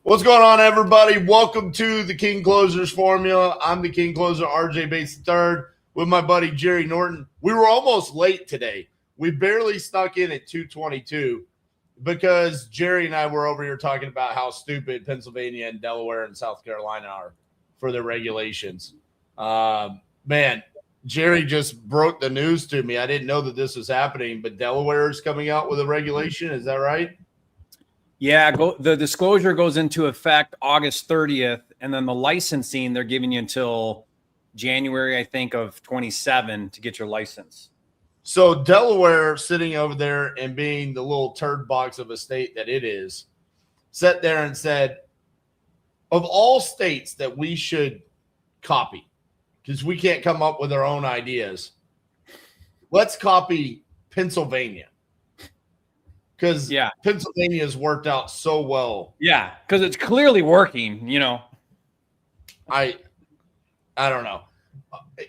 What's going on, everybody? Welcome to the King Closers Formula. I'm the King Closer, RJ Bates III, with my buddy Jerry Norton. We were almost late today. We barely snuck in at 2:22 because Jerry and I were over here talking about how stupid Pennsylvania and Delaware and South Carolina are for their regulations. Man, Jerry just broke the news to me. I didn't know that this was happening, but Delaware is coming out with a regulation. Is that right? Yeah, the disclosure goes into effect August 30th, and then the licensing, they're giving you until January, I think, of 27 to get your license. So Delaware, sitting over there and being the little turd box of a state that it is, sat there and said, of all states that we should copy, because we can't come up with our own ideas, let's copy Pennsylvania. Because Pennsylvania has worked out so well. Yeah, because it's clearly working, you know. I don't know.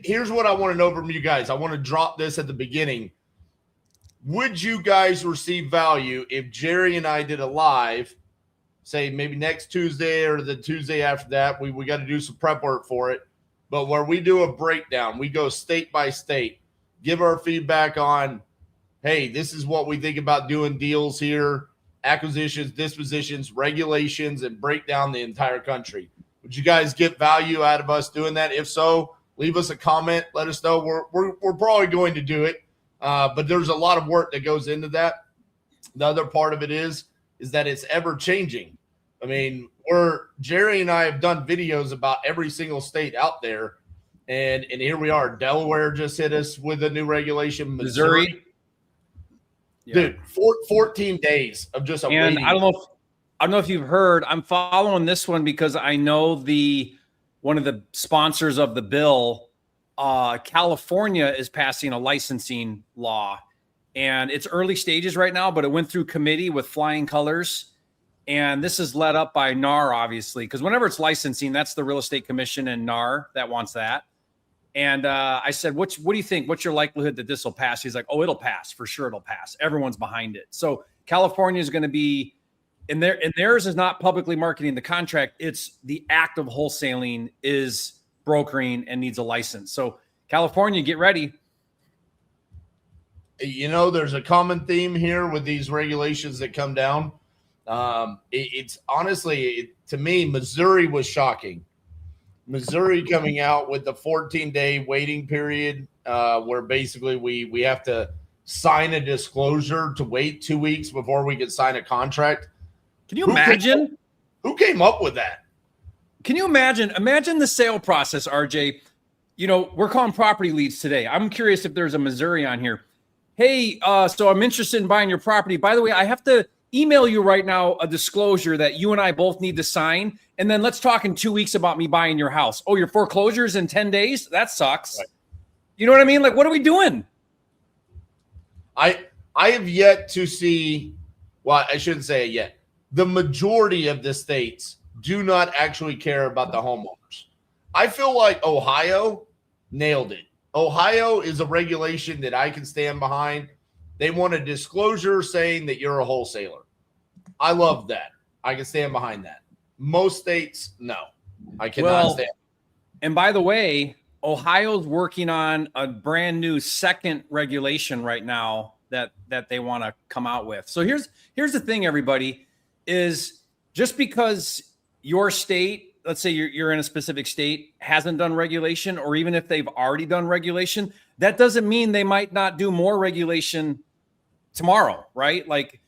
Here's what I want to know from you guys. I want to drop this at the beginning. Would you guys receive value if Jerry and I did a live, say maybe next Tuesday or the Tuesday after that? We got to do some prep work for it. But where we do a breakdown, we go state by state, give our feedback on, hey, this is what we think about doing deals here, acquisitions, dispositions, regulations, and break down the entire country. Would you guys get value out of us doing that? If so, leave us a comment. Let us know. We're probably going to do it, but there's a lot of work that goes into that. The other part of it is that it's ever changing. I mean, Jerry and I have done videos about every single state out there, and here we are. Delaware just hit us with a new regulation. Missouri. Dude, 14 days of just a waiting. I don't know if you've heard. I'm following this one because I know one of the sponsors of the bill, California, is passing a licensing law, and it's early stages right now, but it went through committee with flying colors, and this is led up by NAR, obviously, because whenever it's licensing, that's the Real Estate Commission and NAR that wants that. And I said, what do you think? What's your likelihood that this will pass? He's like, oh, it'll pass. For sure it'll pass. Everyone's behind it. So California is going to be, and theirs is not publicly marketing the contract. It's the act of wholesaling is brokering and needs a license. So California, get ready. You know, there's a common theme here with these regulations that come down. It's honestly, to me, Missouri was shocking. Missouri coming out with the 14-day waiting period where basically we have to sign a disclosure to wait 2 weeks before we can sign a contract. Can you imagine? Who came up with that? Can you imagine? Imagine the sale process, RJ. You know, we're calling PropertyLeads today. I'm curious if there's a Missouri on here. Hey, so I'm interested in buying your property. By the way, I have to email you right now a disclosure that you and I both need to sign. And then let's talk in 2 weeks about me buying your house. Oh, your foreclosure's in 10 days? That sucks. Right. You know what I mean? Like, what are we doing? I have yet to see, well, I shouldn't say it yet. The majority of the states do not actually care about the homeowners. I feel like Ohio nailed it. Ohio is a regulation that I can stand behind. They want a disclosure saying that you're a wholesaler. I love that. I can stand behind that. Most states, no. I cannot stand. And by the way, Ohio's working on a brand new second regulation right now that they want to come out with. So here's the thing, everybody, is just because your state, let's say you're in a specific state, hasn't done regulation, or even if they've already done regulation, that doesn't mean they might not do more regulation tomorrow, right? Like,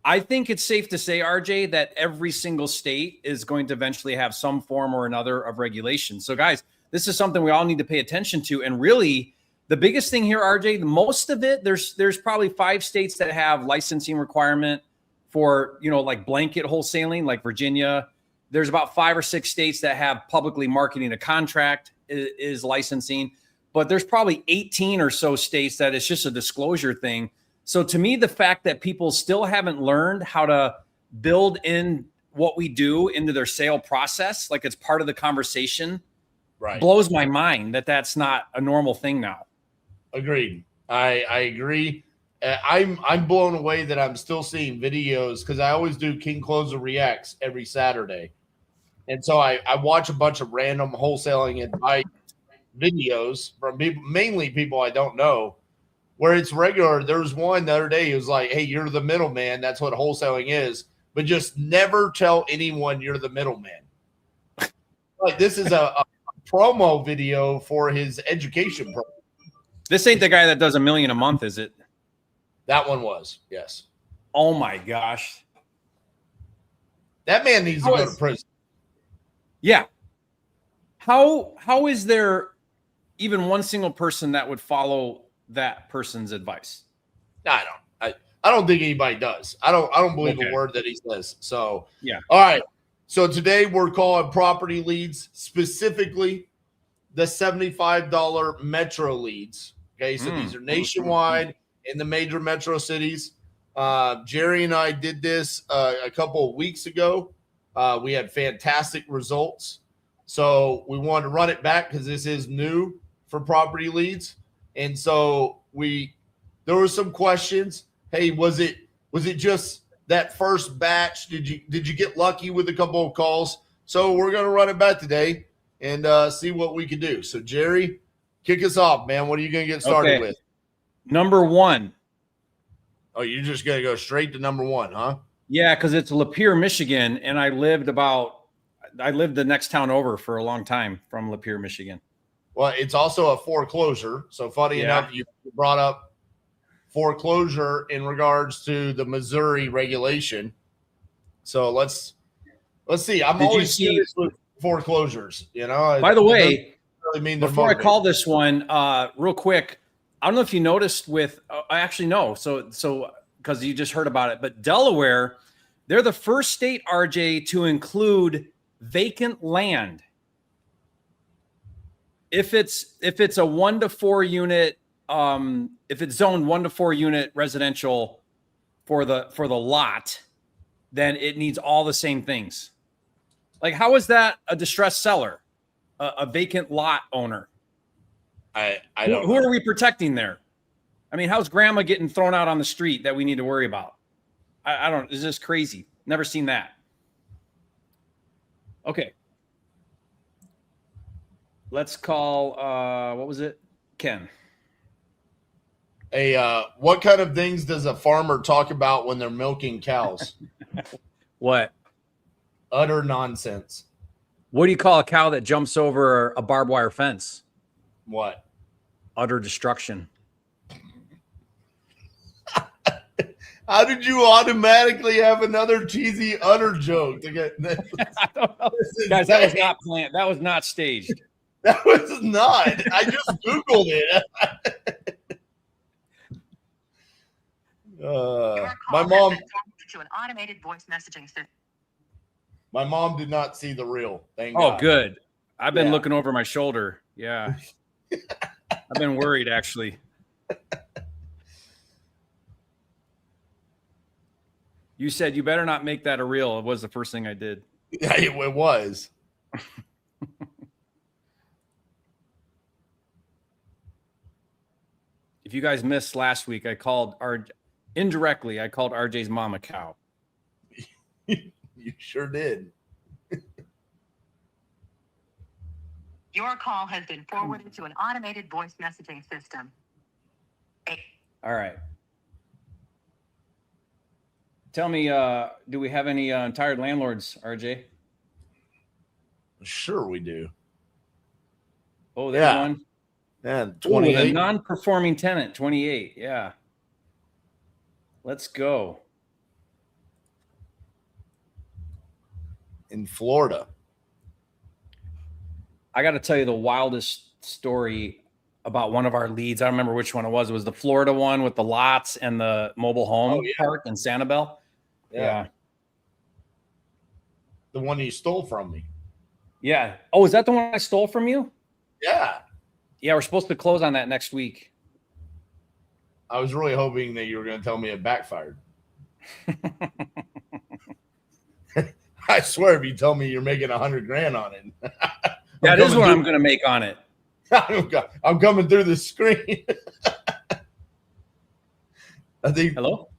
I think it's safe to say, RJ, that every single state is going to eventually have some form or another of regulation. So guys, this is something we all need to pay attention to. And really the biggest thing here, RJ, most of it, there's probably 5 states that have licensing requirement for, you know, like blanket wholesaling, like Virginia. There's about 5 or 6 states that have publicly marketing a contract is licensing, but there's probably 18 or so states that it's just a disclosure thing. So to me, the fact that people still haven't learned how to build in what we do into their sale process, like it's part of the conversation, right, blows my mind that that's not a normal thing now. Agreed. I agree. I'm blown away that I'm still seeing videos because I always do King Closer Reacts every Saturday. And so I watch a bunch of random wholesaling advice videos from people, mainly people I don't know, where it's regular. There was one the other day. He was like, "Hey, you're the middleman. That's what wholesaling is. But just never tell anyone you're the middleman." Like this is a promo video for his education program. This ain't the guy that does $1 million a month, is it? That one was, yes. Oh my gosh. That man needs to go to prison. Yeah. How is there even one single person that would follow that person's advice? I don't think anybody does. I don't believe a word that he says. So yeah. All right. So today we're calling property leads, specifically the $75 metro leads. Okay, so these are nationwide in the major metro cities. Jerry and I did this a couple of weeks ago. We had fantastic results. So we wanted to run it back because this is new for property leads. And so there were some questions. Hey, was it just that first batch? Did you get lucky with a couple of calls? So we're going to run it back today and see what we can do. So Jerry, kick us off, man. What are you going to get started with? Number one. Oh, you're just going to go straight to number one, huh? Yeah, because it's Lapeer, Michigan, and I lived the next town over for a long time from Lapeer, Michigan. Well, it's also a foreclosure. So funny enough, you brought up foreclosure in regards to the Missouri regulation. So let's see. I'm always curious with foreclosures. You know. By the way, really before I call this one, real quick, I don't know if you noticed with. I actually know. So because you just heard about it, but Delaware, they're the first state, RJ, to include vacant land. If it's a 1 to 4 unit, if it's zoned 1 to 4 unit residential for the lot, then it needs all the same things. Like, how is that a distressed seller, a vacant lot owner? I don't. Who are we protecting there? I mean, how's grandma getting thrown out on the street that we need to worry about? I don't. It's just crazy. Never seen that. Okay. Let's call, what was it? Ken. Hey, what kind of things does a farmer talk about when they're milking cows? What? Utter nonsense. What do you call a cow that jumps over a barbed wire fence? What? Utter destruction. How did you automatically have another cheesy utter joke? To get I don't know. Guys, that was not planned. That was not staged. That was not. I just Googled it. My mom to an automated voice messaging system. My mom did not see the reel. Thank God. Good. I've been looking over my shoulder. Yeah. I've been worried, actually. You said you better not make that a reel. It was the first thing I did. Yeah, it was. If you guys missed last week, I called RJ's mom a cow. You sure did. Your call has been forwarded to an automated voice messaging system. All right. Tell me, do we have any tired landlords, RJ? Sure we do. Oh, there's one. Yeah, 28. A non-performing tenant, 28. Yeah. Let's go. In Florida. I got to tell you the wildest story about one of our leads. I don't remember which one it was. It was the Florida one with the lots and the mobile home park in Sanibel. Yeah. The one you stole from me. Yeah. Oh, is that the one I stole from you? Yeah. Yeah, we're supposed to close on that next week. I was really hoping that you were going to tell me it backfired. I swear, if you tell me you're making $100,000 on it, that is what I'm going to make on it. I'm coming through the screen. I think. Hello.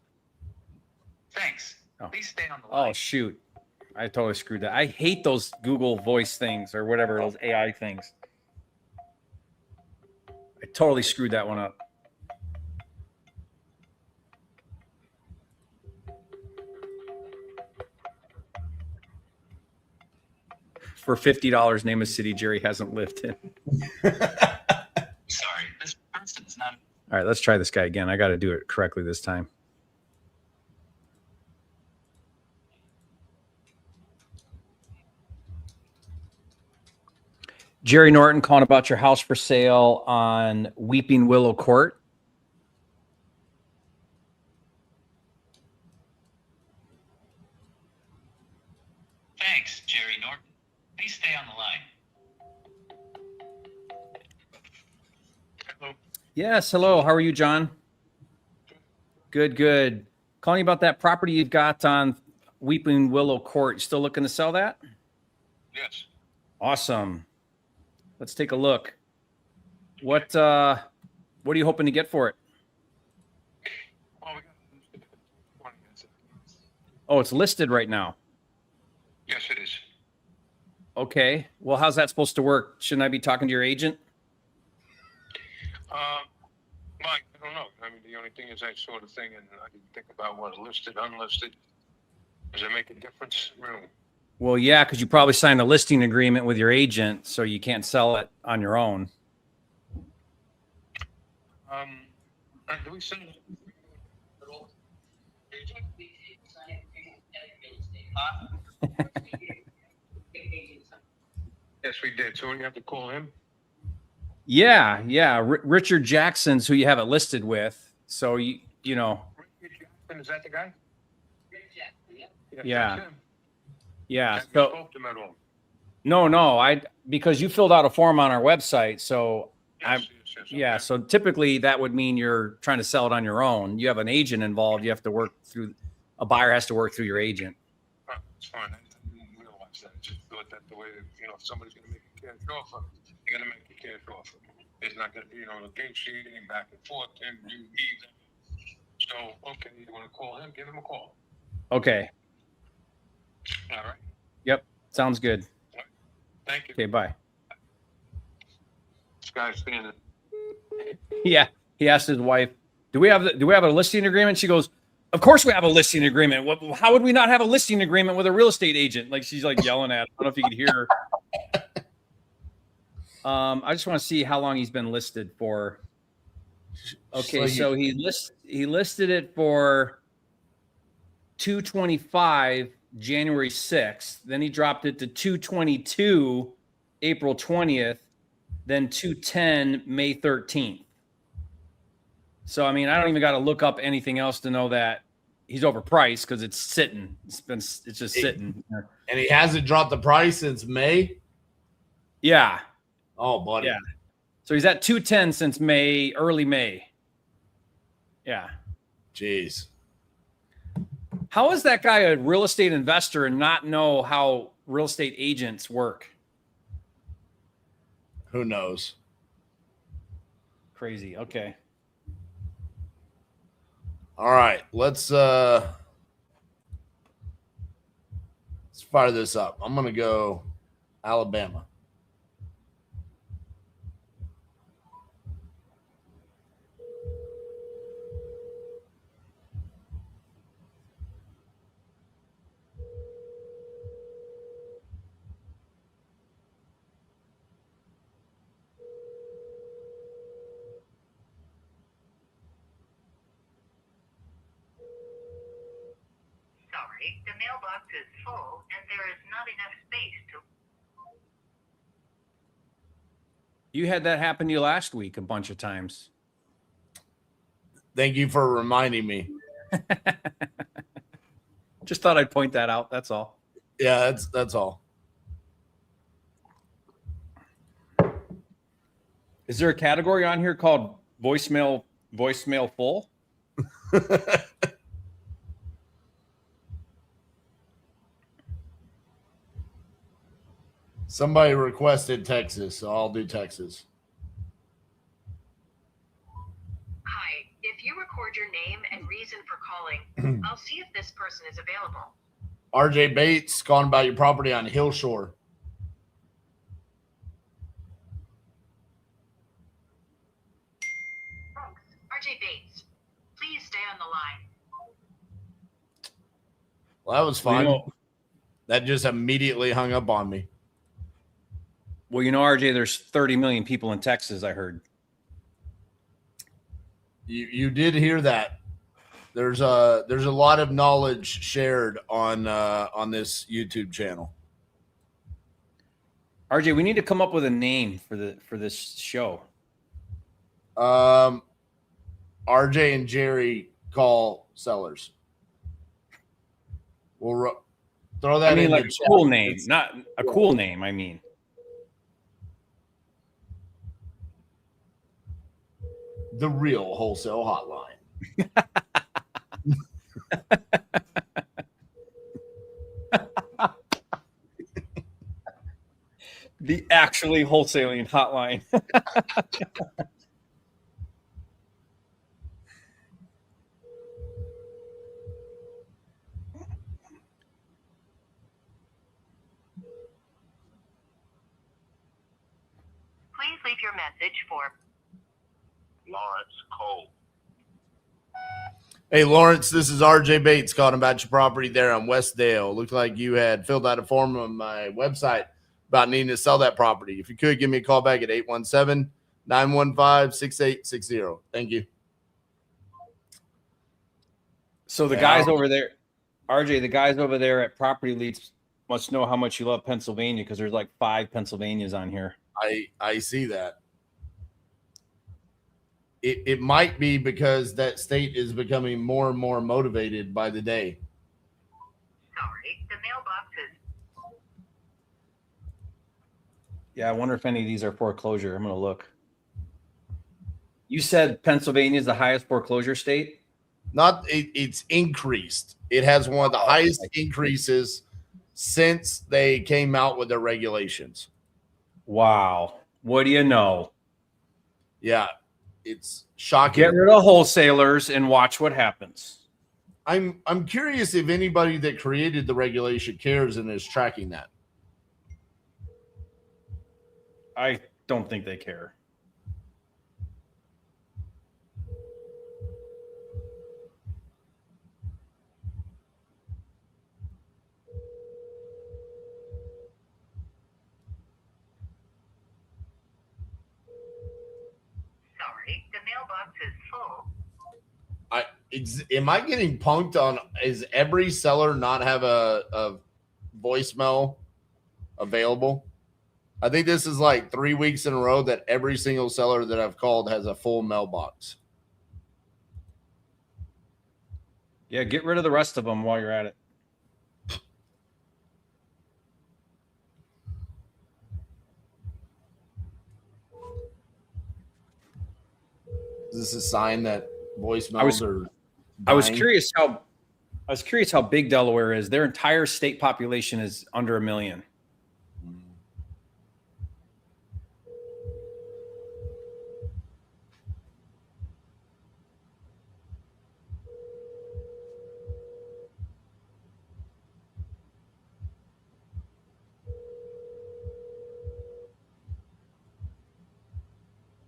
Thanks. Please stay on the line. Oh shoot. I totally screwed that. I hate those Google Voice things or whatever, those AI things. I totally screwed that one up. For $50, name a city Jerry hasn't lived in. Sorry, this person's not. All right, let's try this guy again. I got to do it correctly this time. Jerry Norton calling about your house for sale on Weeping Willow Court. Thanks, Jerry Norton. Please stay on the line. Hello. Yes, hello. How are you, John? Good, good. Calling you about that property you've got on Weeping Willow Court. You still looking to sell that? Yes. Awesome. Let's take a look. What are you hoping to get for it? Well, we got 20 minutes. Oh, it's listed right now. Yes, it is. Okay. Well, how's that supposed to work? Shouldn't I be talking to your agent? Mike, I don't know. I mean, the only thing is that sort of thing, and I didn't think about what listed, unlisted. Does it make a difference? Really? Well, yeah, because you probably signed a listing agreement with your agent, so you can't sell it on your own. Do we send Yes, we did. So we have to call him. Yeah. Richard Jackson's who you have it listed with. So you know. Richard Jackson, is that the guy? Yeah. That's him. Yeah. Have you So spoke to him at all? no, because you filled out a form on our website. So Yes. yeah. Okay. So typically that would mean you're trying to sell it on your own. You have an agent involved. You have to work through. A buyer has to work through your agent. It's fine. I didn't realize that. I just thought that the way that, if somebody's going to make a cash offer, they're going to make a cash offer. There's not going to be, negotiating back and forth and you need them. So, okay, you want to call him? Give him a call. Okay. All right. Yep. Sounds good. Thank you. Okay. Bye. This guy's standing. Yeah. He asked his wife, do we have a listing agreement? She goes, of course we have a listing agreement. How would we not have a listing agreement with a real estate agent? Like she's like yelling at him. I don't know if you could hear her. I just want to see how long he's been listed for. Okay, so he listed it for 225 January 6th. Then he dropped it to 222 April 20th, then 210 May 13th. So I mean, I don't even got to look up anything else to know that he's overpriced because it's sitting. It's just sitting. And he hasn't dropped the price since May. Yeah. Oh, buddy. Yeah. So he's at 210 since May, early May. Yeah. Jeez. How is that guy a real estate investor and not know how real estate agents work? Who knows? Crazy. Okay. All right, let's fire this up. I'm gonna go Alabama. Sorry, the mailbox is full and there is not enough space to. You had that happen to you last week a bunch of times. Thank you for reminding me. Just thought I'd point that out. That's all. Yeah, that's all. Is there a category on here called voicemail full? Somebody requested Texas, so I'll do Texas. Hi, if you record your name and reason for calling, I'll see if this person is available. RJ Bates calling about your property on Hillshore. RJ Bates, please stay on the line. Well, that was fun. Well, That just immediately hung up on me. well, RJ, there's 30 million people in Texas, I heard. You did hear that. There's a lot of knowledge shared on this YouTube channel. RJ, we need to come up with a name for this show. RJ and Jerry call sellers. We'll throw that. I mean, in like the a chat. cool name, not a cool name. I mean, the real wholesale hotline. the actually wholesaling hotline. Please leave your message for Lawrence Cole. Hey, Lawrence, this is RJ Bates calling about your property there on Westdale. Looked like you had filled out a form on my website about needing to sell that property. If you could, give me a call back at 817-915-6860. Thank you. So the guys over there, RJ, the guys over there at PropertyLeads must know how much you love Pennsylvania because there's like 5 Pennsylvanias on here. I see that. It might be because that state is becoming more and more motivated by the day. sorry, the mailbox is Yeah, I wonder if any of these are foreclosure. I'm going to look. You said Pennsylvania is the highest foreclosure state? It's increased. It has one of the highest increases since they came out with their regulations. Wow. What do you know? Yeah, it's shocking. Get rid of wholesalers and watch what happens. I'm curious if anybody that created the regulation cares and is tracking that. I don't think they care. sorry, the mailbox is full. Am I getting punked on? Is every seller not have a voicemail available? I think this is like 3 weeks in a row that every single seller that I've called has a full mailbox. Yeah, get rid of the rest of them while you're at it. Is this a sign that voicemails are? I was dying? curious how big Delaware is. Their entire state population is under 1 million.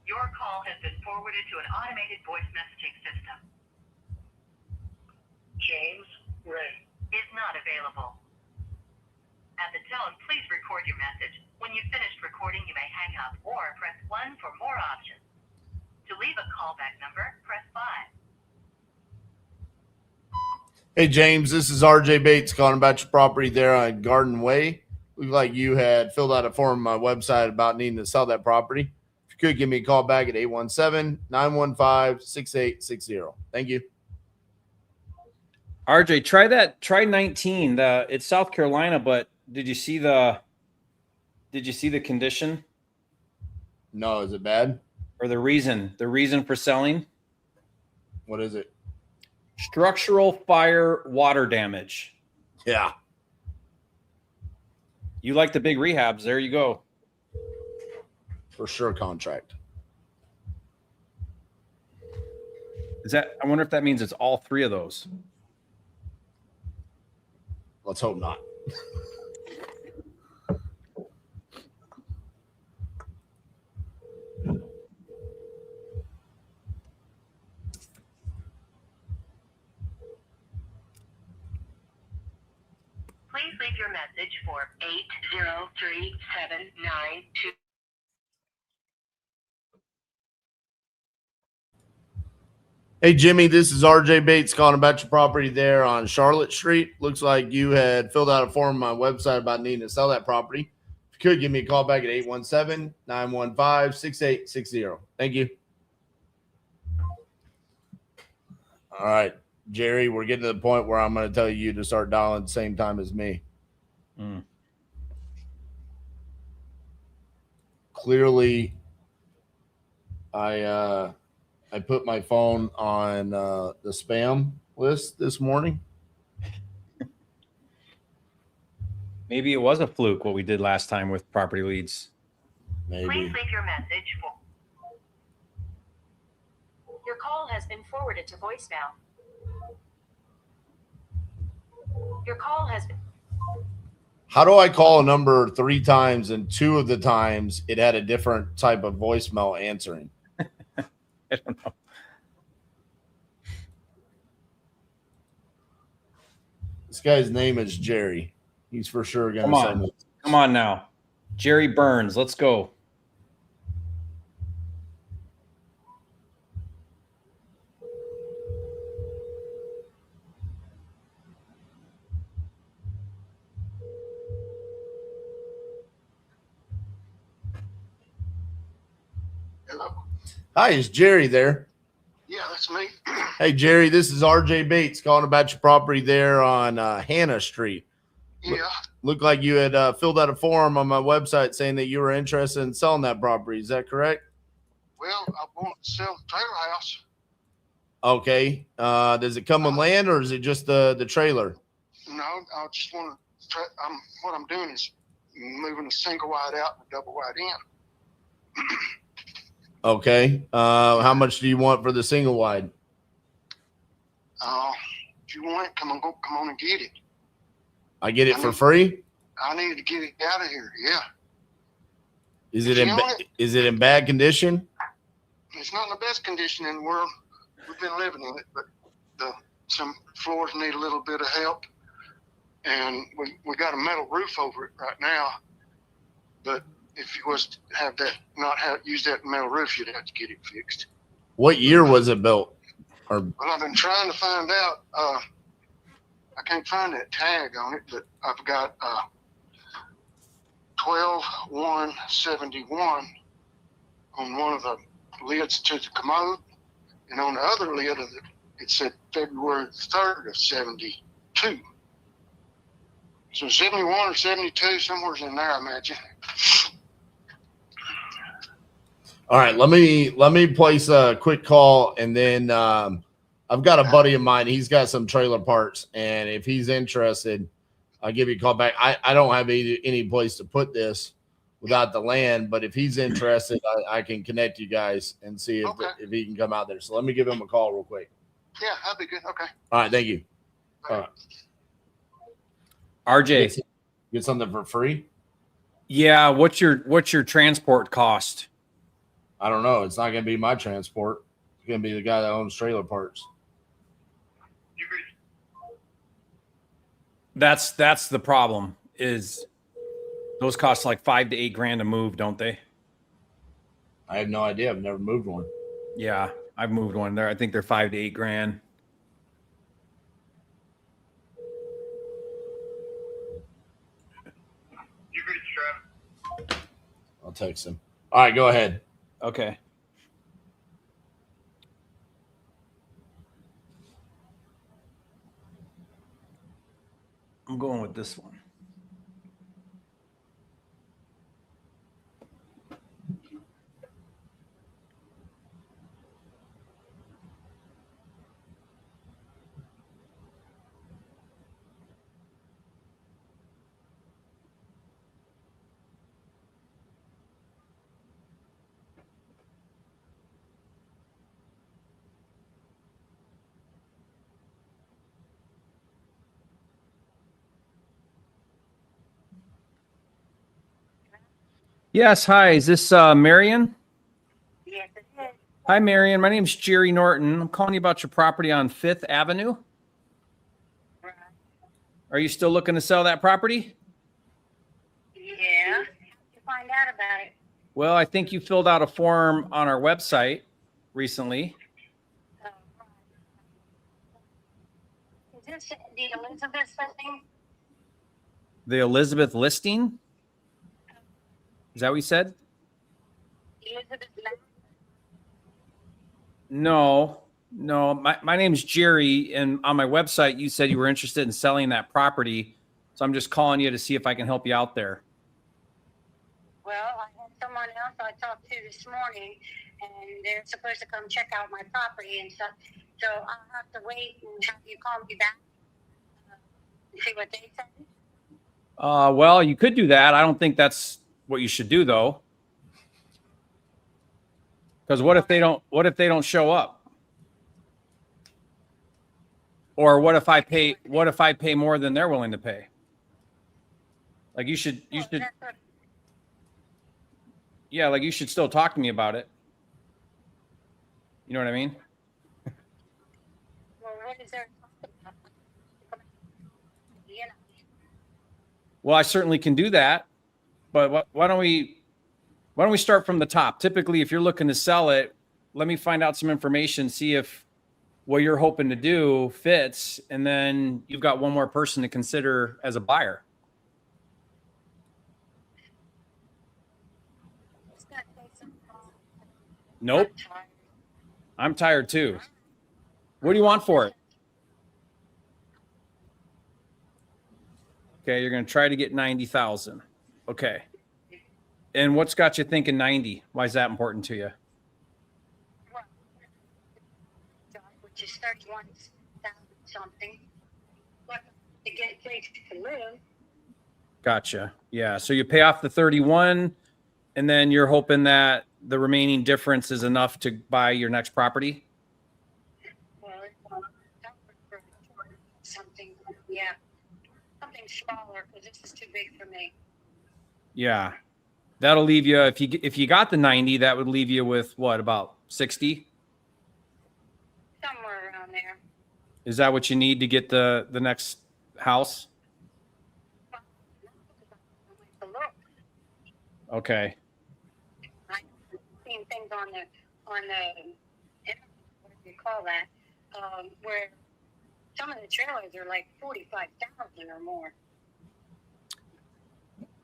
Your call has been forwarded to an automated voice messaging system. James Ray. Is not available. At the tone, please record your message. When you've finished recording, you may hang up or press 1 for more options. To leave a callback number, press 5. Hey, James, this is RJ Bates calling about your property there on Garden Way. Looked like you had filled out a form on my website about needing to sell that property. If you could, give me a call back at 817-915-6860. Thank you. RJ, try 19. It's South Carolina, but did you see the condition No, is it bad? or the reason for selling? What is it? Structural fire water damage. Yeah. You like the big rehabs. There you go. For sure contract. I wonder if that means it's all 3 of those. Let's hope not. Please leave your message for 803-792. Hey, Jimmy, this is RJ Bates calling about your property there on Charlotte Street. Looks like you had filled out a form on my website about needing to sell that property. If you could, give me a call back at 817-915-6860. Thank you. All right, Jerry, we're getting to the point where I'm going to tell you to start dialing at the same time as me. Clearly, I put my phone on the spam list this morning. Maybe it was a fluke what we did last time with property leads. Please Maybe. leave your message for. Your call has been forwarded to voicemail. Your call has been. How do I call a number 3 times and 2 of the times it had a different type of voicemail answering? I don't know. This guy's name is Jerry. He's for sure going to send it. Come on now. Jerry Burns, let's go. Hello. Hi, is Jerry there? Yeah, that's me. Hey, Jerry, this is RJ Bates calling about your property there on Hannah Street. Yeah. Looked like you had filled out a form on my website saying that you were interested in selling that property. Is that correct? Well, I want to sell the trailer house. Okay. Does it come with land or is it just the trailer? No, I just want to try. What I'm doing is moving a single wide out and a double wide in. Okay. How much do you want for the single wide? If you want it, come on and get it. I get it for free? I need to get it out of here. Yeah. Is it in bad condition? It's not in the best condition in the world. We've been living in it, but some floors need a little bit of help. And we got a metal roof over it right now. But if you was to have that, use that metal roof, you'd have to get it fixed. What year was it built? Well, I've been trying to find out. I can't find that tag on it, but I've got 12/1/71 on one of the lids to the commode, and on the other lid of it said February 3rd of 72. So 71 or 72, somewhere in there, I imagine. All right, let me place a quick call, and then I've got a buddy of mine. He's got some trailer parts, and if he's interested, I'll give you a call back. I don't have any place to put this without the land, but if he's interested, I can connect you guys and see if he can come out there. So let me give him a call real quick. Yeah, that'd be good. Okay. All right, thank you. All right. RJ. Get something for free? Yeah, what's your transport cost? I don't know. It's not going to be my transport. It's going to be the guy that owns trailer parts. That's the problem. Is those cost like $5 to $8 grand to move, don't they? I have no idea. I've never moved one. Yeah, I've moved one there. I think they're $5 to $8 grand. I'll text him. All right, go ahead. Okay. I'm going with this one. Yes. Hi. Is this Marion? Yes, it is. Hi, Marion. My name's Jerry Norton. I'm calling you about your property on Fifth Avenue. Right. Are you still looking to sell that property? Yeah. How'd you find out about it? Well, I think you filled out a form on our website recently. Oh, right. Is this the Elizabeth thing? The Elizabeth listing? Is that what you said? Elizabeth? No. My name's Jerry, and on my website, you said you were interested in selling that property. So I'm just calling you to see if I can help you out there. Well, I had someone else I talked to this morning, and they're supposed to come check out my property and stuff. So I'll have to wait and have you call me back and see what they say. Well, you could do that. I don't think that's what you should do, though. Because what if they don't show up? Or what if I pay more than they're willing to pay? Like you should yeah, like you should still talk to me about it. You know what I mean? Well, what is there? You know. Well, I certainly can do that. But why don't we start from the top? Typically, if you're looking to sell it, let me find out some information, see if what you're hoping to do fits, and then you've got one more person to consider as a buyer. It's gonna take some time. Nope. I'm tired too. What do you want for it? Okay, you're going to try to get 90,000. Okay. And what's got you thinking 90? Why is that important to you? Which is 31,000 something. But to get a place to live. Gotcha. Yeah. So you pay off the 31, and then you're hoping that the remaining difference is enough to buy your next property? Well, something, yeah, something smaller because this is too big for me. Yeah. That'll leave you, if you got the 90, that would leave you with what, about 60? Somewhere around there. Is that what you need to get the next house? Okay. I've seen things on the what do you call that? Where some of the trailers are like 45,000 or more.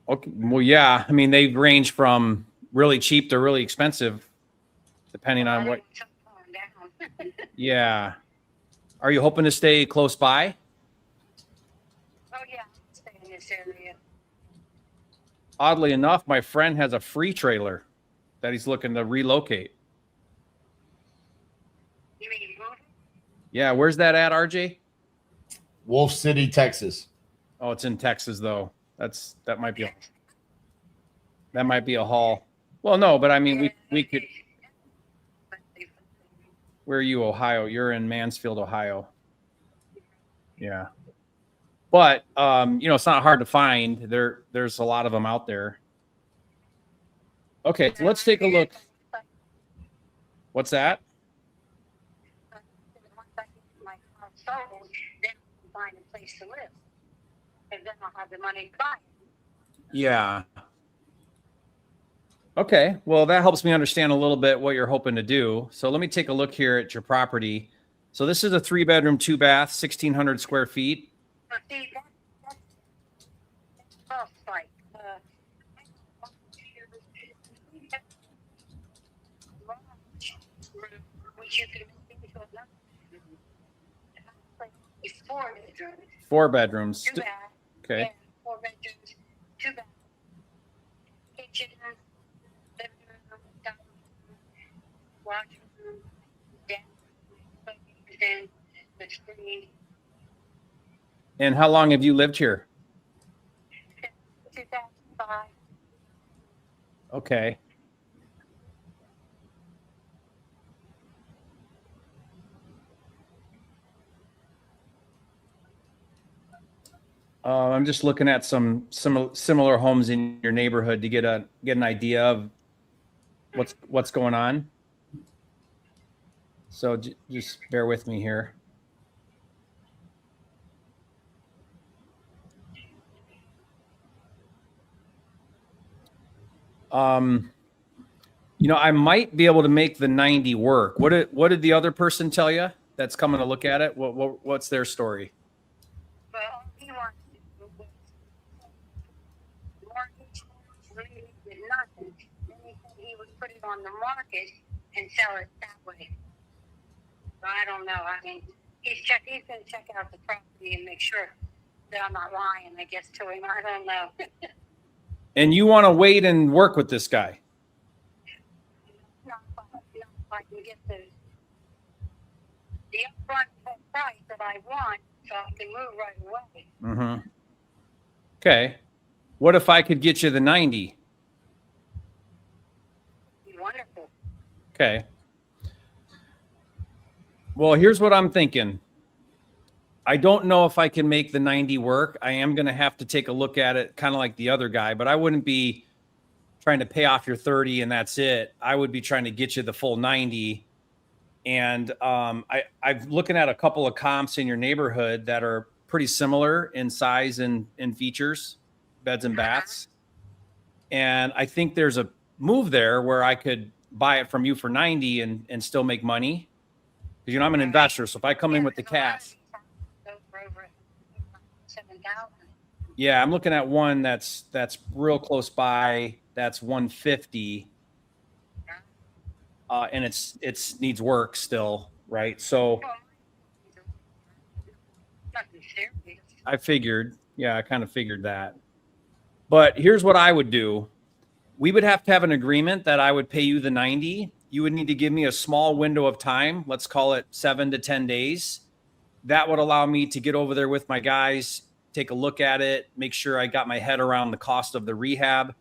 Okay. Well, yeah. I mean, they range from really cheap to really expensive, depending on what. Down. Yeah. Are you hoping to stay close by? Oh yeah, I'll stay in this area. Oddly enough, my friend has a free trailer that he's looking to relocate. You mean moving? Yeah. Where's that at, RJ? Wolf City, Texas. Oh, it's in Texas though. That might be a haul. Well, no, but I mean, we could. Where are you, Ohio? You're in Mansfield, Ohio. Yeah. But, it's not hard to find. There's a lot of them out there. Okay. So let's take a look. What's that? Once I get my house sold, then I'll find a place to live. And then I'll have the money to buy it. Yeah. Okay. Well, that helps me understand a little bit what you're hoping to do. So let me take a look here at your property. So this is a 3-bedroom, 2-bath, 1,600 square feet. But see, that's tough, like, which you can make into another. It's 4 bedrooms. 4 bedrooms. 2 baths. Okay. Yeah, 4 bedrooms, 2 baths. Kitchen, living room, dining room, washroom, den, the screen. And how long have you lived here? 2005. Okay. I'm just looking at some similar homes in your neighborhood to get an idea of what's going on. So just bear with me here. You know, I might be able to make the 90 work. What did the other person tell you that's coming to look at it? What's their story? Well, he wants to do was mortgage, and then he did nothing. Then he said he would put it on the market and sell it that way. So I don't know. I mean, he's going to check out the property and make sure that I'm not lying, I guess, to him. I don't know. And you want to wait and work with this guy? Not if I can get the upfront price that I want, so I can move right away. Mm-hmm. Okay. What if I could get you the 90? Be wonderful. Okay. Well, here's what I'm thinking. I don't know if I can make the 90 work. I am going to have to take a look at it, kind of like the other guy, but I wouldn't be trying to pay off your 30 and that's it. I would be trying to get you the full 90. And I'm looking at a couple of comps in your neighborhood that are pretty similar in size and features, beds and baths. And I think there's a move there where I could buy it from you for 90 and still make money. Because, you know, I'm an investor. So if I come in with the cash. Yeah, I'm looking at one that's real close by. That's 150. And it's needs work still, right? So I figured, I kind of figured that. But here's what I would do. We would have to have an agreement that I would pay you the 90. You would need to give me a small window of time. Let's call it 7 to 10 days. That would allow me to get over there with my guys, take a look at it, make sure I got my head around the cost of the rehab.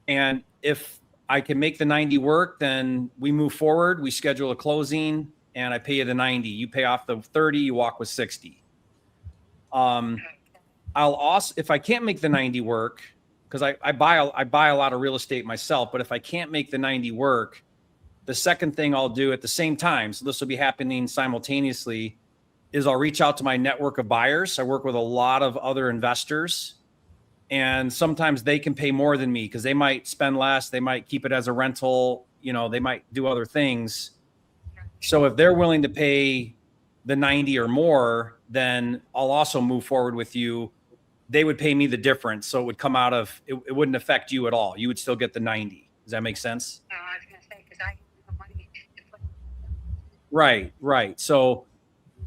And if I can make the 90 work, then we move forward. We schedule a closing and I pay you the 90. You pay off the 30, you walk with 60. I'll also, if I can't make the 90 work, because I buy a lot of real estate myself, but if I can't make the 90 work, the second thing I'll do at the same time, so this will be happening simultaneously, is I'll reach out to my network of buyers. I work with a lot of other investors, and sometimes they can pay more than me because they might spend less. They might keep it as a rental. You know, they might do other things. So if they're willing to pay the 90 or more, then I'll also move forward with you. They would pay me the difference. So it would come out of, it wouldn't affect you at all. You would still get the 90. Does that make sense? No, I was going to say, because I have no money to put. Right. So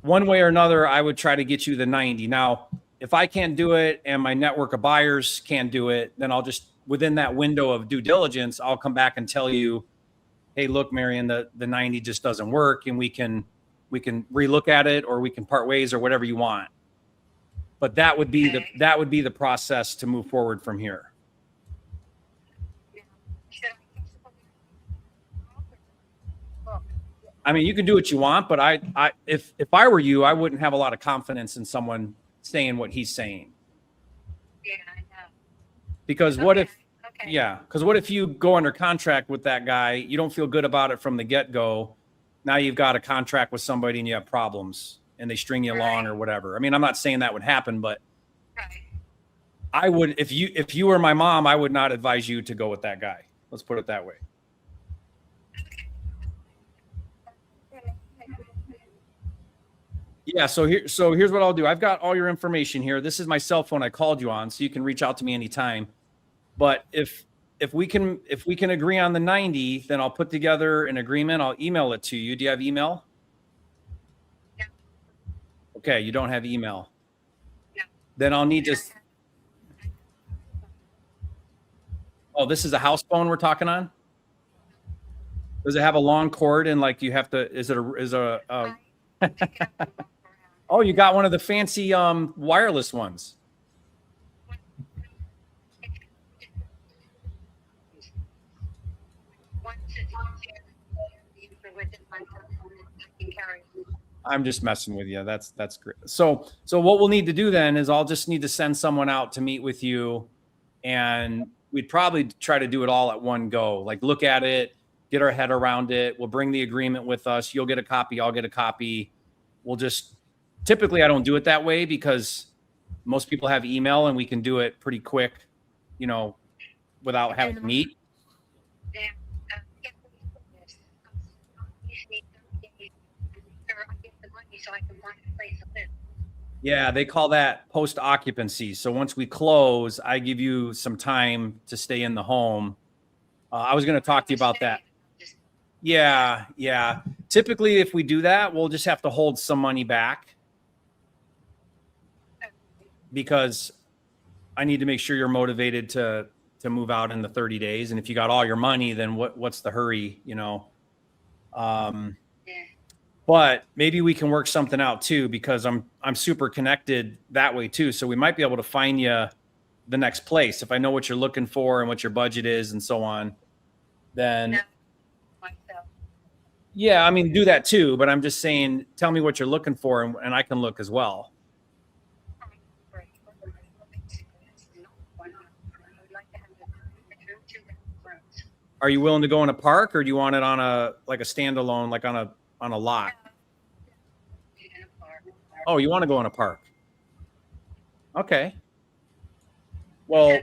one way or another, I would try to get you the 90. Now, if I can't do it and my network of buyers can't do it, then I'll just, within that window of due diligence, I'll come back and tell you, hey, look, Marion, the 90 just doesn't work, and we can relook at it, or we can part ways, or whatever you want. But that would be the process to move forward from here. I mean, you can do what you want, but if I were you, I wouldn't have a lot of confidence in someone saying what he's saying. Yeah, I know. Because what if, Okay. because what if you go under contract with that guy, you don't feel good about it from the get-go, now you've got a contract with somebody and you have problems and they string you along or whatever. I mean, I'm not saying that would happen, but Right. I would, if you were my mom, I would not advise you to go with that guy. Let's put it that way. Yeah. So here's what I'll do. I've got all your information here. This is my cell phone I called you on, so you can reach out to me anytime. But if we can agree on the 90, then I'll put together an agreement. I'll email it to you. Do you have email? No. Okay. You don't have email. No. Then I'll need to. Oh, this is a house phone we're talking on? Does it have a long cord and like you have to, is a oh, you got one of the fancy wireless ones. I'm just messing with you. That's great. So what we'll need to do then is I'll just need to send someone out to meet with you, and we'd probably try to do it all at one go. Like look at it, get our head around it. We'll bring the agreement with us. You'll get a copy. I'll get a copy. We'll just, typically I don't do it that way because most people have email and we can do it pretty quick, you know, without having to meet. Yeah, if we do this, I just need 30 days after I get the money so I can find a place to live. Yeah, they call that post occupancy. So once we close, I give you some time to stay in the home. I was going to talk to you about that. Just Yeah. Typically, if we do that, we'll just have to hold some money back because I need to make sure you're motivated to move out in the 30 days. And if you got all your money, then what's the hurry, you know? yeah. But maybe we can work something out too, because I'm super connected that way too. So we might be able to find you the next place. If I know what you're looking for and what your budget is and so on, then No, myself. yeah, I mean, do that too. But I'm just saying, tell me what you're looking for and I can look as well. Are you willing to go in a park, or do you want it on a standalone, like on a lot? Oh, you want to go in a park? Okay. Well, I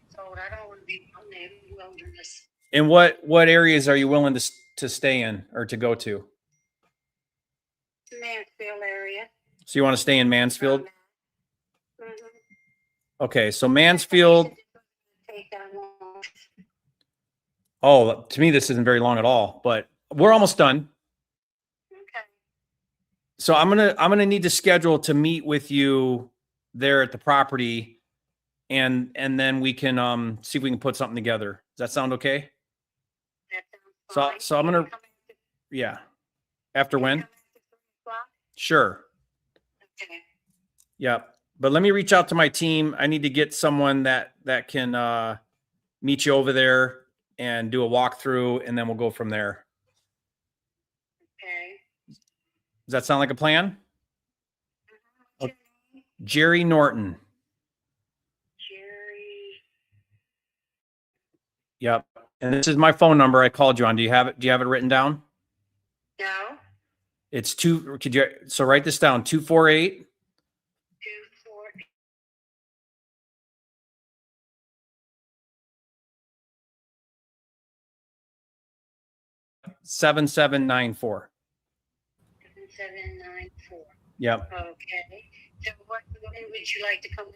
don't want to be on the wilderness. and what areas are you willing to stay in or to go to? Mansfield area. So you want to stay in Mansfield? Mhm. Okay, so Mansfield. Take that long. Oh, to me, this isn't very long at all, but we're almost done. Okay. So I'm gonna need to schedule to meet with you there at the property, and then we can see if we can put something together. Does that sound okay? That sounds fine. So I'm gonna, yeah. After when? Come after 3 o'clock? Sure. Okay. Yep. But let me reach out to my team. I need to get someone that can meet you over there and do a walkthrough, and then we'll go from there. Okay. Does that sound like a plan? What's your name? Jerry Norton. Jerry. Yep. And this is my phone number I called you on. Do you have it written down? No. It's so write this down, 248 2, 4. 7794. 7794. Yep. Okay. So when would you like to come in?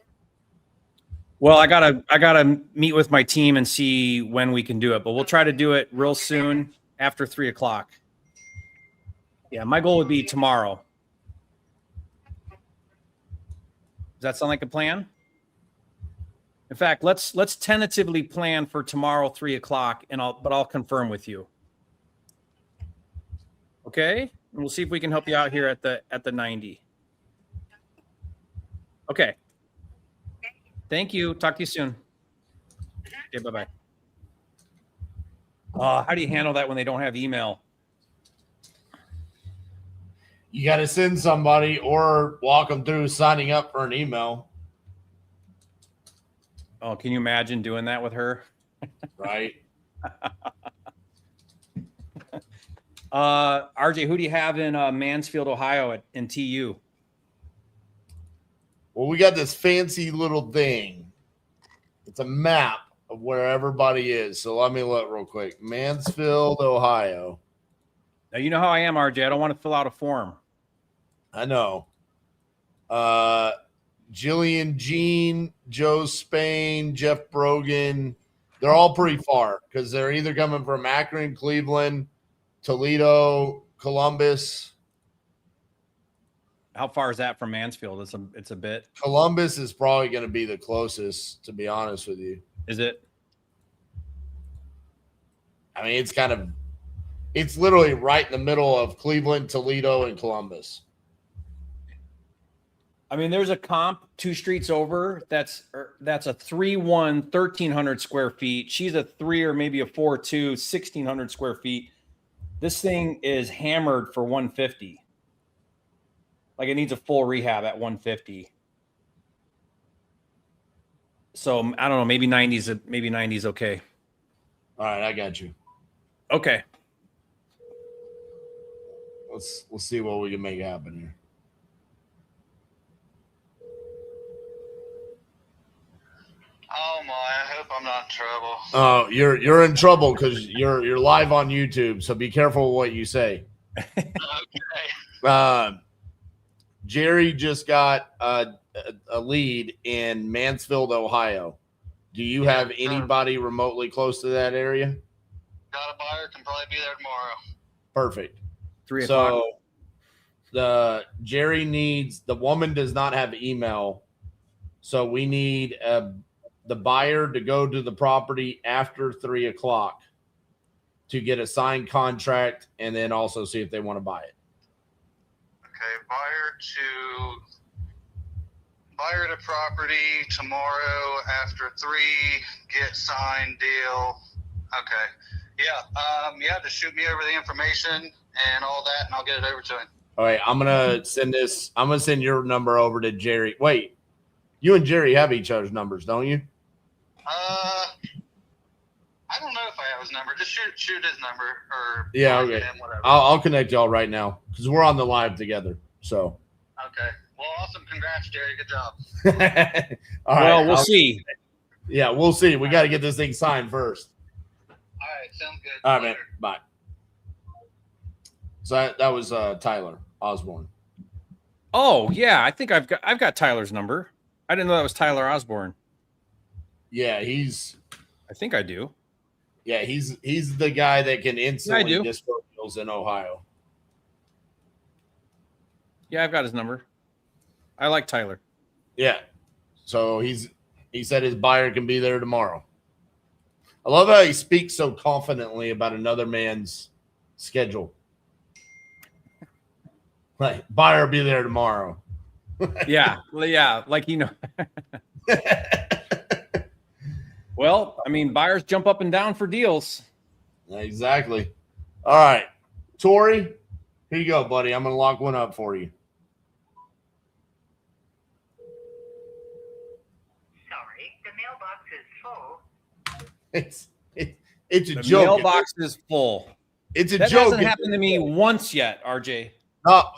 Well, I gotta meet with my team and see when we can do it, but we'll try to do it real soon after 3 o'clock. Yeah, my goal would be tomorrow. Does that sound like a plan? In fact, let's tentatively plan for tomorrow, 3 o'clock, and I'll confirm with you. Okay, and we'll see if we can help you out here at the 90. Okay. Thank you. Talk to you soon. Okay, bye-bye. How do you handle that when they don't have email? You got to send somebody or walk them through signing up for an email, Oh, can you imagine doing that with her? right? RJ, who do you have in Mansfield, Ohio in TU? Well, we got this fancy little thing. It's a map of where everybody is. So let me look real quick. Mansfield, Ohio. Now, you know how I am, RJ. I don't want to fill out a form. I know. Jillian Jean, Joe Spain, Jeff Brogan. They're all pretty far because they're either coming from Akron, Cleveland, Toledo, Columbus. How far is that from Mansfield? It's a bit. Columbus is probably going to be the closest, to be honest with you. Is it? I mean, it's literally right in the middle of Cleveland, Toledo, and Columbus. I mean, there's a comp 2 streets over. That's a 3-1, 1,300 square feet. She's a 3 or maybe a 4-2, 1,600 square feet. This thing is hammered for 150. Like it needs a full rehab at 150. So I don't know. Maybe 90's okay. All right, I got you. Okay. We'll see what we can make happen here. Oh my! I hope I'm not in trouble. Oh, you're in trouble because you're live on YouTube, so be careful what you say. Okay. Jerry just got a lead in Mansfield, Ohio. Do you have anybody remotely close to that area? Got a buyer, can probably be there tomorrow. Perfect. 3 o'clock. So Jerry needs, the woman does not have email, so we need the buyer to go to the property after 3 o'clock to get a signed contract and then also see if they want to buy it. Okay, buyer to property tomorrow after 3, get signed deal. Okay. Yeah, just shoot me over the information and all that, and I'll get it over to him. All right, I'm gonna send your number over to Jerry. Wait, you and Jerry have each other's numbers, don't you? I don't know if I have his number. Just shoot his number or Yeah, okay. Whatever. I'll connect y'all right now because we're on the live together. So. Okay. Well, awesome. Congrats, Jerry. Good job. All Well, right, we'll see. Yeah, we'll see. We got to get this thing signed first. All right. Sounds good. All right, man. Bye. So that was Tyler Osborne. Oh yeah, I think I've got Tyler's number. I didn't know that was Tyler Osborne. Yeah, I think I do. Yeah, he's the guy that can instantly do. dispose deals in Ohio. Yeah, I've got his number. I like Tyler. Yeah. So he said his buyer can be there tomorrow. I love how he speaks so confidently about another man's schedule. Like, buyer will be there tomorrow. Yeah, like Well, I mean, buyers jump up and down for deals. Exactly. All right. Tori, here you go, buddy. I'm going to lock one up for you. Sorry, the mailbox is full. It's a The joke. mailbox is full. It's a That joke. hasn't happened to me once yet, RJ.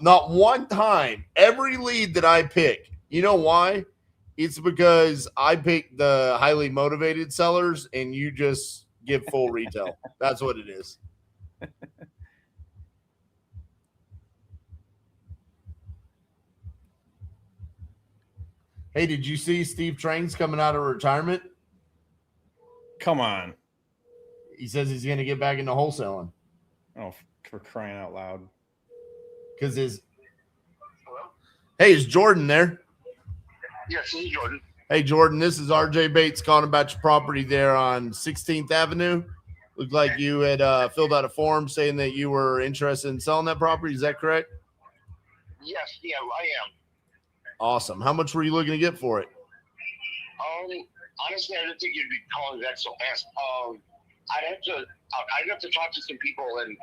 Not one time. Every lead that I pick, you know why? It's because I pick the highly motivated sellers and you just give full retail. That's what it is. Hey, did you see Steve Train's coming out of retirement? Come on. He says he's going to get back into wholesaling. Oh, for crying out loud. Because Hello? hey, is Jordan there? Yes, this is Jordan. Hey, Jordan, this is RJ Bates calling about your property there on 16th Avenue. Looked like you had filled out a form saying that you were interested in selling that property. Is that correct? Yes, yeah, I am. Awesome. How much were you looking to get for it? Honestly, I didn't think you'd be calling that so fast. I'd have to talk to some people and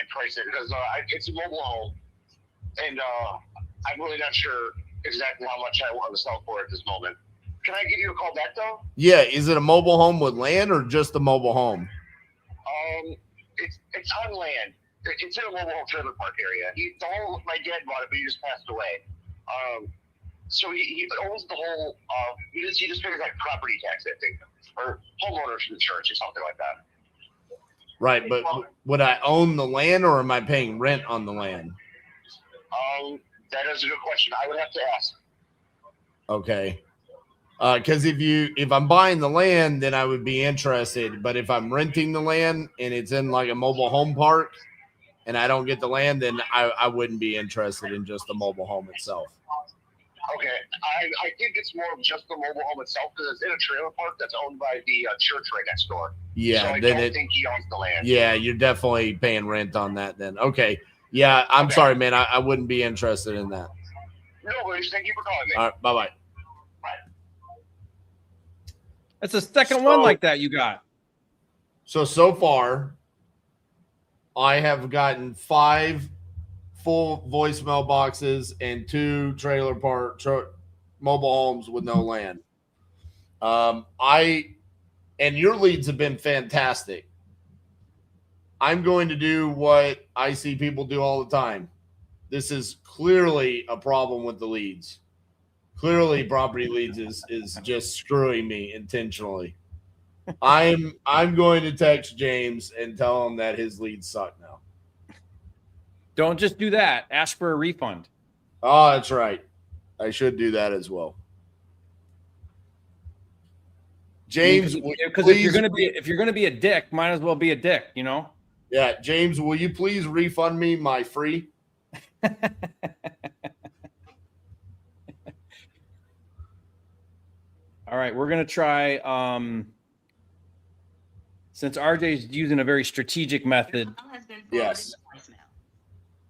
price it because it's a mobile home, and I'm really not sure exactly how much I want to sell for at this moment. Can I give you a call back though? Yeah. Is it a mobile home with land or just a mobile home? It's on land. It's in a mobile home trailer park area. My dad bought it, but he just passed away. So he owns the whole. He just pays like property tax, I think, or homeowners insurance or something like that. Right. But would I own the land or am I paying rent on the land? That is a good question. I would have to ask. Okay. Because if I'm buying the land, then I would be interested. But if I'm renting the land and it's in like a mobile home park and I don't get the land, then I wouldn't be interested in just the mobile home itself. Okay. I think it's more of just the mobile home itself because it's in a trailer park that's owned by the church right next door. Yeah. So I don't think he owns the land. Yeah, you're definitely paying rent on that then. Okay. Yeah, I'm sorry, man. I wouldn't be interested in that. No worries. Thank you for calling me. All right. Bye-bye. That's the second one like that you got. So far, I have gotten five full voicemail boxes and 2 trailer park mobile homes with no land. And your leads have been fantastic. I'm going to do what I see people do all the time. This is clearly a problem with the leads. Clearly, property leads is just screwing me intentionally. I'm going to text James and tell him that his leads suck now. Don't just do that. Ask for a refund. Oh, that's right. I should do that as well. James, because if you're gonna be a dick, might as well be a dick, you know? Yeah, James, will you please refund me my free? All right, we're gonna try. Since RJ's using a very strategic method. Yes.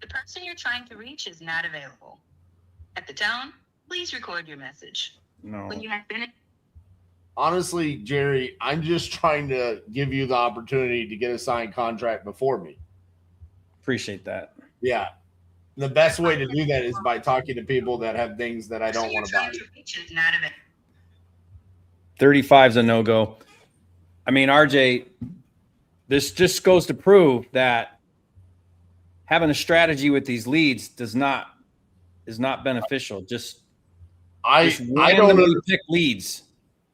The person you're trying to reach is not available. At the tone, please record your message. No. When you have finished. Honestly, Jerry, I'm just trying to give you the opportunity to get a signed contract before me. Appreciate that. Yeah. The best way to do that is by talking to people that have things that I don't want to buy. 35 is a no-go. I mean, RJ, this just goes to prove that having a strategy with these leads is not beneficial. I don't know. Pick leads.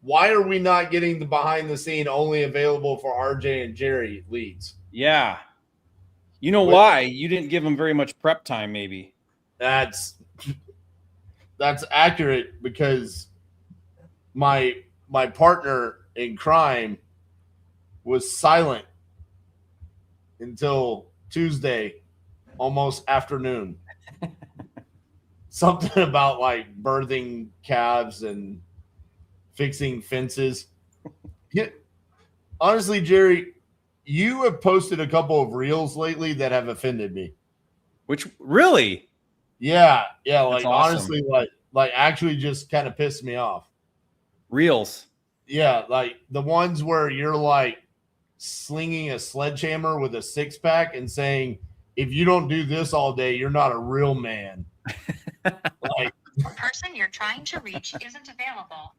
Why are we not getting the behind the scene only available for RJ and Jerry leads? Yeah. You know why? You didn't give them very much prep time, maybe. That's accurate, because my partner in crime was silent until Tuesday, almost afternoon. Something about like birthing calves and fixing fences. Yeah. Honestly, Jerry, you have posted a couple of reels lately that have offended me. Which really? Yeah. Like, awesome. Honestly, like actually just kind of pissed me off. Reels. Yeah, like the ones where you're like slinging a sledgehammer with a 6-pack and saying, if you don't do this all day, you're not a real man. Like, The person you're trying to reach isn't available.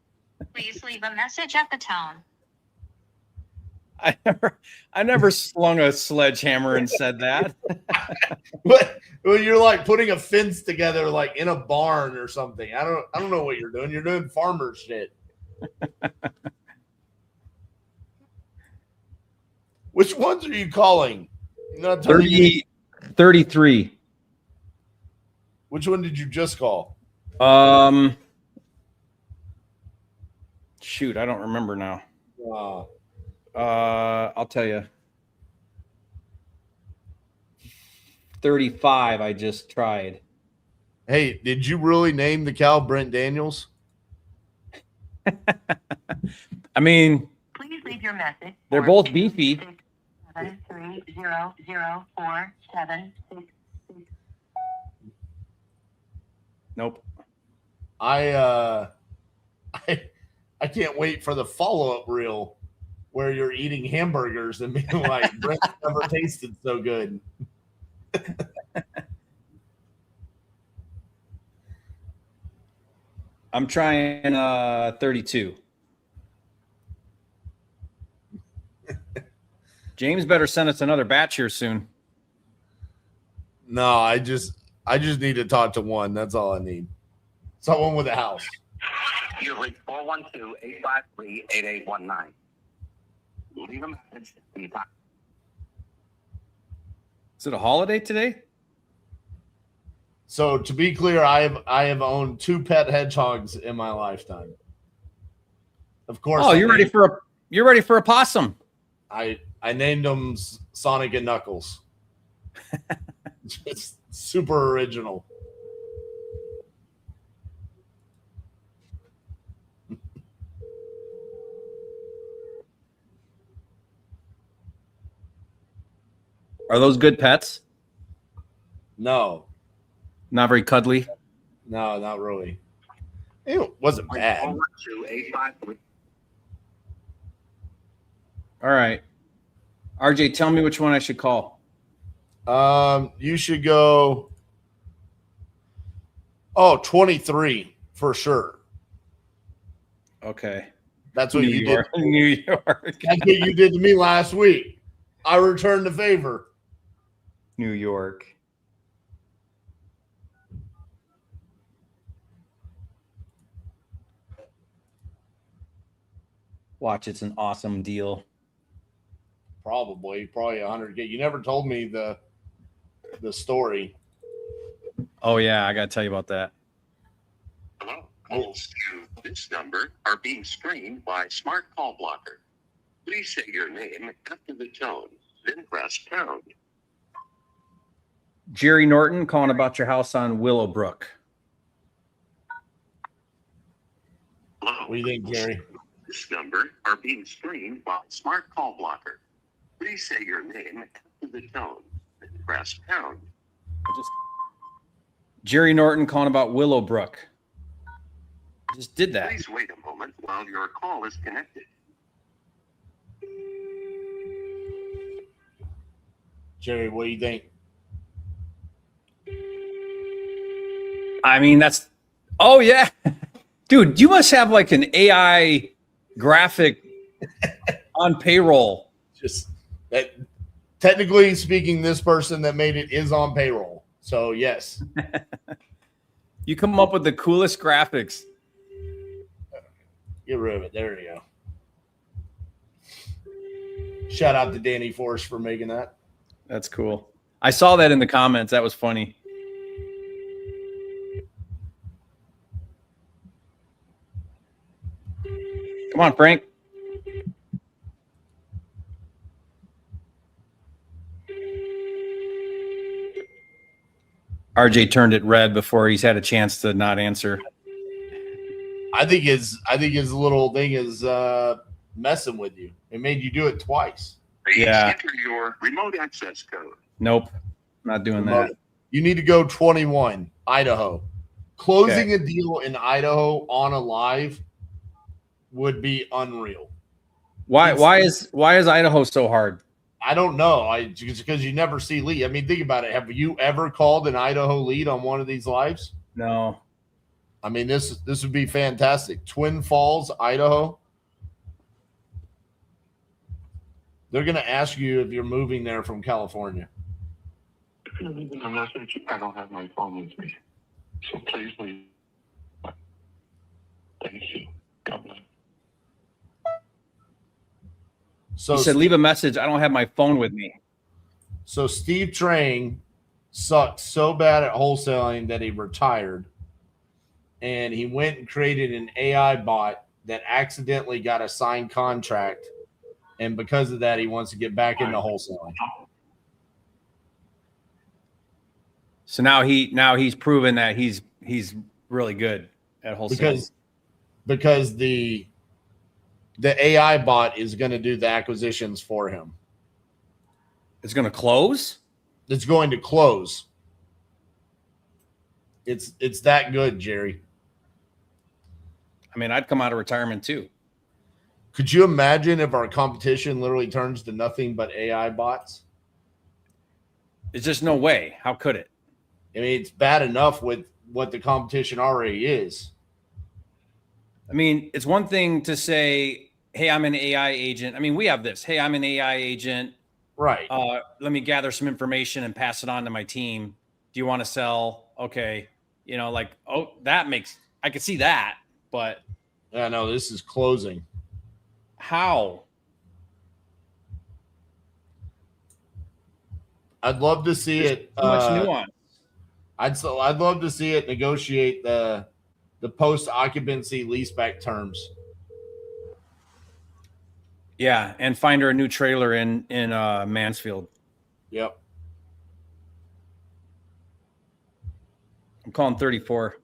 Please leave a message at the tone. I never slung a sledgehammer and said that. but you're like putting a fence together like in a barn or something. I don't know what you're doing. You're doing farmer shit. Which ones are you calling? You're not 33. Which one did you just call? Shoot, I don't remember now. Uh, I'll tell you. 35 I just tried. Hey, did you really name the cow Brent Daniels? I mean, Please leave your message. they're both beefy. 7300476. Nope. I can't wait for the follow-up reel where you're eating hamburgers and being like, Brent never tasted so good. I'm trying 32. James better send us another batch here soon. No, I just need to talk to one. That's all I need. Someone with a house. You reach 412-853-8819. Leave a message. Is it a holiday today? So to be clear, I have owned 2 pet hedgehogs in my lifetime. Of course. Oh, you're ready for a possum. I named them Sonic and Knuckles. Just super original. Are those good pets? No, Not very cuddly. no, not really. It wasn't bad. 412-853. All right. RJ, tell me which one I should call. You should go Oh, 23 for sure. Okay. That's what New you York. did. New York. That's what you did to me last week. I returned the favor. New York. Watch, it's an awesome deal. Probably 100K. You never told me the story. Oh yeah, I got to tell you about that. Hello. Calls to this number are being screened by Smart Call Blocker. Please say your name after the tone, then press pound. Jerry Norton calling about your house on Willowbrook. Hello. What do you think, Jerry? This number are being screened by Smart Call Blocker. Please say your name after the tone, then press pound. Jerry Norton calling about Willowbrook. Just did that. Please wait a moment while your call is connected. Jerry, what do you think? I mean, that's, oh yeah. Dude, you must have like an AI graphic on payroll. Just that, technically speaking, this person that made it is on payroll. So yes. You come up with the coolest graphics. Get rid of it. There you go. Shout out to Danny Force for making that. That's cool. I saw that in the comments. That was funny. Come on, Frank. RJ turned it red before he's had a chance to not answer. I think his little thing is messing with you. It made you do it twice. Please Yeah. enter your remote access code. Nope. Not doing that. You need to go 21, Idaho. Closing a deal in Idaho on a live would be unreal. Why is Idaho so hard? I don't know. It's because you never see lead. I mean, think about it. Have you ever called an Idaho lead on one of these lives? No. I mean, this would be fantastic. Twin Falls, Idaho. They're going to ask you if you're moving there from California. If you're leaving a message, I don't have my phone with me. So please leave. Thank you. God bless. So He said, leave a message. I don't have my phone with me. So Steve Train sucked so bad at wholesaling that he retired. And he went and created an AI bot that accidentally got a signed contract. And because of that, he wants to get back into wholesaling. So now he's proven that he's really good at wholesaling. Because the AI bot is going to do the acquisitions for him. It's going to close? It's going to close. It's that good, Jerry. I mean, I'd come out of retirement too. Could you imagine if our competition literally turns to nothing but AI bots? It's just no way. How could it? I mean, it's bad enough with what the competition already is. I mean, it's one thing to say, hey, I'm an AI agent. I mean, we have this. Hey, I'm an AI agent. Right. Let me gather some information and pass it on to my team. Do you want to sell? Okay. You know, like, oh, I could see that, but. Yeah, no, this is closing. How? I'd love to see it. Too much nuance. I'd love to see it negotiate the post occupancy leaseback terms. Yeah, and find her a new trailer in Mansfield. Yep. I'm calling 34.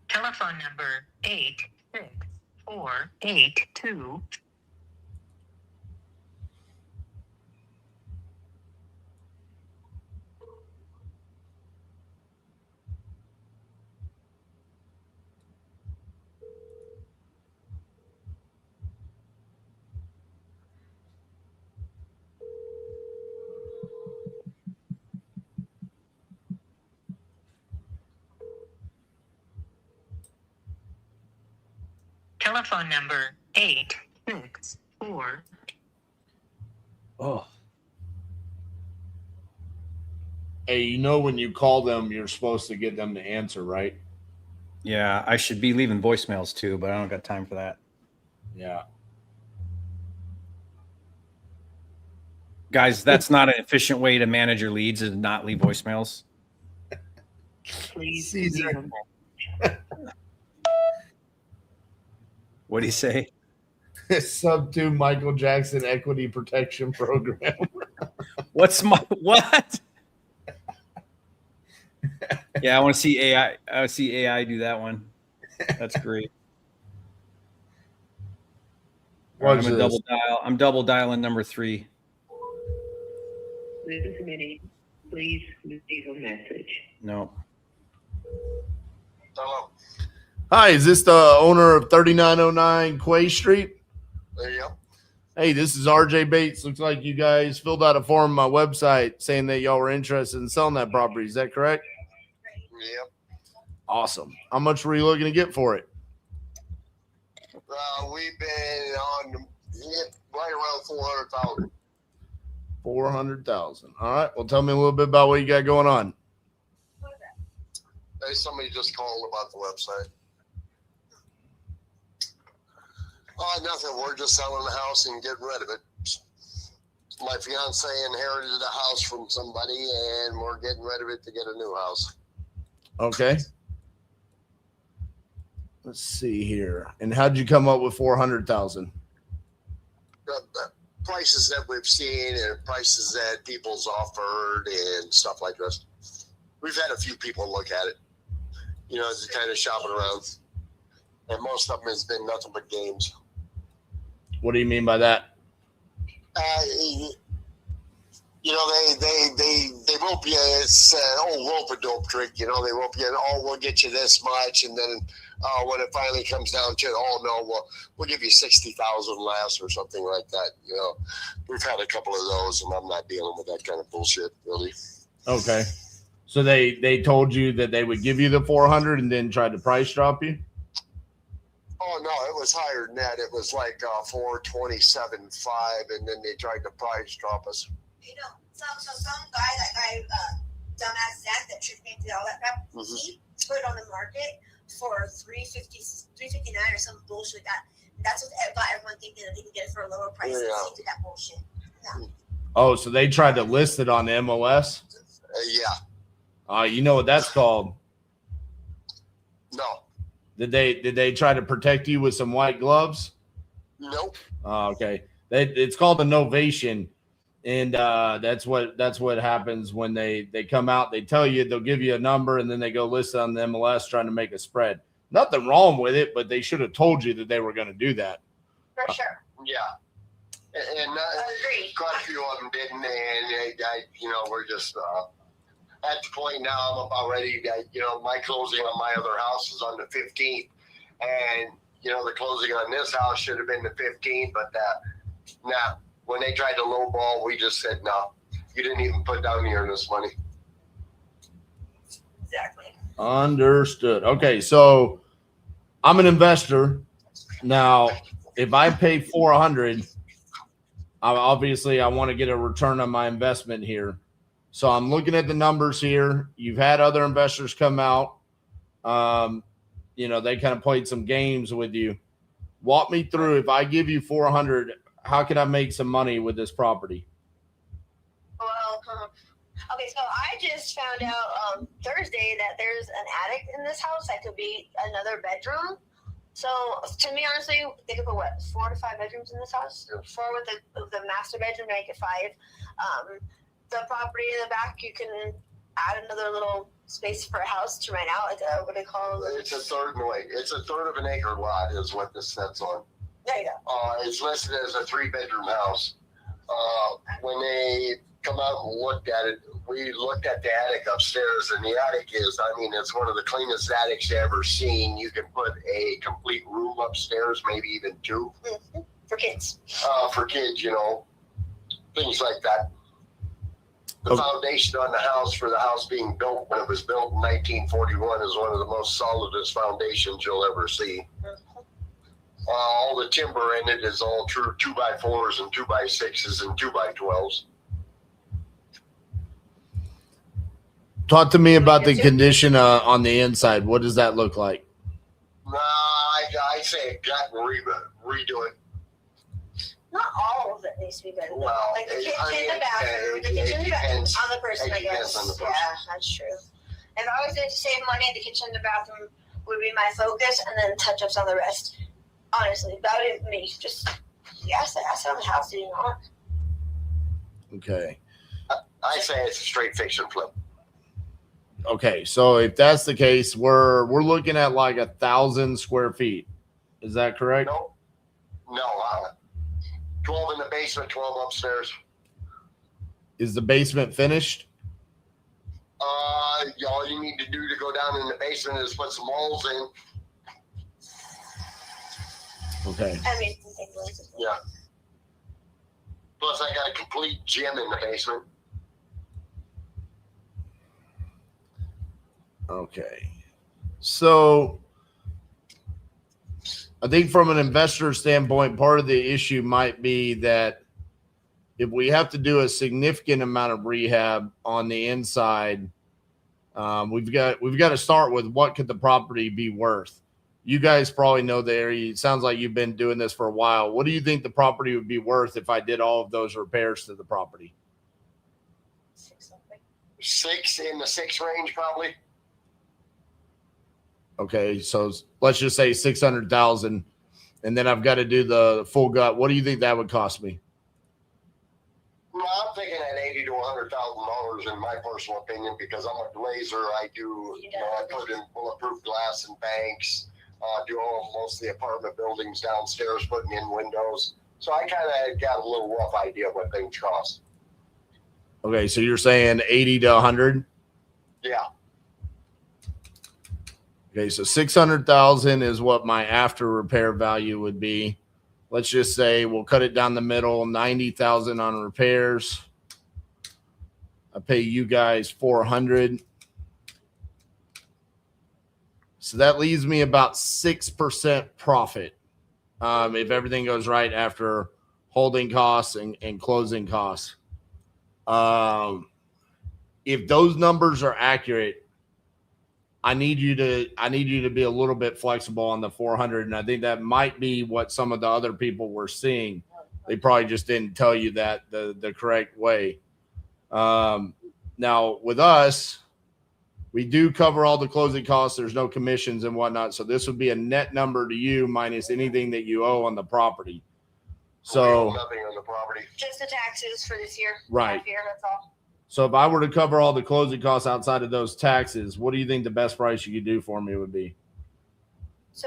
Telephone number 86482. Telephone number 864. Oh, Hey, you know when you call them, you're supposed to get them to answer, right? yeah. I should be leaving voicemails too, but I don't got time for that. Yeah. Guys, that's not an efficient way to manage your leads, is not leave voicemails. Please Caesar. leave a What do you say? Sub 2 Michael Jackson Equity Protection Program. What's my what? Yeah, I want to see AI. I want to see AI do that one. That's great. All right, What's I'm a this? double dial. I'm double dialing number 3. This is Minnie. Please leave a message. No. Hello. Hi, is this the owner of 3909 Quay Street? Yep. Hey, this is RJ Bates. Looks like you guys filled out a form on my website saying that y'all were interested in selling that property. Is that correct? Yep. Awesome. How much were you looking to get for it? We've been on right around 400,000. 400,000. All right. Well, tell me a little bit about what you got going on. Hey, somebody just called about the website. Oh, nothing. We're just selling the house and getting rid of it. My fiance inherited a house from somebody, and we're getting rid of it to get a new house. Okay. Let's see here. And how'd you come up with 400,000? The prices that we've seen and prices that people's offered and stuff like this. We've had a few people look at it. You know, it's kind of shopping around. And most of them has been nothing but games. What do you mean by that? You know, they rope you. It's rope a dope trick. You know, they rope you. And, we'll get you this much, and then when it finally comes down to it, no, we'll give you 60,000 less or something like that. You know, we've had a couple of those, and I'm not dealing with that kind of bullshit, really. Okay. So they told you that they would give you the 400 and then tried to price drop you? Oh no, it was higher than that. It was like 427.5, and then they tried to price drop us. You know, some guy, dumbass Zach that tricked me into all that crap, he put it on the market for $359 or some bullshit like that. That's what got everyone thinking that they could get it for a lower price. Yeah. He did that bullshit. Yeah. Oh, so they tried to list it on the MLS? Yeah. You know what that's called? No. Did they try to protect you with some white gloves? Nope. Okay. It's called a novation. And that's what happens when they come out. They tell you they'll give you a number, and then they go list it on the MLS trying to make a spread. Nothing wrong with it, but they should have told you that they were going to do that. For sure. Yeah. And Agreed. quite a few of them didn't, and we're just at the point now. I'm about ready. My closing on my other house is on the 15th, and the closing on this house should have been the 15th, but nah. When they tried to lowball, we just said no. You didn't even put down the earnest money. Exactly. Understood. Okay, so I'm an investor now. If I pay 400, obviously I want to get a return on my investment here. So I'm looking at the numbers here. You've had other investors come out. They kind of played some games with you. Walk me through. If I give you 400, how can I make some money with this property? Well, okay, so I just found out Thursday that there's an attic in this house that could be another bedroom. So, to me, honestly, they could put 4 to 5 bedrooms in this house. 4 with the master bedroom, make it 5. The property in the back, you can add another little space for a house to rent out, like what do they call it? It's a third of an acre lot is what this sets on. There you go. It's listed as a 3-bedroom house. When they come out and looked at it, we looked at the attic upstairs, and the attic it's one of the cleanest attics you ever seen. You can put a complete room upstairs, maybe even 2. Mm-hmm. For kids. For kids, things like that. The foundation on the house for the house being built when it was built in 1941 is one of the most solidest foundations you'll ever see. All the timber in it is all true 2x4s and 2x6s and 2x12s. Talk to me about the condition on the inside. What does that look like? I say got to redo it. Not all of it needs to be done. Well, Like the kitchen, the bathroom, the kitchen, the bathroom. On the person, I guess. Yeah, that's true. If I was going to save money, the kitchen, the bathroom would be my focus, and then touch-ups on the rest. Honestly, that would be me. Just ask on the house, do you not? Okay. I say it's a straight fix and flip. Okay, so if that's the case, we're looking at like 1,000 square feet. Is that correct? No, 12 in the basement, 12 upstairs. Is the basement finished? All you need to do to go down in the basement is put some walls in. Okay. I mean, Yeah. Plus, I got a complete gym in the basement. Okay. So I think from an investor standpoint, part of the issue might be that if we have to do a significant amount of rehab on the inside, we've got to start with what could the property be worth. You guys probably know the area. It sounds like you've been doing this for a while. What do you think the property would be worth if I did all of those repairs to the property? 6 in the 6 range, probably. Okay, so let's just say 600,000, and then I've got to do the full gut. What do you think that would cost me? No, I'm thinking at $80,000 to $100,000 in my personal opinion, because I'm a glazer. I put in bulletproof glass and banks. Do most of the apartment buildings downstairs, putting in windows. So I kind of got a little rough idea of what things cost. Okay, so you're saying 80 to 100? Yeah. Okay, so 600,000 is what my after repair value would be. Let's just say we'll cut it down the middle, 90,000 on repairs. I pay you guys 400. So that leaves me about 6% profit if everything goes right after holding costs and closing costs. If those numbers are accurate, I need you to be a little bit flexible on the 400, and I think that might be what some of the other people were seeing. They probably just didn't tell you that the correct way. Now with us, we do cover all the closing costs. There's no commissions and whatnot, so this would be a net number to you minus anything that you owe on the property. So nothing on the property. Just the taxes for this year. Right. Half year, that's all. So if I were to cover all the closing costs outside of those taxes, what do you think the best price you could do for me would be? So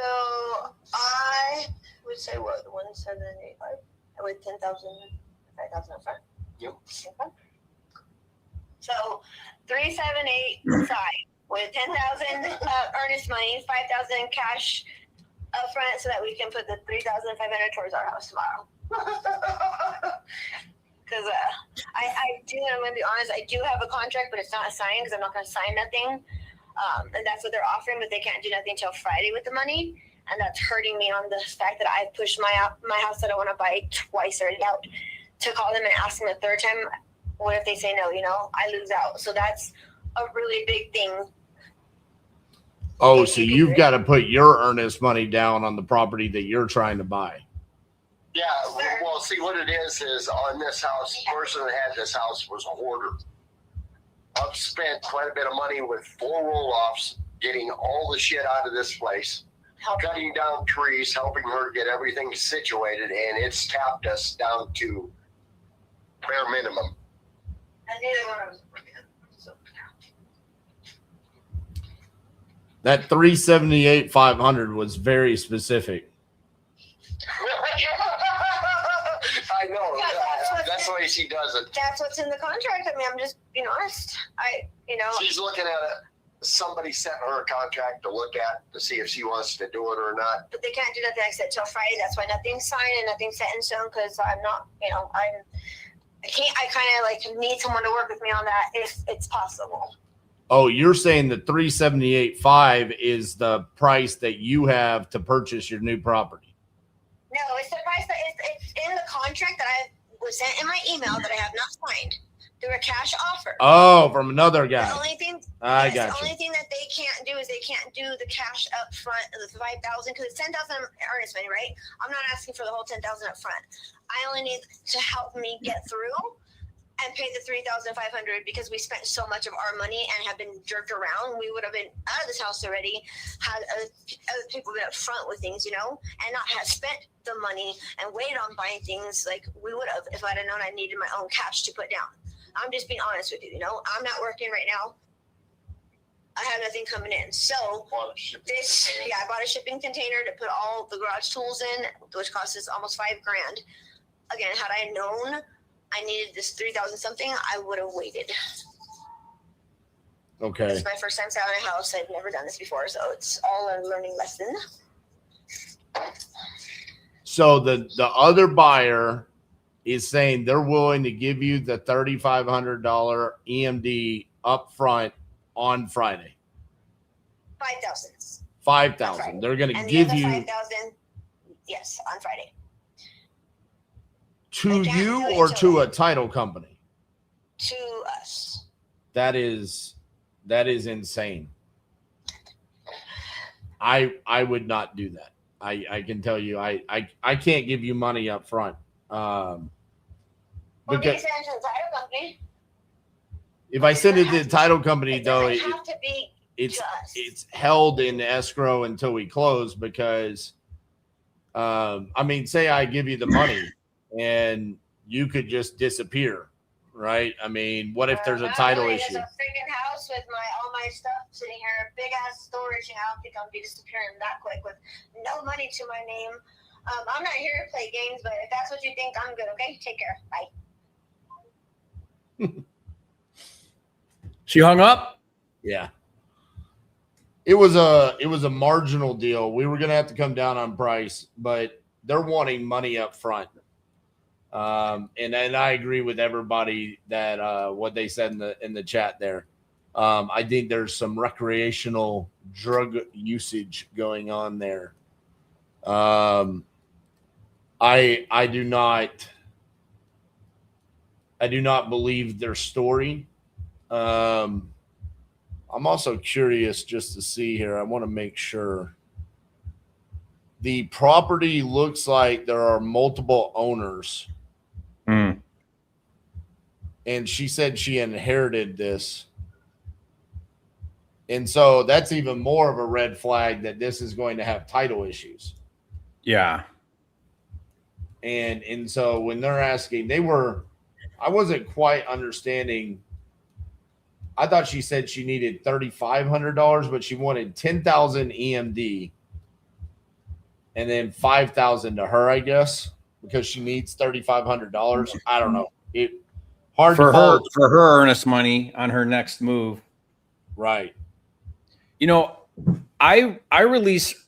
I would say what, 1,785 with 10,000, 5,000 up front. Yep. Okay. So 378 side with 10,000 earnest money, 5,000 cash up front, so that we can put the 3,500 towards our house tomorrow. Because I'm going to be honest, I do have a contract, but it's not signed because I'm not going to sign nothing. And that's what they're offering, but they can't do nothing until Friday with the money. And that's hurting me on the fact that I pushed my house that I want to buy twice already out to call them and ask them a third time. What if they say no, I lose out. So that's a really big thing. Oh, so you've got to put your earnest money down on the property that you're trying to buy. Yeah, well, see what it is on this house, the person that had this house was a hoarder. I've spent quite a bit of money with 4 roll-offs, getting all the shit out of this place, cutting down trees, helping her get everything situated, and it's tapped us down to bare minimum. And neither one of us were good. So. That 378,500 was very specific. I know. Yeah, that's the way she does it. That's what's in the contract. I mean, I'm just being honest. She's looking at it. Somebody sent her a contract to look at to see if she wants to do it or not. But they can't do nothing except till Friday. That's why nothing's signed and nothing's set in stone, because I'm not, I kind of need someone to work with me on that if it's possible. Oh, you're saying the 378,500 is the price that you have to purchase your new property? No, it's the price that it's in the contract that I was sent in my email that I have not signed through a cash offer. Oh, from another guy. The only thing, I yes, got the you. only thing that they can't do is they can't do the cash up front of the 5,000 because it's 10,000 earnest money, right? I'm not asking for the whole 10,000 up front. I only need to help me get through and pay the 3,500 because we spent so much of our money and have been jerked around. We would have been out of this house already, had other people been up front with things, and not have spent the money and waited on buying things like we would have if I'd have known I needed my own cash to put down. I'm just being honest with you, I'm not working right now. I have nothing coming in. So I bought a shipping container to put all the garage tools in, which cost us almost $5,000. Again, had I known I needed this 3,000 something, I would have waited. Okay. It's my first time selling a house. I've never done this before, so it's all a learning lesson. So the other buyer is saying they're willing to give you the $3,500 EMD up front on Friday. 5,000. 5,000. They're going to And give the other you 5,000, yes, on Friday. to you or to a title company. To us. That is insane. I would not do that. I can tell you I can't give you money up front. Well, Because they send it to the title company. if I send it to the title company, It though, doesn't have to be it's to us. it's held in escrow until we close because say I give you the money and you could just disappear, right? What if there's a title issue? There's a freaking house with all my stuff sitting here, big ass storage, I don't think I'll be disappearing that quick with no money to my name. I'm not here to play games, but if that's what you think, I'm good. Okay, take care. Bye. She hung up. Yeah. It was a marginal deal. We were going to have to come down on price, but they're wanting money up front. And I agree with everybody that what they said in the chat there. I think there's some recreational drug usage going on there. I do not believe their story. I'm also curious just to see here. I want to make sure. The property looks like there are multiple owners. Mm. And she said she inherited this. And so that's even more of a red flag that this is going to have title issues. Yeah. And so when they're asking, I wasn't quite understanding. I thought she said she needed $3,500, but she wanted $10,000 EMD and then $5,000 to her, I guess, because she needs $3,500. I don't know. Hard for to her follow. for her earnest money on her next move. Right. I release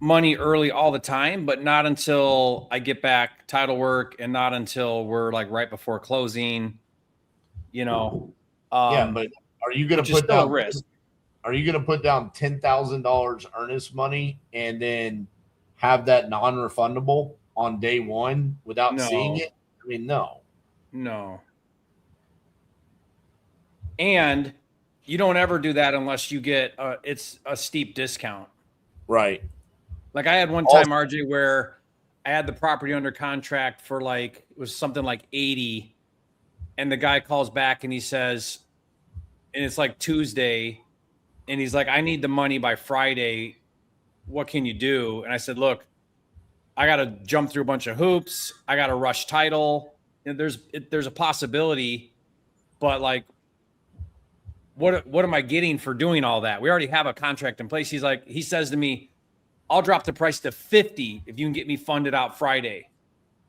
money early all the time, but not until I get back title work and not until we're like right before closing. Yeah, but are you going to put down risk? Are you going to put down $10,000 earnest money and then have that non-refundable on day one without seeing it? No. And you don't ever do that unless you get it's a steep discount. Right. Like I had one time, RJ, where I had the property under contract for it was something like 80, and the guy calls back and he says, and it's like Tuesday, and he's like, I need the money by Friday. What can you do? And I said, look, I got to jump through a bunch of hoops. I got to rush title. There's a possibility, but what am I getting for doing all that? We already have a contract in place. He says to me, I'll drop the price to 50 if you can get me funded out Friday.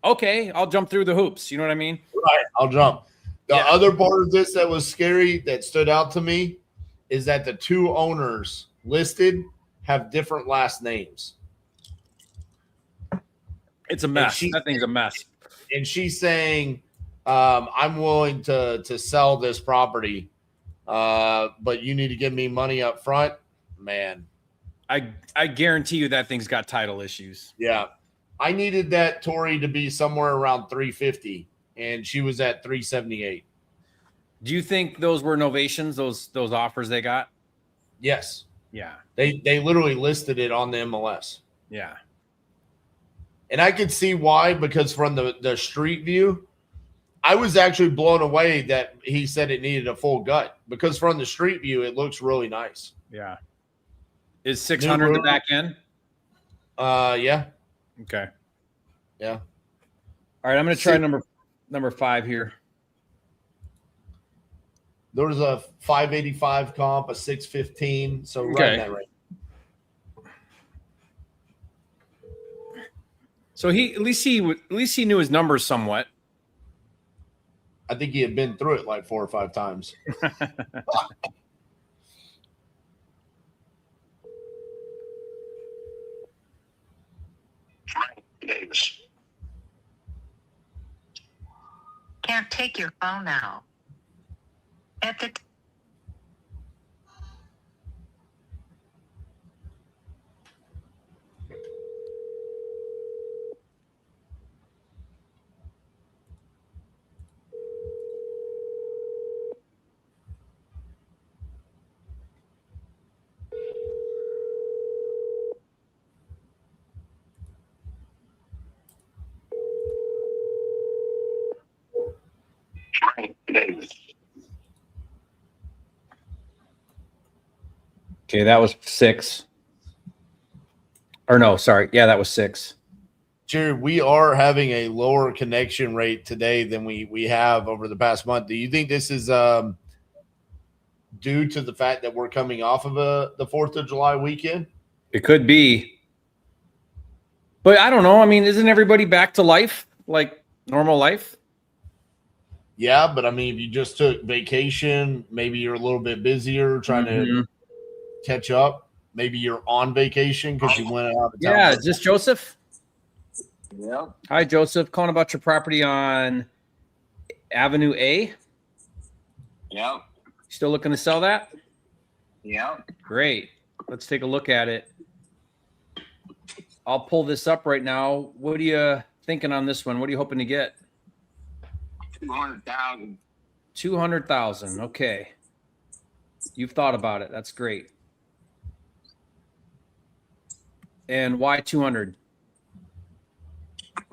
Okay, I'll jump through the hoops. You know what I mean? Right, I'll jump. The other part of this that was scary, that stood out to me, is that the two owners listed have different last names. It's a mess. That thing's a mess. And she's saying, I'm willing to sell this property, but you need to give me money up front. Man. I guarantee you that thing's got title issues. Yeah. I needed that Tori to be somewhere around 350, and she was at 378. Do you think those were novations? Those offers they got? Yes. Yeah. They literally listed it on the MLS. Yeah. And I could see why, because from the street view, I was actually blown away that he said it needed a full gut, because from the street view, it looks really nice. Yeah. Is 600 the back end? Yeah. Okay. Yeah. All right. I'm going to try number 5 here. There was a 585 comp, a 615. So right in that range. So at least he knew his numbers somewhat. I think he had been through it like 4 or 5 times. Davis. Can't take your phone now. At the Davis. Okay, that was 6. Or no, sorry. Yeah, that was 6. Jerry, we are having a lower connection rate today than we have over the past month. Do you think this is due to the fact that we're coming off of the 4th of July weekend? It could be. But I don't know. I mean, isn't everybody back to life, like normal life? Yeah, but I mean, if you just took vacation, maybe you're a little bit busier trying to catch up. Maybe you're on vacation because you went out of town. Yeah, is this Joseph? Yeah. Hi, Joseph. Calling about your property on Avenue A. Yeah. Still looking to sell that? Yeah. Great. Let's take a look at it. I'll pull this up right now. What are you thinking on this one? What are you hoping to get? 200,000. 200,000. Okay. You've thought about it. That's great. And why 200?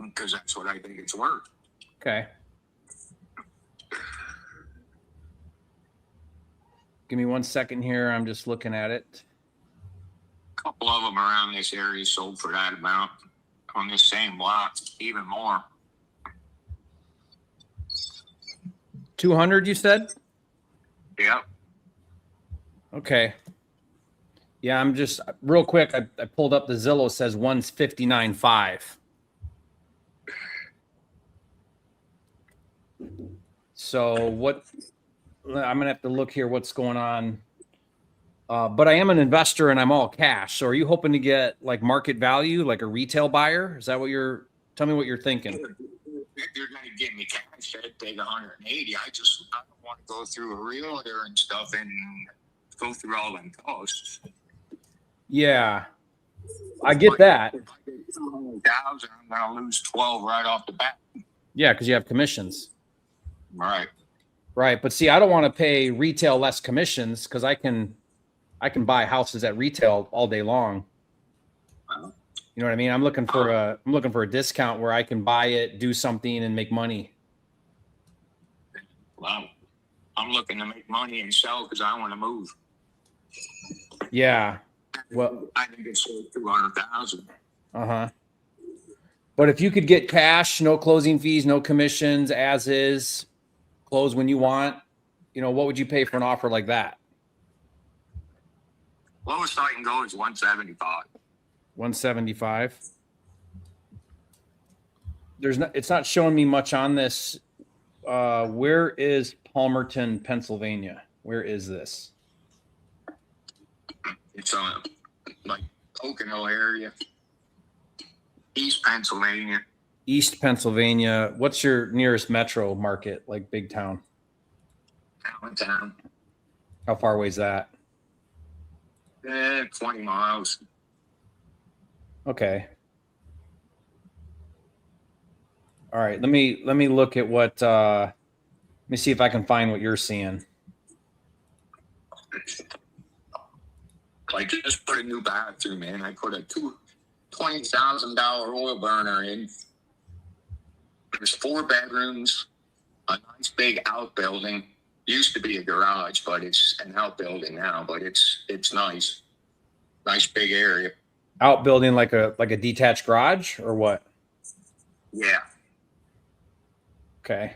Because that's what I think it's worth. Okay. Give me 1 second here. I'm just looking at it. A couple of them around this area sold for that amount on this same lot, even more. 200, you said? Yep. Okay. Yeah, I'm just real quick. I pulled up the Zillow, says 159.5. So what? I'm gonna have to look here. What's going on? But I am an investor and I'm all cash. So are you hoping to get like market value, like a retail buyer? Is that what you're? Tell me what you're thinking. If you're going to give me cash, I'd take 180. I don't want to go through a realtor and stuff and go through all them costs. Yeah, I get that. If I get 200,000, I'm going to lose 12 right off the bat. Yeah, because you have commissions. Right. Right, but see, I don't want to pay retail less commissions because I can buy houses at retail all day long. You know what I mean? I'm looking for a discount where I can buy it, do something, and make money. Well, I'm looking to make money and sell because I want to move. Yeah. Well, I think it's 200,000. But if you could get cash, no closing fees, no commissions, as is, close when you want, what would you pay for an offer like that? Lowest I can go is 175. 175. It's not showing me much on this. Where is Palmerton, Pennsylvania? Where is this? It's like Pocono area. East Pennsylvania. East Pennsylvania. What's your nearest metro market, like big town? Allentown. How far away is that? 20 miles. Okay. All right, let me look at what. Let me see if I can find what you're seeing. Like just put a new bathroom in. I put a $20,000 oil burner in. There's 4 bedrooms, a nice big outbuilding. Used to be a garage, but it's an outbuilding now. But it's nice, nice big area. Outbuilding like a detached garage or what? Yeah, Okay.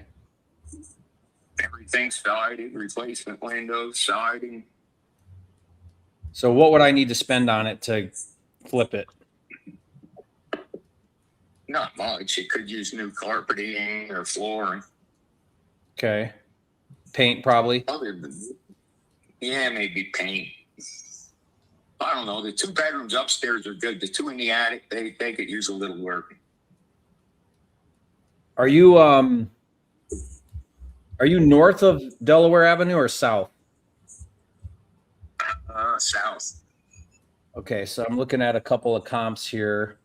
everything's sided, replacement windows, siding. So what would I need to spend on it to flip it? Not much. You could use new carpeting or flooring. Okay. Paint probably. Other than, yeah, maybe paint. I don't know. The 2 bedrooms upstairs are good. The 2 in the attic, they could use a little work. Are you north of Delaware Avenue or south? South. Okay, so I'm looking at a couple of comps here.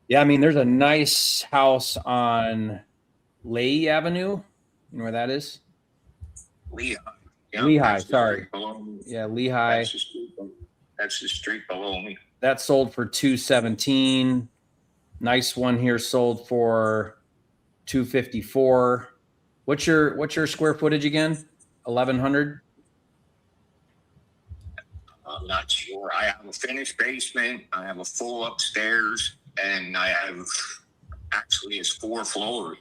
Yeah, I mean, there's a nice house on Leahy Avenue. You know where that is? Lehigh. Lehigh, sorry. Yeah, Lehigh. That's the street below me. That sold for $217. Nice one here sold for $254. What's your square footage again? 1,100. I'm not sure. I have a finished basement. I have a full upstairs, and I have actually it's 4 floors.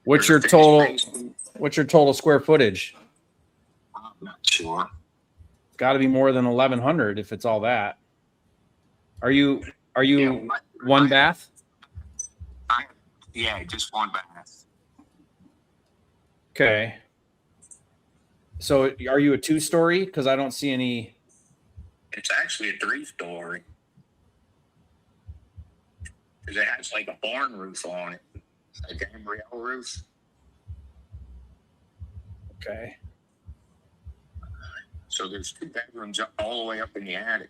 What's your total square footage? I'm not sure. It's got to be more than 1,100 if it's all that. Are you one bath? Yeah, just 1 bath. Okay. So are you a 2-story? Because I don't see any. It's actually a 3-story. Because it has like a barn roof on it, a gambrel roof. Okay. So there's 2 bedrooms up all the way up in the attic.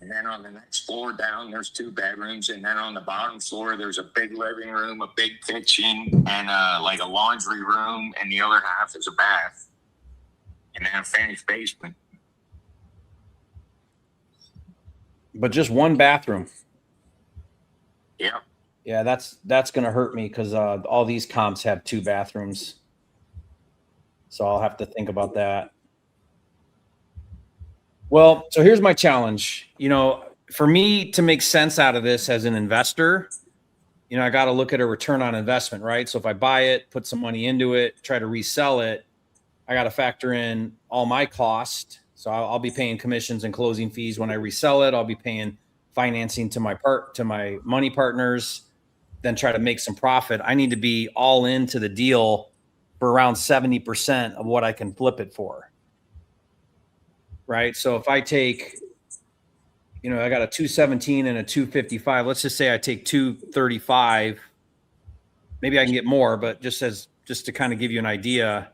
And then on the next floor down, there's 2 bedrooms. And then on the bottom floor, there's a big living room, a big kitchen, and like a laundry room. And the other half is a bath. And then a finished basement. But just 1 bathroom. Yeah. Yeah, that's going to hurt me because all these comps have 2 bathrooms. So I'll have to think about that. Well, so here's my challenge. You know, for me to make sense out of this as an investor, you know, I got to look at a return on investment, right? So if I buy it, put some money into it, try to resell it, I got to factor in all my cost. So I'll be paying commissions and closing fees when I resell it. I'll be paying financing to my money partners, then try to make some profit. I need to be all into the deal for around 70% of what I can flip it for. Right. So if I take, you know, I got a 217 and a 255, let's just say I take 235, maybe I can get more, but just to kind of give you an idea,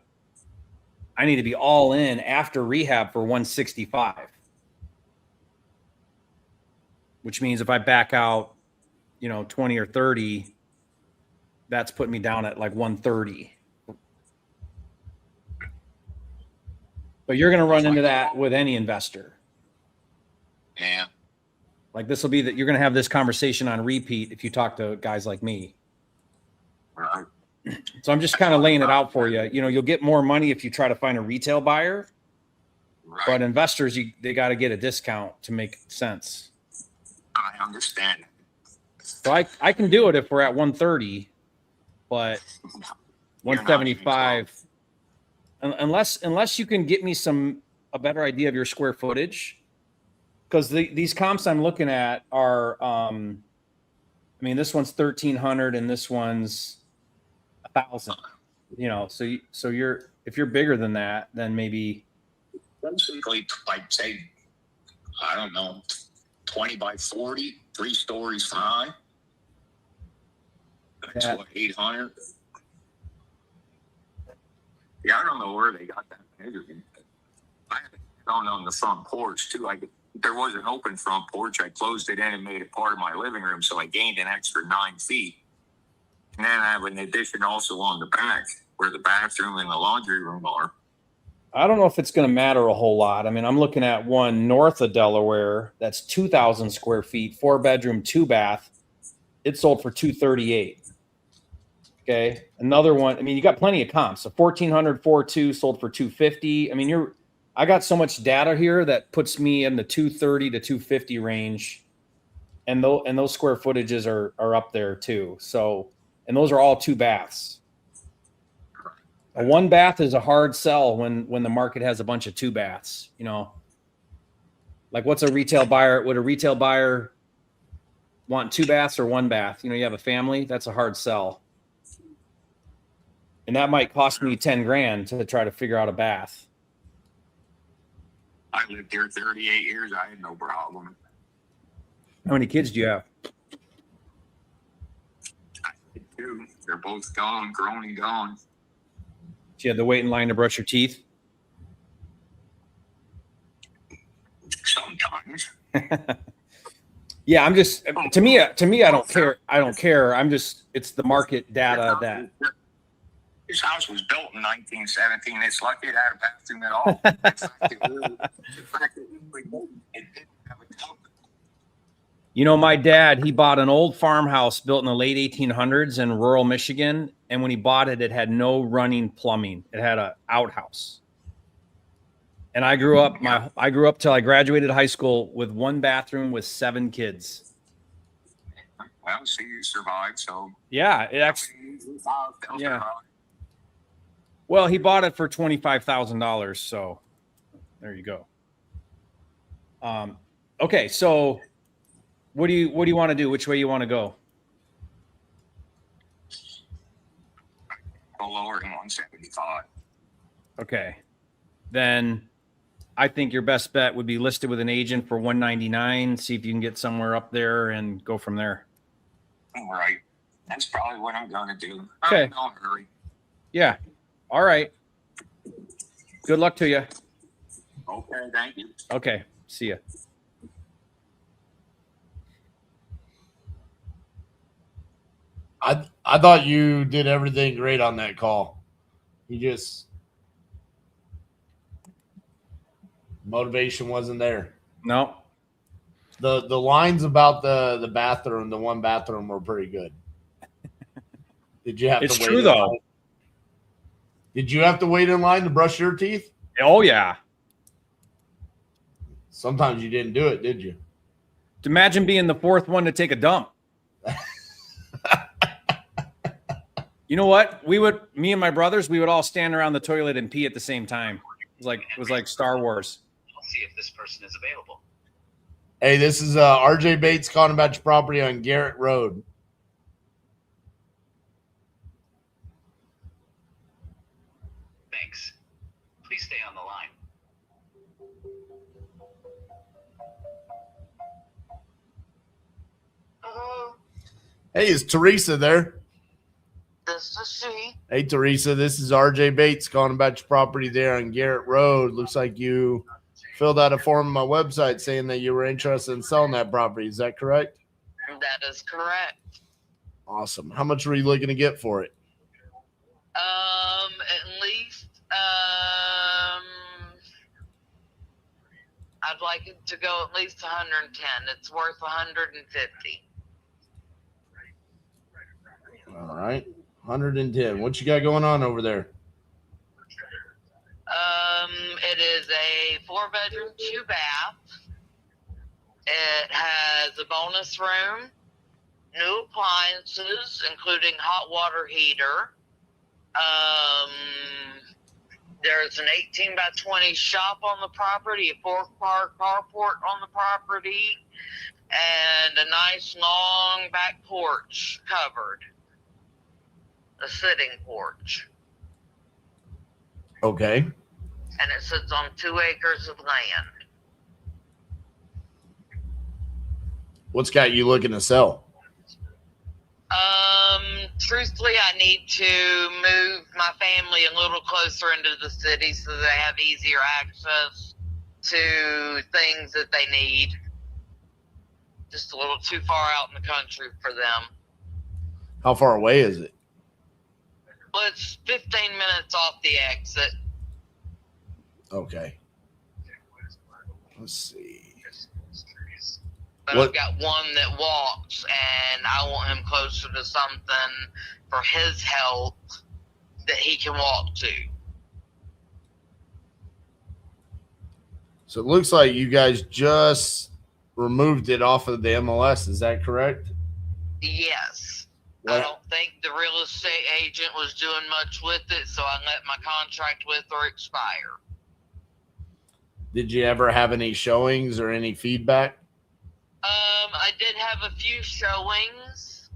I need to be all in after rehab for 165, which means if I back out, you know, 20 or 30, that's putting me down at like 130. But you're going to run into that with any investor. Yeah. Like this will be that you're going to have this conversation on repeat if you talk to guys like me. Right. So I'm just kind of laying it out for you. You know, you'll get more money if you try to find a retail buyer, Right. but investors, they got to get a discount to make sense. I understand. So I can do it if we're at 130, but 175, unless you can get me a better idea of your square footage, because these comps I'm looking at are, I mean, this one's 1,300 and this one's 1,000. You know, so if you're bigger than that, then maybe Basically, like say, I don't know, 20 by 40, 3 stories high. That's Yeah. what, 800. Yeah, I don't know where they got that measurement. I have it on the front porch too. I could there was an open front porch. I closed it in and made it part of my living room, so I gained an extra 9 feet. And then I have an addition also on the back where the bathroom and the laundry room are. I don't know if it's going to matter a whole lot. I mean, I'm looking at one north of Delaware that's 2,000 square feet, 4-bedroom, 2-bath. It sold for $238. Okay, another one. I mean, you got plenty of comps. So 1,400 4.2 sold for $250. I mean, I got so much data here that puts me in the 230 to 250 range, and those square footages are up there too. So, and those are all 2 baths. A 1 bath is a hard sell when the market has a bunch of 2 baths. You know, like what's a retail buyer? Would a retail buyer want 2 baths or 1 bath? You know, you have a family. That's a hard sell. And that might cost me 10 grand to try to figure out a bath. I lived here 38 years. I had no problem. How many kids do you have? I had 2. They're both gone, grown and gone. Do you have to wait in line to brush your teeth? Sometimes. Yeah, I'm just to me I don't care. I don't care. It's the market data that This house was built in 1917. It's lucky it had a bathroom at all. In fact, it didn't have a tub. You know, my dad, he bought an old farmhouse built in the late 1800s in rural Michigan. And when he bought it, it had no running plumbing. It had an outhouse. And I grew up till I graduated high school with 1 bathroom with 7 kids. Well, see, you survived. So yeah, it actually, yeah. Well, he bought it for $25,000. So there you go. Okay. So what do you want to do? Which way you want to go? Go lower than 175. Okay. Then I think your best bet would be listed with an agent for 199. See if you can get somewhere up there and go from there. All right. That's probably what I'm going to do. Okay. I'm in no hurry. Yeah. All right. Good luck to you. Okay. Thank you. Okay. See ya. I thought you did everything great on that call. You just motivation wasn't there. No. The lines about the bathroom, the 1 bathroom, were pretty good. Did you have It's to wait true in though. line? Did you have to wait in line to brush your teeth? Oh yeah. Sometimes you didn't do it, did you? Imagine being the 4th one to take a dump. You know what? Me and my brothers, we would all stand around the toilet and pee at the same time. It was like Star Wars. I'll see if this person is available. Hey, this is RJ Bates calling about your property on Garrett Road. Thanks. Please stay on the line. Hey, is Teresa there? This is she. Hey, Teresa, this is RJ Bates calling about your property there on Garrett Road. Looks like you filled out a form on my website saying that you were interested in selling that property. Is that correct? That is correct. Awesome. How much were you looking to get for it? At least, I'd like it to go at least 110. It's worth 150. All right. 110. What you got going on over there? It is a 4-bedroom, 2-bath. It has a bonus room, new appliances, including hot water heater. There's an 18 by 20 shop on the property, a 4-car carport on the property, and a nice long back porch covered. A sitting porch. Okay. And it sits on 2 acres of land. What's got you looking to sell? Truthfully, I need to move my family a little closer into the city so they have easier access to things that they need. Just a little too far out in the country for them. How far away is it? Well, it's 15 minutes off the exit. Okay. Let's see. But What- I've got one that walks, and I want him closer to something for his health that he can walk to. So it looks like you guys just removed it off of the MLS. Is that correct? Yes. I What- don't think the real estate agent was doing much with it, so I let my contract with her expire. Did you ever have any showings or any feedback? I did have a few showings.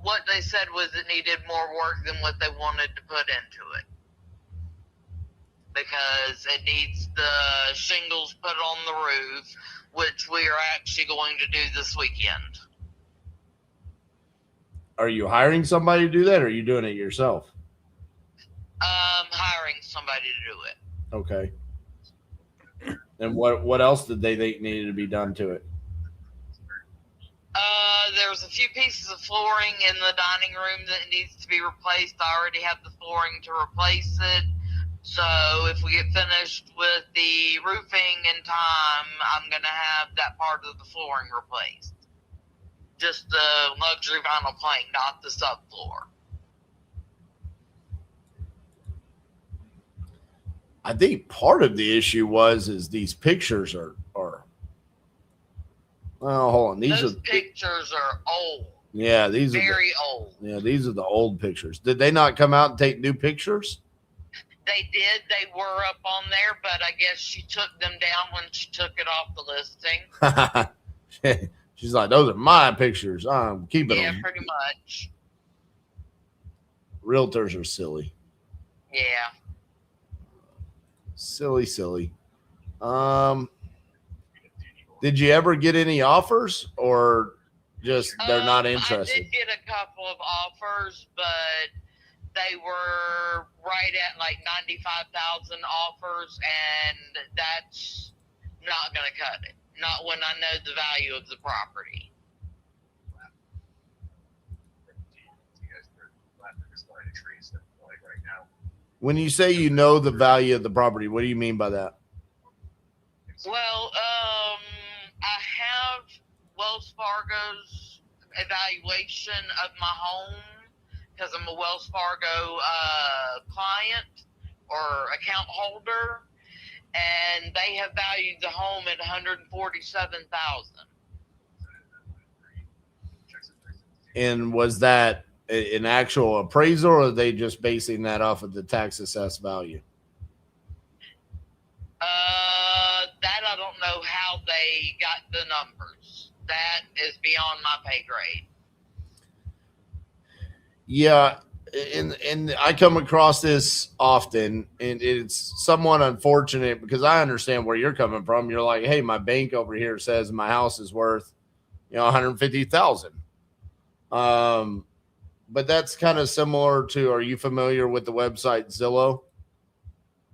What they said was it needed more work than what they wanted to put into it. Because it needs the shingles put on the roof, which we are actually going to do this weekend. Are you hiring somebody to do that, or are you doing it yourself? Hiring somebody to do it. Okay. And what else did they think needed to be done to it? There's a few pieces of flooring in the dining room that needs to be replaced. I already have the flooring to replace it. So if we get finished with the roofing in time, I'm going to have that part of the flooring replaced. Just the luxury vinyl plank, not the subfloor. I think part of the issue is these pictures are well, hold on. Those pictures are old. Yeah, these are Very old. Yeah, these are the old pictures. Did they not come out and take new pictures? They did. They were up on there, but I guess she took them down when she took it off the listing. She's like, those are my pictures. I'm keeping Yeah, them. pretty much. Realtors are silly. Yeah. Silly. Did you ever get any offers, or just they're not interested? I did get a couple of offers, but they were right at like 95,000 offers, and that's not going to cut it. Not when I know the value of the property. When you say you know the value of the property, what do you mean by that? Well, I have Wells Fargo's evaluation of my home because I'm a Wells Fargo client or account holder, and they have valued the home at $147,000. And was that an actual appraisal, or are they just basing that off of the tax assessed value? That I don't know how they got the numbers. That is beyond my pay grade. Yeah, and I come across this often, and it's somewhat unfortunate because I understand where you're coming from. You're like, hey, my bank over here says my house is worth, $150,000. But that's kind of similar to, are you familiar with the website Zillow?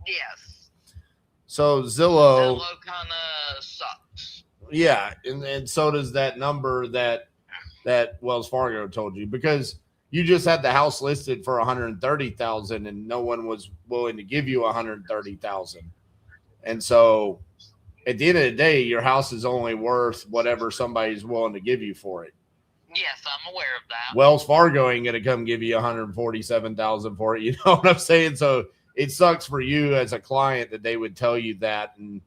Yes. So Zillow kind of sucks. Yeah, and so does that number that Wells Fargo told you, because you just had the house listed for 130,000 and no one was willing to give you 130,000. And so at the end of the day, your house is only worth whatever somebody's willing to give you for it. Yes, I'm aware of that. Wells Fargo ain't gonna come give you 147,000 for it. You know what I'm saying? So it sucks for you as a client that they would tell you that, and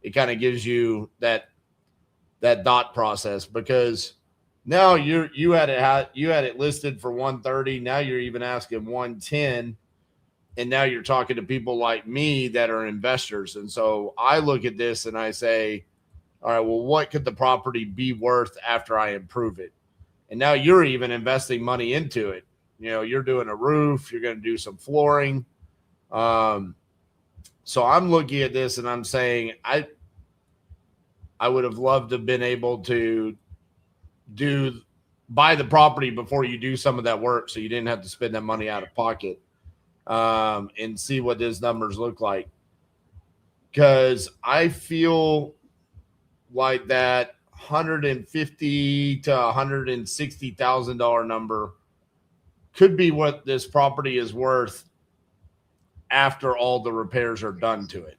it kind of gives you that thought process, because now you had it listed for 130. Now you're even asking 110, and now you're talking to people like me that are investors. And so I look at this and I say, all right, well, what could the property be worth after I improve it? And now you're even investing money into it. You're doing a roof, you're going to do some flooring. So I'm looking at this and I'm saying, I would have loved to have been able to buy the property before you do some of that work, so you didn't have to spend that money out of pocket. and see what those numbers look like. Because I feel like that $150,000 to $160,000 number could be what this property is worth after all the repairs are done to it.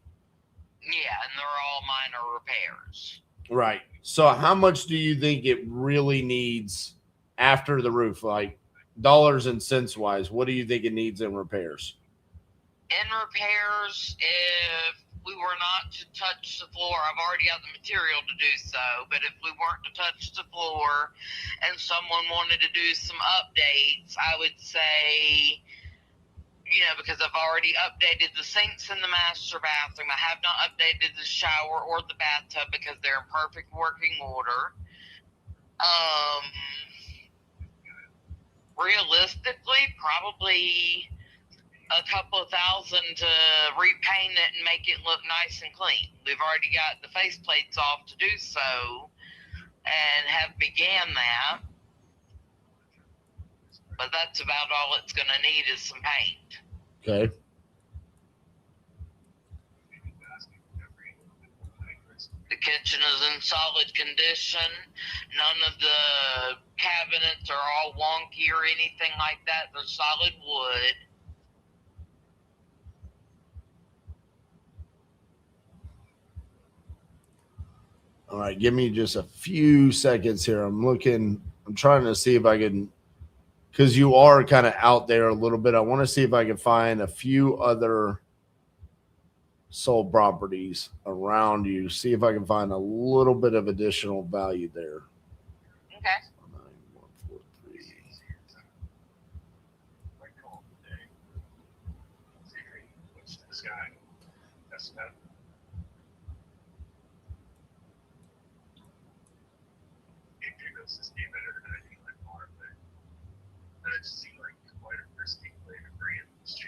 Yeah, and they're all minor repairs. Right. So how much do you think it really needs after the roof? Like dollars and cents wise, what do you think it needs in repairs? In repairs, if we were not to touch the floor, I've already got the material to do so, but if we weren't to touch the floor and someone wanted to do some updates, I would say, because I've already updated the sinks in the master bathroom. I have not updated the shower or the bathtub because they're in perfect working order. Realistically, probably a couple of thousand to repaint it and make it look nice and clean. We've already got the faceplates off to do so and have began that. But that's about all it's going to need is some paint. Okay. The kitchen is in solid condition. None of the cabinets are all wonky or anything like that. They're solid wood. All right, give me just a few seconds here. I'm trying to see if I can, because you are kind of out there a little bit. I want to see if I can find a few other sold properties around you. See if I can find a little bit of additional value there. Okay.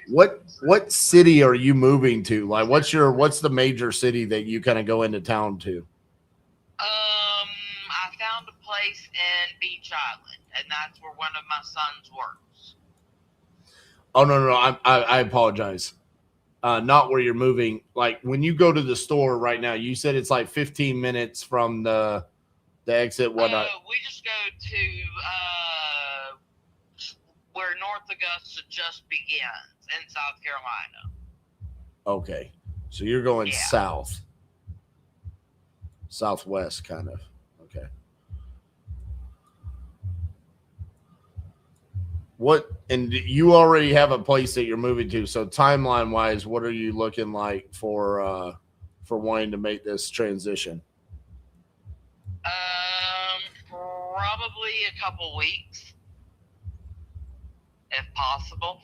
9143. What city are you moving to? Like, what's the major city that you kind of go into town to? I found a place in Beach Island, and that's where one of my sons works. Oh no, I apologize. Not where you're moving. Like when you go to the store right now, you said it's like 15 minutes from the exit. Whatnot. We just go to where North Augusta just begins in South Carolina. Okay, so you're going south, southwest, kind of. Okay. And you already have a place that you're moving to. So timeline wise, what are you looking like for wanting to make this transition? Probably a couple weeks, if possible.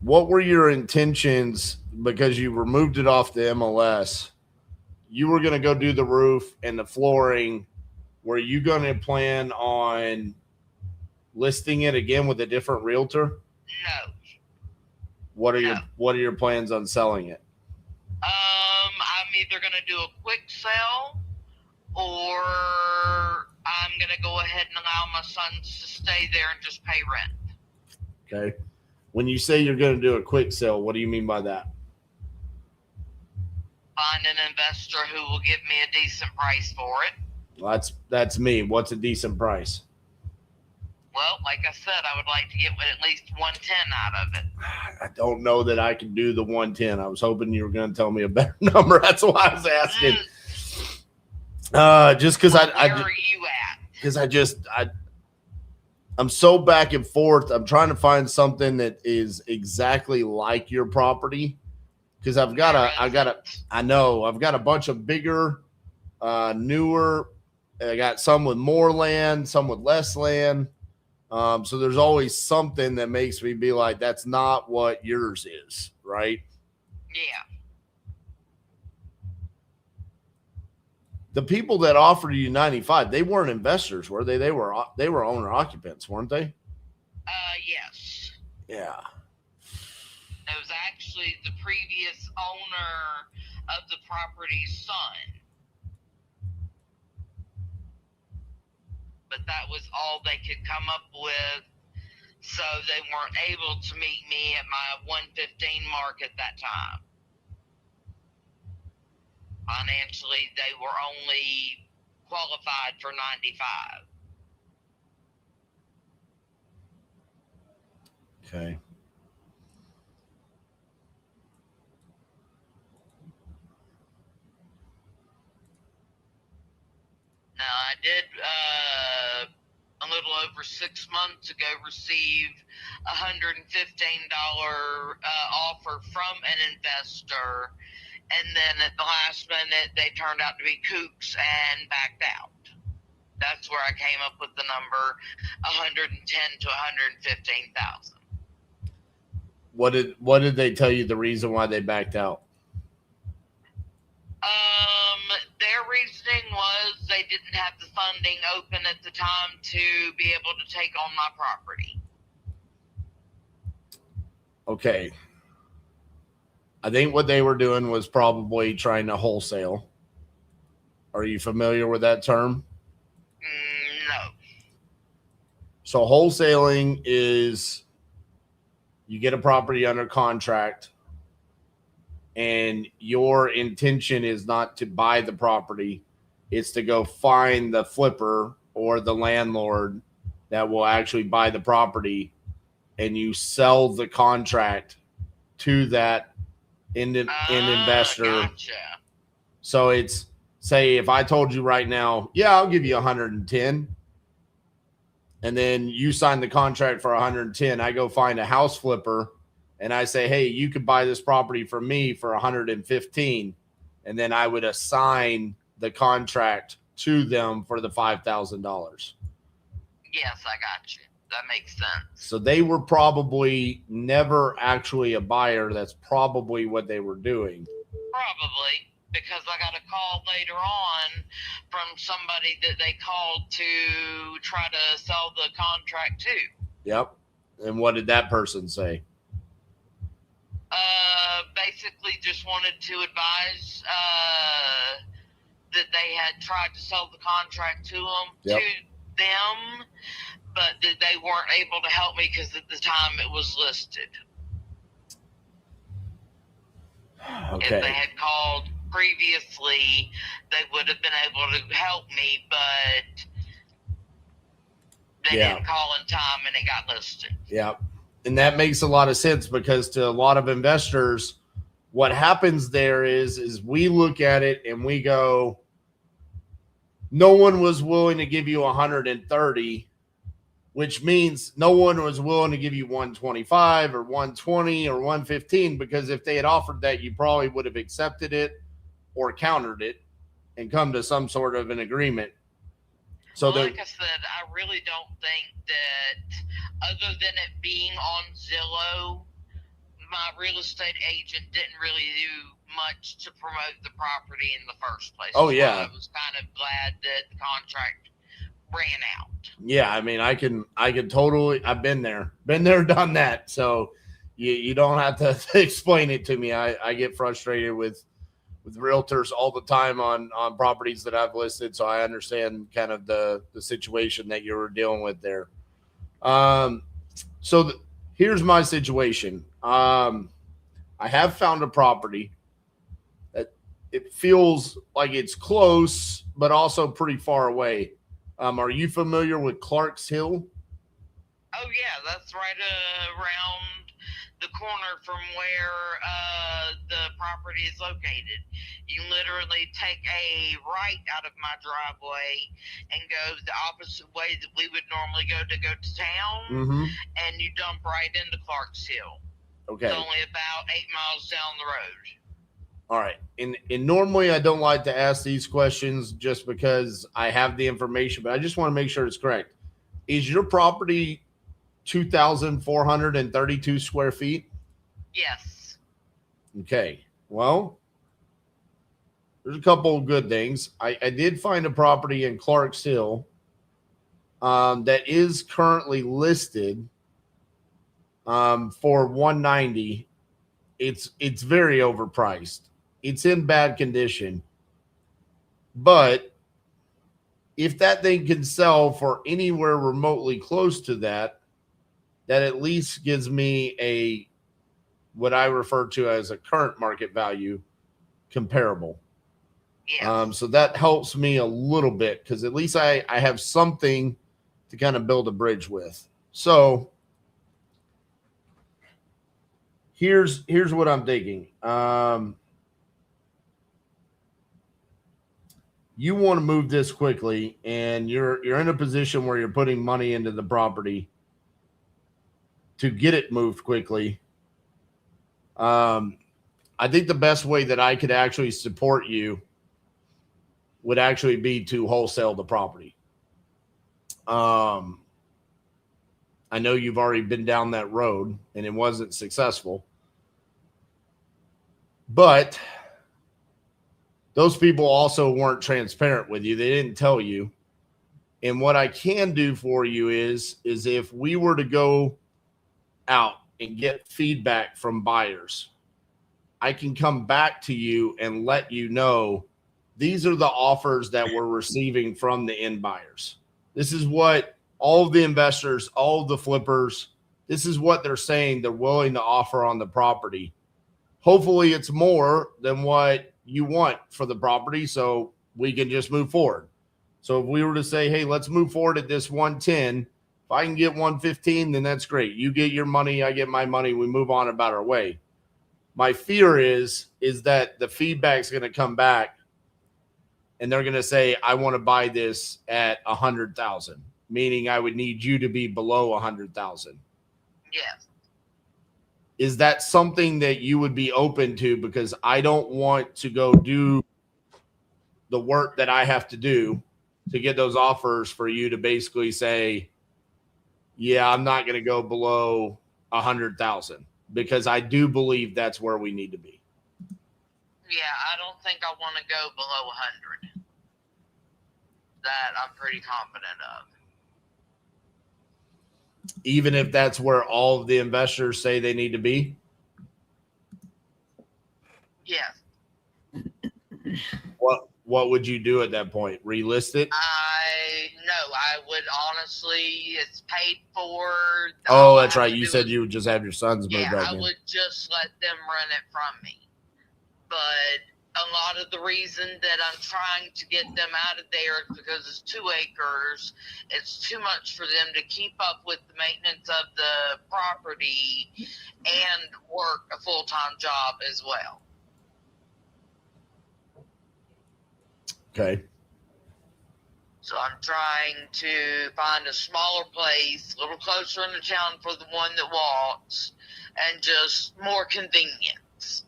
What were your intentions? Because you removed it off the MLS, you were going to go do the roof and the flooring. Were you going to plan on listing it again with a different realtor? No. What are your plans on selling it? I'm either going to do a quick sell, or I'm going to go ahead and allow my sons to stay there and just pay rent. Okay. When you say you're going to do a quick sell, what do you mean by that? Find an investor who will give me a decent price for it. Well, that's me. What's a decent price? Well, like I said, I would like to get at least 110 out of it. I don't know that I can do the 110. I was hoping you were going to tell me a better number. That's why I was asking. Just because where are you at? Because I'm so back and forth. I'm trying to find something that is exactly like your property. Because I've got a bunch of bigger, newer. I got some with more land, some with less land. So there's always something that makes me be like, that's not what yours is, right? Yeah. The people that offered you 95, they weren't investors, were they? They were owner occupants, weren't they? Yes. Yeah. It was actually the previous owner of the property's son. but that was all they could come up with. So they weren't able to meet me at my 115 mark at that time. Financially, they were only qualified for 95. Okay. Now, I did a little over 6 months ago receive $115 offer from an investor, and then at the last minute they turned out to be kooks and backed out. That's where I came up with the number 110 to 115,000. What did they tell you the reason why they backed out? Their reasoning was they didn't have the funding open at the time to be able to take on my property. Okay. I think what they were doing was probably trying to wholesale. Are you familiar with that term? No. So wholesaling is you get a property under contract and your intention is not to buy the property. It's to go find the flipper or the landlord that will actually buy the property, and you sell the contract to that investor. Gotcha. So it's, say if I told you right now, yeah, I'll give you 110, and then you sign the contract for 110, I go find a house flipper and I say, hey, you could buy this property from me for 115, and then I would assign the contract to them for the $5,000. Yes, I got you. That makes sense. So they were probably never actually a buyer. That's probably what they were doing. Probably, because I got a call later on from somebody that they called to try to sell the contract to. Yep. And what did that person say? Basically just wanted to advise that they had tried to sell the contract to them, but that they weren't able to help me because at the time it was listed. Okay. If they had called previously, they would have been able to help me, but they didn't call in time and it got listed. Yeah. And that makes a lot of sense, because to a lot of investors, what happens there is we look at it and we go, no one was willing to give you 130, which means no one was willing to give you 125 or 120 or 115, because if they had offered that, you probably would have accepted it or countered it and come to some sort of an agreement. So like I said, I really don't think that, other than it being on Zillow, my real estate agent didn't really do much to promote the property in the first place. Oh, yeah. So I was kind of glad that the contract ran out. Yeah, I mean, I can totally, I've been there, done that. So you don't have to explain it to me. I get frustrated with realtors all the time on properties that I've listed. So I understand kind of the situation that you were dealing with there. Here's my situation. I have found a property that it feels like it's close, but also pretty far away. Are you familiar with Clark's Hill? Oh yeah, that's right around the corner from where the property is located. You literally take a right out of my driveway and go the opposite way that we would normally go to town, and you dump right into Clark's Hill. Okay. It's only about 8 miles down the road. All right. And normally I don't like to ask these questions just because I have the information, but I just want to make sure it's correct. Is your property 2,432 square feet? Yes. Okay. Well, there's a couple of good things. I did find a property in Clark's Hill that is currently listed for 190. It's very overpriced. It's in bad condition, but if that thing can sell for anywhere remotely close to that, that at least gives me what I refer to as a current market value comparable. Yes. So that helps me a little bit because at least I have something to kind of build a bridge with. So here's what I'm thinking. You want to move this quickly, and you're in a position where you're putting money into the property to get it moved quickly. I think the best way that I could actually support you would actually be to wholesale the property. I know you've already been down that road and it wasn't successful, but those people also weren't transparent with you. They didn't tell you. And what I can do for you is if we were to go out and get feedback from buyers, I can come back to you and let you know these are the offers that we're receiving from the end buyers. This is what all of the investors, all of the flippers, this is what they're saying they're willing to offer on the property. Hopefully it's more than what you want for the property so we can just move forward. So if we were to say, hey, let's move forward at this 110, if I can get 115, then that's great. You get your money, I get my money, we move on about our way. My fear is that the feedback's going to come back and they're going to say, I want to buy this at 100,000, meaning I would need you to be below 100,000. Yes. Is that something that you would be open to? Because I don't want to go do the work that I have to do to get those offers for you to basically say, yeah, I'm not going to go below 100,000, because I do believe that's where we need to be. Yeah, I don't think I want to go below 100. That I'm pretty confident of. Even if that's where all of the investors say they need to be? Yes. What would you do at that point? Relist it? I would honestly, it's paid for. Oh, that's right. You said you would just have your sons move Yeah, back I in. would just let them run it from me. But a lot of the reason that I'm trying to get them out of there is because it's 2 acres. It's too much for them to keep up with the maintenance of the property and work a full-time job as well. Okay. So I'm trying to find a smaller place, a little closer in the town for the one that walks, and just more convenience.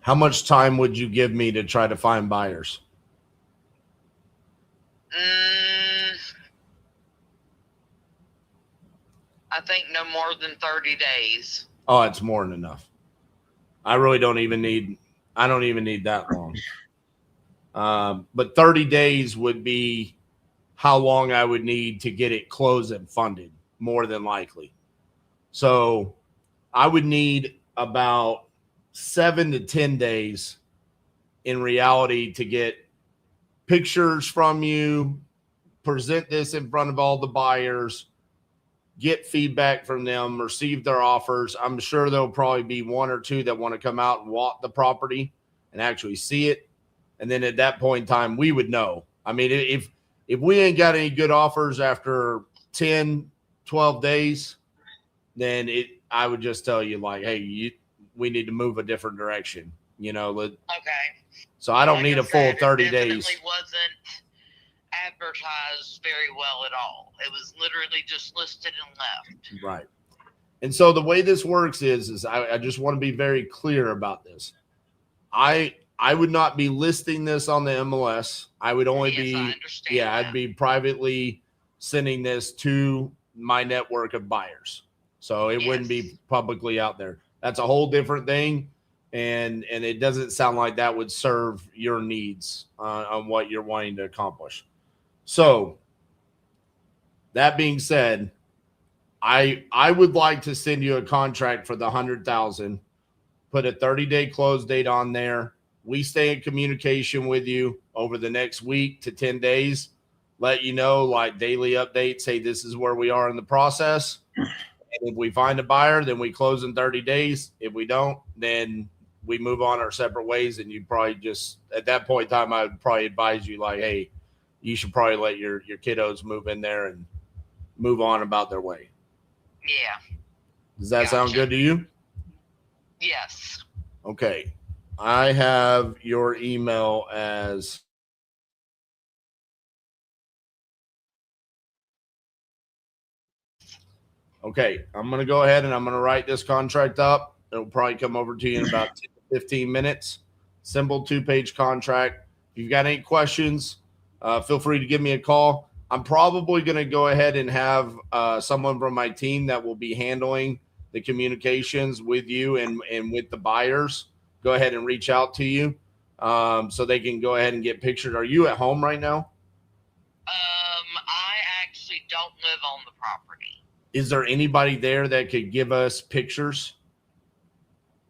How much time would you give me to try to find buyers? I think no more than 30 days. Oh, it's more than enough. I really don't even need that long. But 30 days would be how long I would need to get it closed and funded, more than likely. So I would need about 7 to 10 days in reality to get pictures from you, present this in front of all the buyers, get feedback from them, receive their offers. I'm sure there'll probably be 1 or 2 that want to come out and walk the property and actually see it. And then at that point in time, we would know. I mean, if we ain't got any good offers after 10, 12 days, then I would just tell you, like, hey, we need to move a different direction, Okay. So I don't need a full 30 days. It definitely wasn't advertised very well at all. It was literally just listed and left. Right. And so the way this works is I just want to be very clear about this. I would not be listing this on the MLS. I would only I'd be privately sending this to my network of buyers. So it wouldn't be publicly out there. That's a whole different thing. And it doesn't sound like that would serve your needs on what you're wanting to accomplish. So that being said, I would like to send you a contract for the 100,000 put a 30-day close date on there. We stay in communication with you over the next week to 10 days, let you know, like daily updates. Hey, this is where we are in the process. And if we find a buyer, then we close in 30 days. If we don't, then we move on our separate ways. And you probably just, at that point in time, I would probably advise you like, hey, you should probably let your kiddos move in there and move on about their way. Yeah. Does that sound good to you? Yes. Okay. I have your email as okay. I'm going to go ahead and I'm going to write this contract up. It'll probably come over to you in about 10 to 15 minutes. Simple 2-page contract. If you've got any questions, feel free to give me a call. I'm probably going to go ahead and have someone from my team that will be handling the communications with you and with the buyers. Go ahead and reach out to you so they can go ahead and get pictures. Are you at home right now? I actually don't live on the property. Is there anybody there that could give us pictures?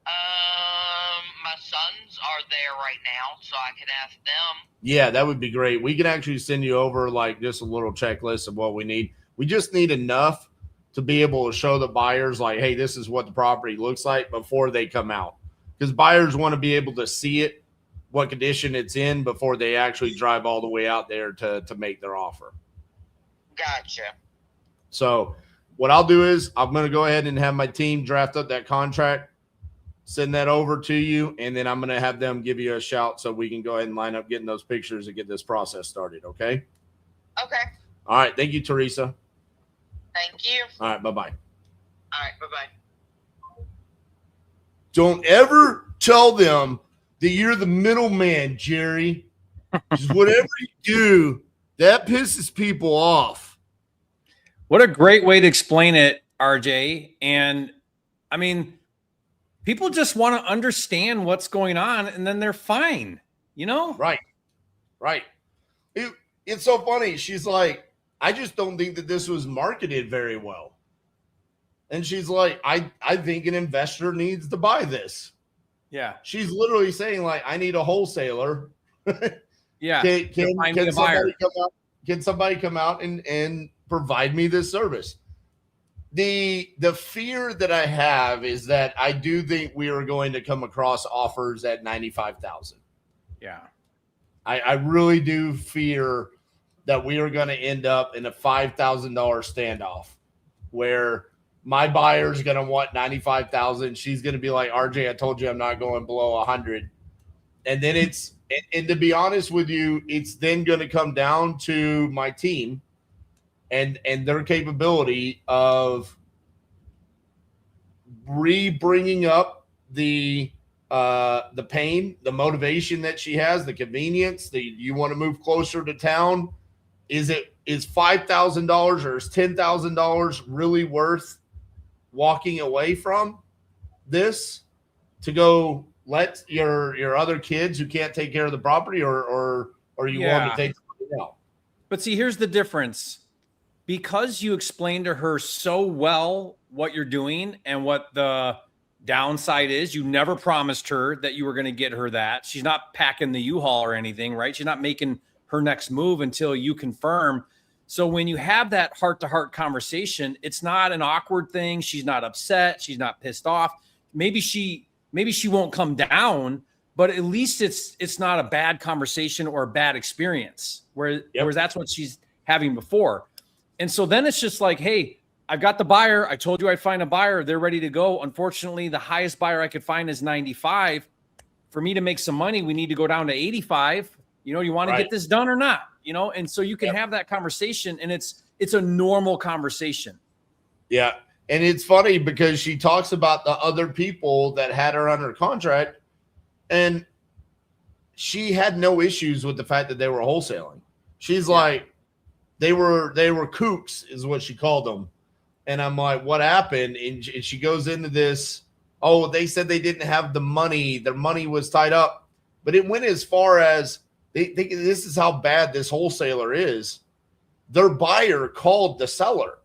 My sons are there right now, so I can ask them. Yeah, that would be great. We can actually send you over like just a little checklist of what we need. We just need enough to be able to show the buyers like, hey, this is what the property looks like before they come out. Because buyers want to be able to see it, what condition it's in before they actually drive all the way out there to make their offer. Gotcha. So what I'll do is I'm going to go ahead and have my team draft up that contract, send that over to you, and then I'm going to have them give you a shout so we can go ahead and line up getting those pictures and get this process started, okay? Okay. All right. Thank you, Teresa. Thank you. All right. Bye-bye. All right. Bye-bye. Don't ever tell them that you're the middleman, Jerry. Because whatever you do, that pisses people off. What a great way to explain it, RJ. And I mean, people just want to understand what's going on and then they're fine, you know? Right. Right. It's so funny. She's like, I just don't think that this was marketed very well. And she's like, I think an investor needs to buy this. Yeah. She's literally saying like, I need a wholesaler. Yeah. Can somebody come out and provide me this service? The fear that I have is that I do think we are going to come across offers at 95,000. Yeah. I really do fear that we are going to end up in a $5,000 standoff where my buyer is going to want 95,000. She's going to be like, RJ, I told you I'm not going below 100. And then and to be honest with you, it's then going to come down to my team and their capability of bringing up the pain, the motivation that she has, the convenience, you want to move closer to town. Is $5,000 or is $10,000 really worth walking away from this to go let your other kids who can't take care of the property or you want to take something else? But see, here's the difference. Because you explained to her so well what you're doing and what the downside is, you never promised her that you were going to get her that. She's not packing the U-Haul or anything, right? She's not making her next move until you confirm. So when you have that heart-to-heart conversation, it's not an awkward thing. She's not upset. She's not pissed off. Maybe she won't come down, but at least it's not a bad conversation or a bad experience where that's what she's having before. And so then it's just like, hey, I've got the buyer. I told you I'd find a buyer. They're ready to go. Unfortunately, the highest buyer I could find is 95. For me to make some money, we need to go down to 85. You know, you want to get this done or not? You know, and so you can have that conversation, and it's a normal conversation. Yeah. And it's funny because she talks about the other people that had her under contract, and she had no issues with the fact that they were wholesaling. She's like, they were kooks is what she called them. And I'm like, what happened? And she goes into this, oh, they said they didn't have the money. Their money was tied up. But it went as far as they think this is how bad this wholesaler is. Their buyer called the seller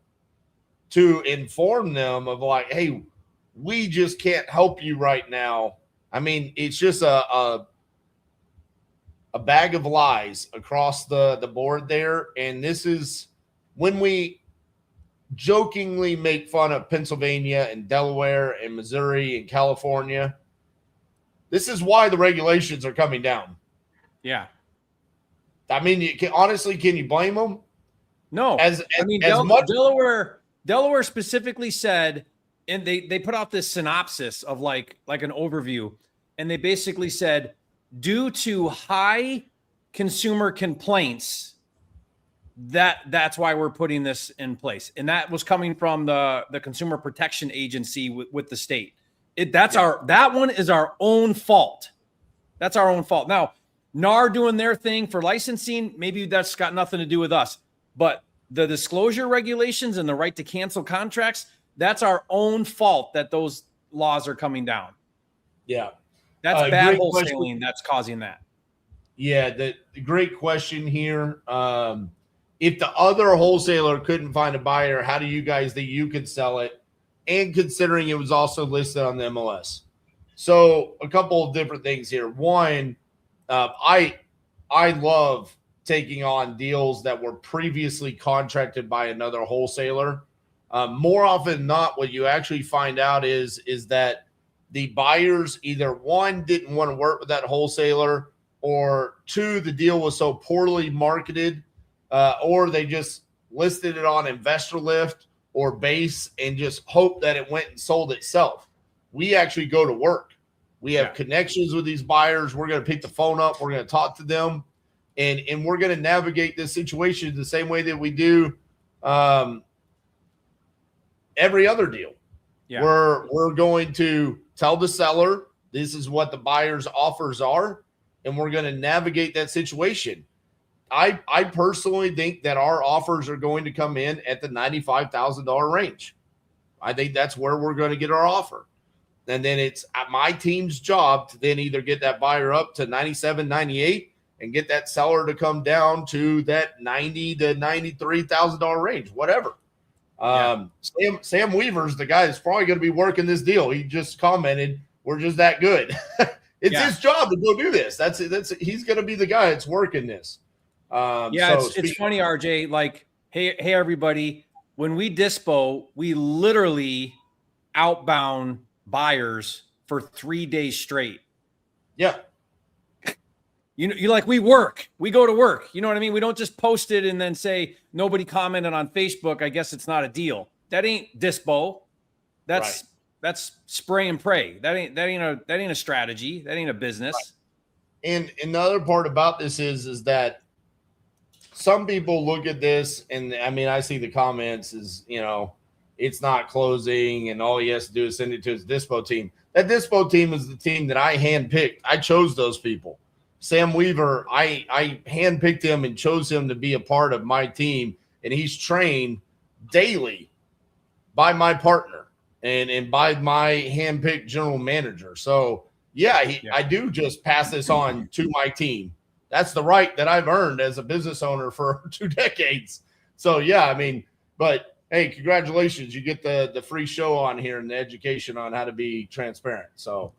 to inform them of like, hey, we just can't help you right now. I mean, it's just a bag of lies across the board there. And this is when we jokingly make fun of Pennsylvania and Delaware and Missouri and California. This is why the regulations are coming down. Yeah. I mean, can you blame them? No. Delaware specifically said, and they put out this synopsis of like an overview, and they basically said, due to high consumer complaints, that's why we're putting this in place. And that was coming from the Consumer Protection Agency with the state. That one is our own fault. That's our own fault. Now, NAR doing their thing for licensing, maybe that's got nothing to do with us. But the disclosure regulations and the right to cancel contracts, that's our own fault that those laws are coming down. Yeah. That's bad wholesaling that's causing that. Yeah, the great question here. If the other wholesaler couldn't find a buyer, how do you guys think you could sell it? And considering it was also listed on the MLS. So a couple of different things here. One, I love taking on deals that were previously contracted by another wholesaler. More often than not, what you actually find out is that the buyers either one didn't want to work with that wholesaler, or two, the deal was so poorly marketed, or they just listed it on Investor Lift or Base and just hope that it went and sold itself. We actually go to work. We have connections with these buyers. We're going to pick the phone up. We're going to talk to them, and we're going to navigate this situation the same way that we do every other deal. Yeah. We're going to tell the seller this is what the buyer's offers are, and we're going to navigate that situation. I personally think that our offers are going to come in at the $95,000 range. I think that's where we're going to get our offer. And then it's my team's job to then either get that buyer up to 97, 98 and get that seller to come down to that $90,000 to $93,000 range, whatever. Sam Weaver's the guy that's probably going to be working this deal. He just commented, we're just that good. It's his job to go do this. He's going to be the guy that's working this. It's funny, RJ, like, hey, everybody, when we dispo, we literally outbound buyers for 3 days straight. Yeah. You like, we go to work. You know what I mean? We don't just post it and then say nobody commented on Facebook, I guess it's not a deal. That ain't dispo. That's spray and pray. That ain't a strategy. That ain't a business. Right. And the other part about this is that some people look at this, and I mean, I see the comments is, it's not closing and all he has to do is send it to his dispo team. That dispo team is the team that I handpicked. I chose those people. Sam Weaver, I handpicked him and chose him to be a part of my team, and he's trained daily by my partner and by my handpicked general manager. So, I do just pass this on to my team. That's the right that I've earned as a business owner for 2 decades. So, but hey, congratulations. You get the free show on here and the education on how to be transparent. So,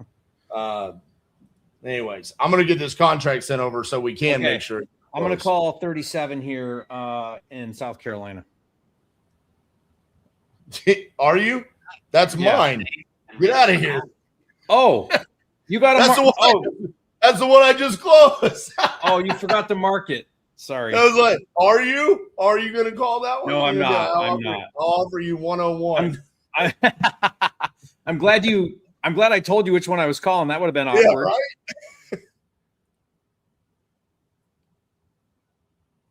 anyways, I'm going to get this contract sent over so we can make sure. I'm going to call 37 here in South Carolina. Are you? That's mine. Get out of here. Oh, you got that's the one I just closed. Oh, you forgot to mark it. Sorry. I was like, are you going to call that one? No, I'm not. I'll offer you 101. I'm glad I told you which one I was calling. That would have been awkward. Yeah, right?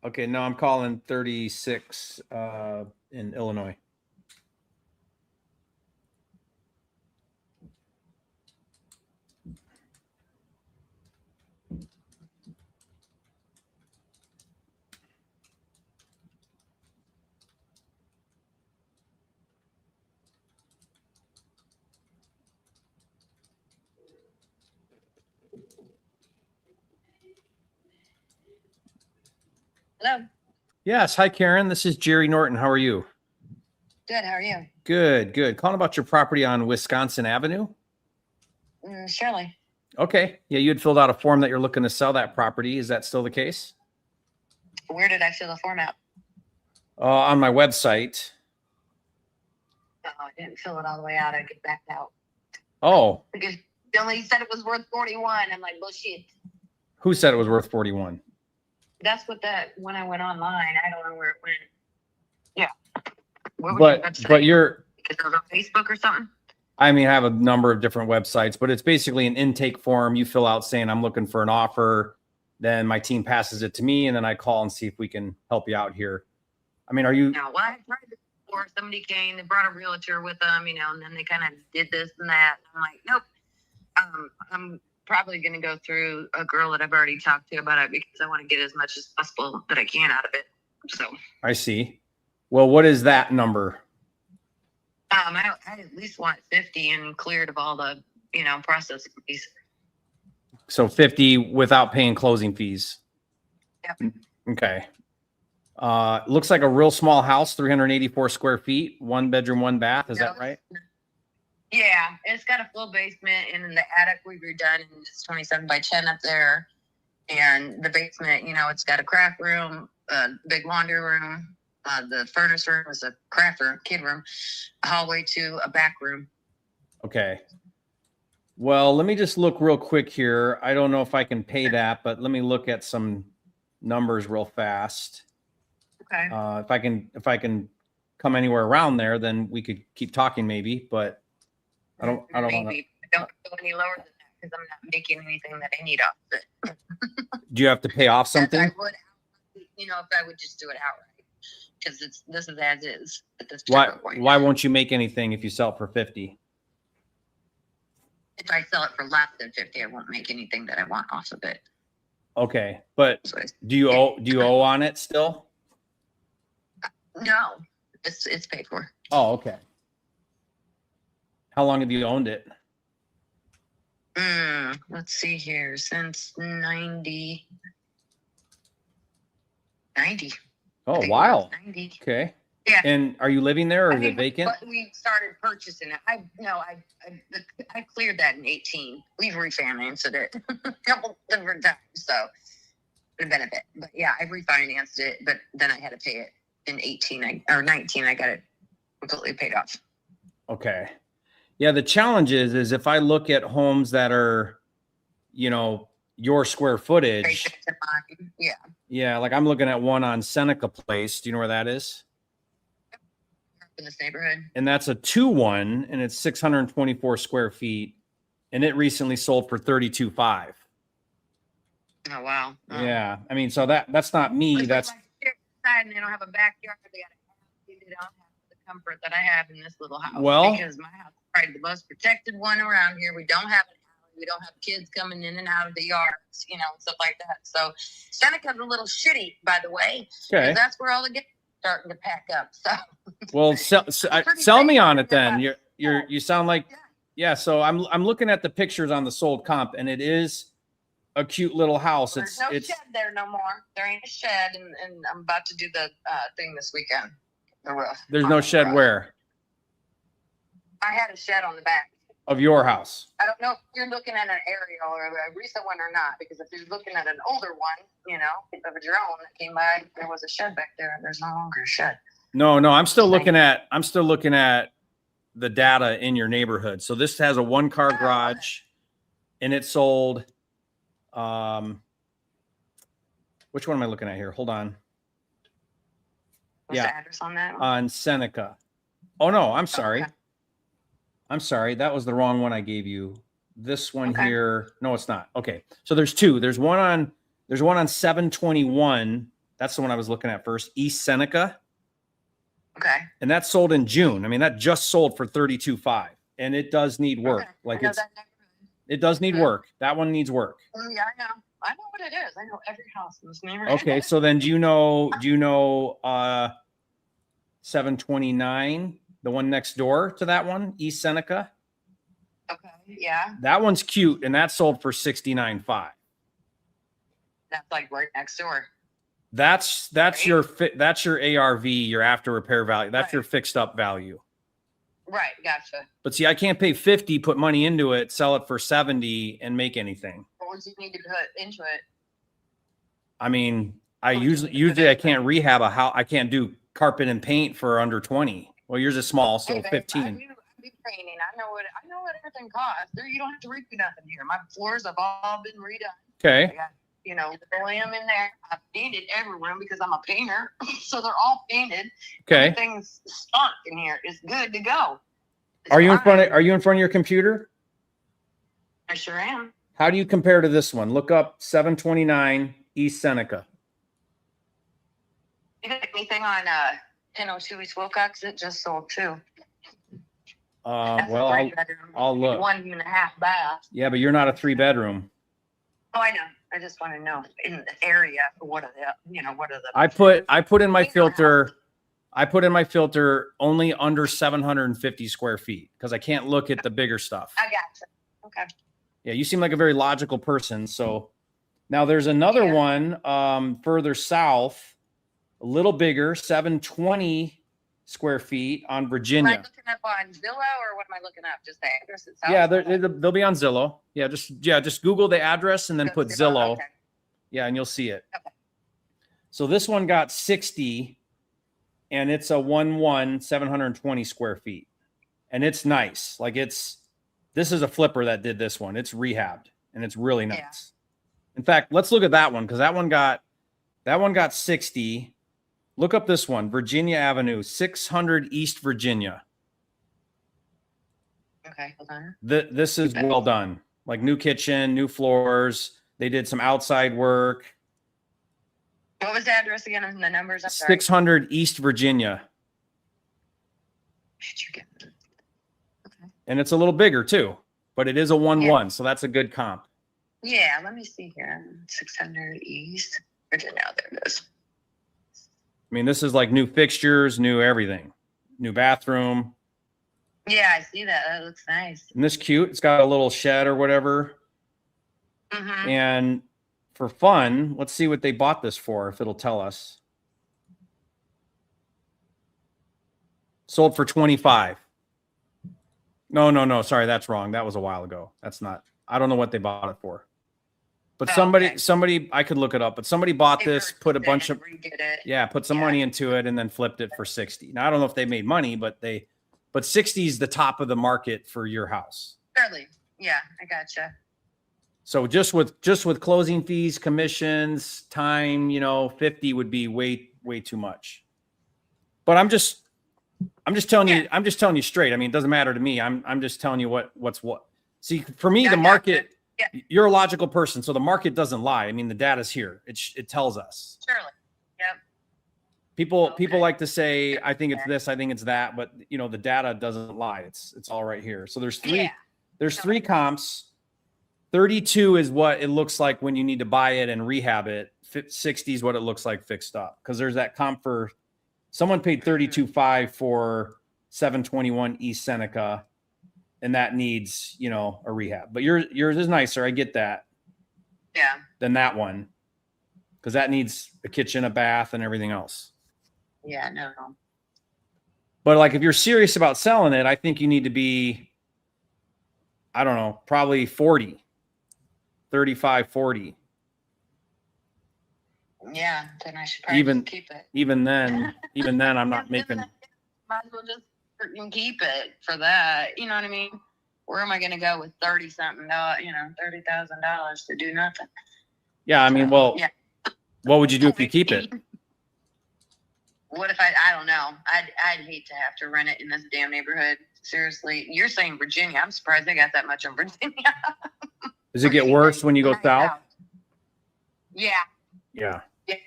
Okay, no, I'm calling 36 in Illinois. Hello. Yes. Hi, Karen. This is Jerry Norton. How are you? Good. How are you? Good, good. Calling about your property on Wisconsin Avenue. Shirley. Okay. Yeah, you had filled out a form that you're looking to sell that property. Is that still the case? Where did I fill the form out? On my website. Oh, I didn't fill it all the way out. I get backed out. Oh, Because the only said it was worth 41. I'm like, bullshit. who said it was worth 41? That's what when I went online. I don't know where it went. Yeah. What was your But website? you're, Because it was on Facebook or something? I mean, I have a number of different websites, but it's basically an intake form you fill out saying I'm looking for an offer. Then my team passes it to me, and then I call and see if we can help you out here. I mean, are you? No, well, I tried this before. Somebody came, they brought a realtor with them, you know, and then they kind of did this and that. I'm like, nope. I'm probably going to go through a girl that I've already talked to about it because I want to get as much as possible that I can out of it. So I see. Well, what is that number? I at least want 50 and cleared of all the, you know, processing fees. So 50 without paying closing fees. Yep. Okay. Looks like a real small house, 384 square feet, 1 bedroom, 1 bath. Is that right? Yeah, it's got a full basement, and in the attic we redone, and it's 27 by 10 up there. And the basement, you know, it's got a craft room, a big laundry room. The furnace room is a craft room, kid room, a hallway to a back room. Okay. Well, let me just look real quick here. I don't know if I can pay that, but let me look at some numbers real fast. Okay. If I can come anywhere around there, then we could keep talking maybe, but I don't want to. Maybe. Don't go any lower than that because I'm not making anything that I need off of it. Do you have to pay off something? I would, you know, if I would just do it outright. Because this is as is at this point. Why won't you make anything if you sell it for 50? If I sell it for less than 50, I won't make anything that I want off of it. Okay, but do you owe on it still? No, it's paid for. Oh, okay. How long have you owned it? Let's see here, since 90. Oh, wow. 90. Okay. Yeah. And are you living there or is it vacant? But we started purchasing it. I cleared that in 18. We've refinanced it a couple different times, so it would have been a bit. But yeah, I refinanced it, but then I had to pay it in 18 or 19. I got it completely paid off. Okay. Yeah, the challenge is if I look at homes that are, you know, your square footage. Yeah. Yeah, like I'm looking at one on Seneca Place. Do you know where that is? In this neighborhood. And that's a 2-1 and it's 624 square feet. And it recently sold for $32,500. Oh wow. Oh. Yeah. I mean, so that's not me. That's and they don't have a backyard. They don't have the comfort that I have in this little house. Well, because my house is probably the most protected one around here. We don't have an alley. We don't have kids coming in and out of the yards, you know, and stuff like that. So Seneca's a little shitty, by the way. okay. That's where all the kids are starting to pack up. So well, sell me on it then. You sound like yeah. So I'm looking at the pictures on the sold comp, and it is a cute little house. There's no shed there no more. There ain't a shed, and I'm about to do the thing this weekend. The roof. There's no shed where? I had a shed on the back of your house. I don't know if you're looking at an aerial or a recent one or not, because if you're looking at an older one, you know, of a drone that came by, there was a shed back there, and there's no longer a shed. No, I'm still looking at the data in your neighborhood. So this has a 1-car garage, and it sold. Which one am I looking at here? Hold on. What's the address on that one? On Seneca. Oh no, I'm sorry. Okay. I'm sorry. That was the wrong one I gave you. This one here. No, it's not. Okay. So there's two. There's one on 721. That's the one I was looking at first. East Seneca. Okay. And that sold in June. I mean, that just sold for $32,500, and it does need work. Okay. Like it does need work. That one needs work. Yeah, I know what it is. I know every house in this neighborhood. Okay. So then do you know 729, the one next door to that one, East Seneca? Okay. Yeah. That one's cute, and that sold for $69,500. That's like right next door. That's your ARV, your after repair value. That's your fixed up value. Right. Gotcha. But see, I can't pay 50, put money into it, sell it for 70 and make anything. What would you need to put into it? I mean, I usually I can't rehab a house. I can't do carpet and paint for under 20. Well, yours is small, so Hey, babe, 15. I do painting. I know what everything costs. There, you don't have to redo nothing here. My floors have all been redone. Okay. I got, linoleum in there. I've painted every room because I'm a painter, so they're all painted. Okay. Everything's stocked in here. It's good to go. Are you in front of your computer? I sure am. How do you compare to this one? Look up 729 East Seneca. You got anything on 1002 East Wilcox? It just sold too. Well, I'll look. 1.5 bath. Yeah, but you're not a 3-bedroom. Oh, I know. I just want to know in the area what are the I put in my filter. I put in my filter only under 750 square feet because I can't look at the bigger stuff. I gotcha. Okay. Yeah, you seem like a very logical person. So now there's another one further south, a little bigger, 720 square feet on Virginia. Am I looking up on Zillow or what am I looking up? Just the address itself? Yeah, they'll be on Zillow. Yeah, just Google the address and then put Zillow. Okay. Yeah, and you'll see it. Okay. So this one got 60, and it's a 720 square feet, and it's nice. Like this is a flipper that did this one. It's rehabbed, and it's really nice. Yeah. In fact, let's look at that one because that one got 60. Look up this one, Virginia Avenue, 600 East Virginia. Okay, hold on. This is well done. Like new kitchen, new floors. They did some outside work. What was the address again and the numbers? I'm sorry. 600 East Virginia. Did you get that? Okay. And it's a little bigger too, but it is a 1-1, so that's a good comp. Yeah, let me see here. 600 East Virginia. There it is. I mean, this is like new fixtures, new everything, new bathroom. Yeah, I see that. That looks nice. And this cute. It's got a little shed or whatever. Mm-hmm. And for fun, let's see what they bought this for, if it'll tell us. Sold for 25. No. Sorry, that's wrong. That was a while ago. That's not. I don't know what they bought it for. But somebody, I could look it up. But somebody bought this, put a bunch of, put some money into it, and then flipped it for 60. Now I don't know if they made money, but 60 is the top of the market for your house. Fairly. Yeah, I gotcha. So just with closing fees, commissions, time, 50 would be way too much. But I'm just telling you straight. I mean, it doesn't matter to me. I'm just telling you what's what. See, for me, the market. Yeah. You're a logical person, so the market doesn't lie. I mean, the data's here. It tells us. Surely. Yep. People like to say, I think it's this, I think it's that, but the data doesn't lie. It's all right here. So there's three comps. 32 is what it looks like when you need to buy it and rehab it. 60 is what it looks like fixed up. Because there's that comp for someone paid 32.5 for 721 East Seneca. And that needs, a rehab. But yours is nicer. I get that. Yeah. Than that one. Because that needs a kitchen, a bath, and everything else. Yeah, no. But like if you're serious about selling it, I think you need to be, I don't know, probably 40. 35, 40. Yeah, then I should probably keep it. Even then, I'm not making. Might as well just freaking keep it for that. You know what I mean? Where am I going to go with $30,000 to do nothing? Yeah, I mean, well, what would you do if you keep it? What if I don't know. I'd hate to have to rent it in this damn neighborhood. Seriously, you're saying Virginia. I'm surprised they got that much in Virginia. Does it get worse when you go south? Yeah. Yeah. It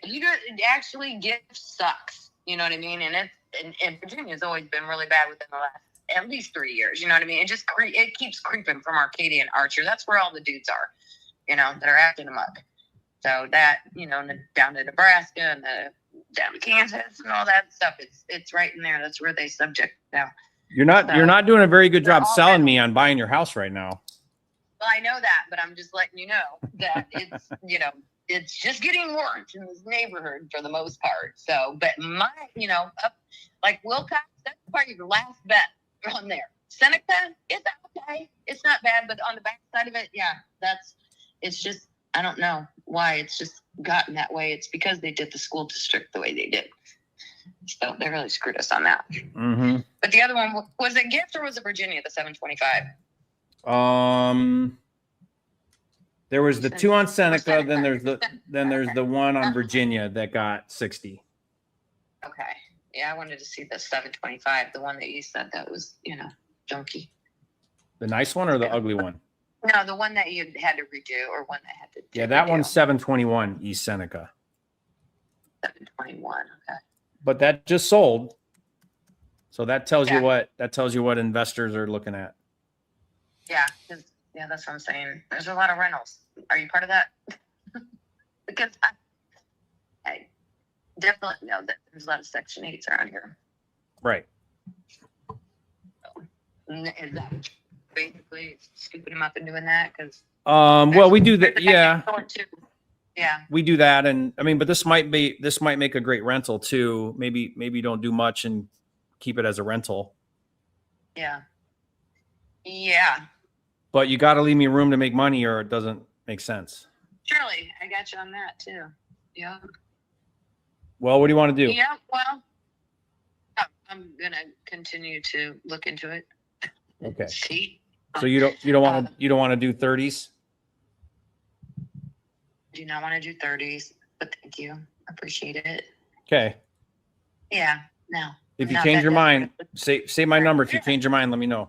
actually gift sucks. You know what I mean? And Virginia's always been really bad within the last at least 3 years. You know what I mean? It keeps creeping from Arcadia and Archer. That's where all the dudes are, that are acting amok. So that, down to Nebraska and down to Kansas and all that stuff. It's right in there. That's where they subject now. You're not doing a very good job selling me on buying your house right now. Well, I know that, but I'm just letting you know that it's, it's just getting worse in this neighborhood for the most part. So, but my, up like Wilcox, that's probably your last bet on there. Seneca, it's okay. It's not bad, but on the back side of it, yeah, it's just, I don't know why it's just gotten that way. It's because they did the school district the way they did. So they really screwed us on that. Mm-hmm. But the other one, was it Gift or was it Virginia, the 725? There was the 2 on Seneca, then there's the one on Virginia that got 60. Okay. Yeah, I wanted to see the 725, the one that you said that was, junky. The nice one or the ugly one? No, the one that you had to redo or one that had to Yeah, that one's 721 East Seneca. 721. Okay. But that just sold. So that tells you what investors are looking at. Yeah, that's what I'm saying. There's a lot of rentals. Are you part of that? Because I definitely know that there's a lot of Section 8s around here. Right. Is that basically scooping them up and doing that? Because well, we do that. Yeah. Yeah. We do that. And I mean, but this might make a great rental too. Maybe don't do much and keep it as a rental. Yeah. Yeah. But you got to leave me room to make money or it doesn't make sense. Surely. I got you on that too. Yeah. Well, what do you want to do? Yeah. Well, I'm going to continue to look into it. Okay. See? So you don't want to do 30s? Do not want to do 30s, but thank you. I appreciate it. Okay. Yeah. No. If you change your mind, say my number. If you change your mind, let me know.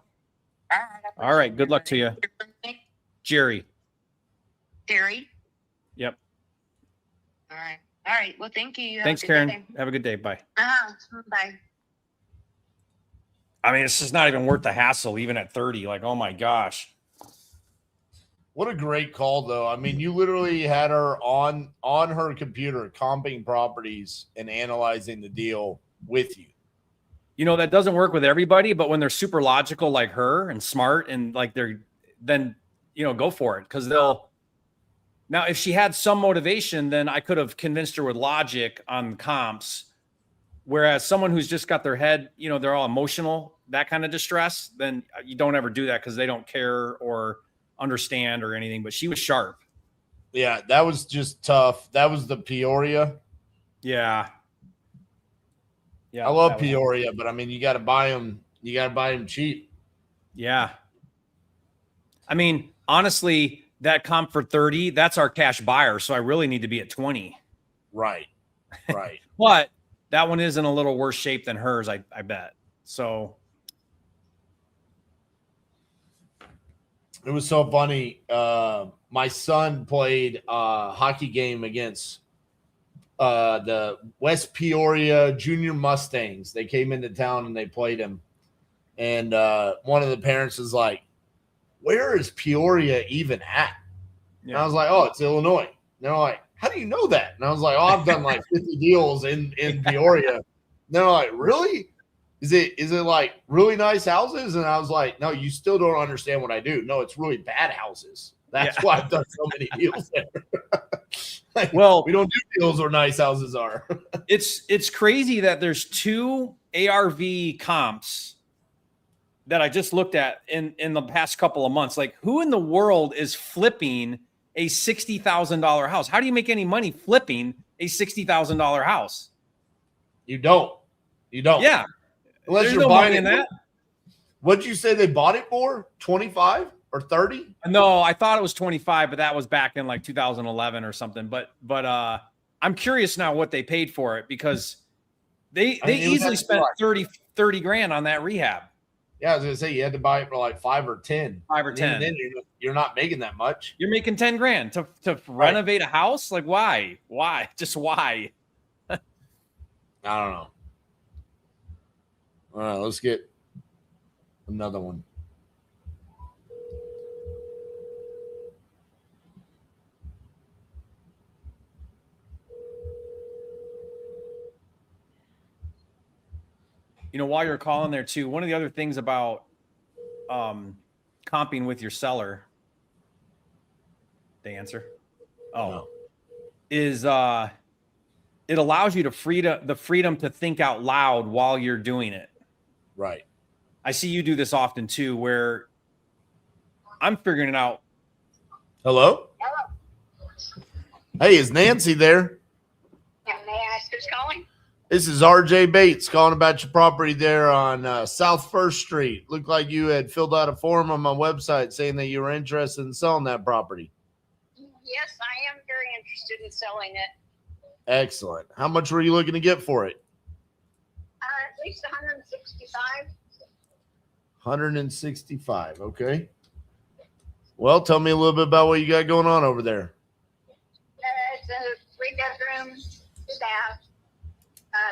All right. Good luck to you. Jerry. Jerry? Yep. All right. Well, thank you. Thanks, Karen. Have a good day. Bye. Bye. I mean, it's just not even worth the hassle, even at 30. Like, oh my gosh. What a great call, though. I mean, you literally had her on her computer, comping properties and analyzing the deal with you. That doesn't work with everybody, but when they're super logical like her and smart and like then go for it. Because now if she had some motivation, then I could have convinced her with logic on comps. Whereas someone who's just got their head, they're all emotional, that kind of distress, then you don't ever do that because they don't care or understand or anything. But she was sharp. Yeah, that was just tough. That was the Peoria. Yeah. I love Peoria, but I mean, you got to buy them. You got to buy them cheap. Yeah. I mean, honestly, that comp for 30, that's our cash buyer. So I really need to be at 20. Right. But that one is in a little worse shape than hers, I bet. So it was so funny. My son played a hockey game against the West Peoria Junior Mustangs. They came into town and they played him. And one of the parents is like, where is Peoria even at? Yeah. And I was like, oh, it's Illinois. And they're like, how do you know that? And I was like, oh, I've done like 50 deals in Peoria. And they're like, really? Is it like really nice houses? And I was like, no, you still don't understand what I do. No, it's really bad houses. That's why I've done so many deals there. Well, we don't do deals where nice houses are. It's crazy that there's 2 ARV comps that I just looked at in the past couple of months. Like, who in the world is flipping a $60,000 house? How do you make any money flipping a $60,000 house? You don't. Yeah. Unless There's you're no buying money in that. What'd you say they bought it for? 25 or 30? No, I thought it was 25, but that was back in like 2011 or something. But I'm curious now what they paid for it because they easily spent 30 grand on that rehab. Yeah, I was gonna say you had to buy it for like 5 or 10. 5 or 10. Then you're not making that much. You're making 10 grand to renovate a house. Like why? Just why? I don't know. All right, let's get another one. While you're calling there too, one of the other things about comping with your seller. They answer. Oh, is it allows you the freedom to think out loud while you're doing it. Right. I see you do this often too, where I'm figuring it out. Hello? Hey, is Nancy there? May I ask who's calling? This is RJ Bates calling about your property there on South First Street. Looked like you had filled out a form on my website saying that you were interested in selling that property. Yes, I am very interested in selling it. Excellent. How much were you looking to get for it? At least 165. 165. Okay. Well, tell me a little bit about what you got going on over there. It's a 3-bedroom, 2-bath.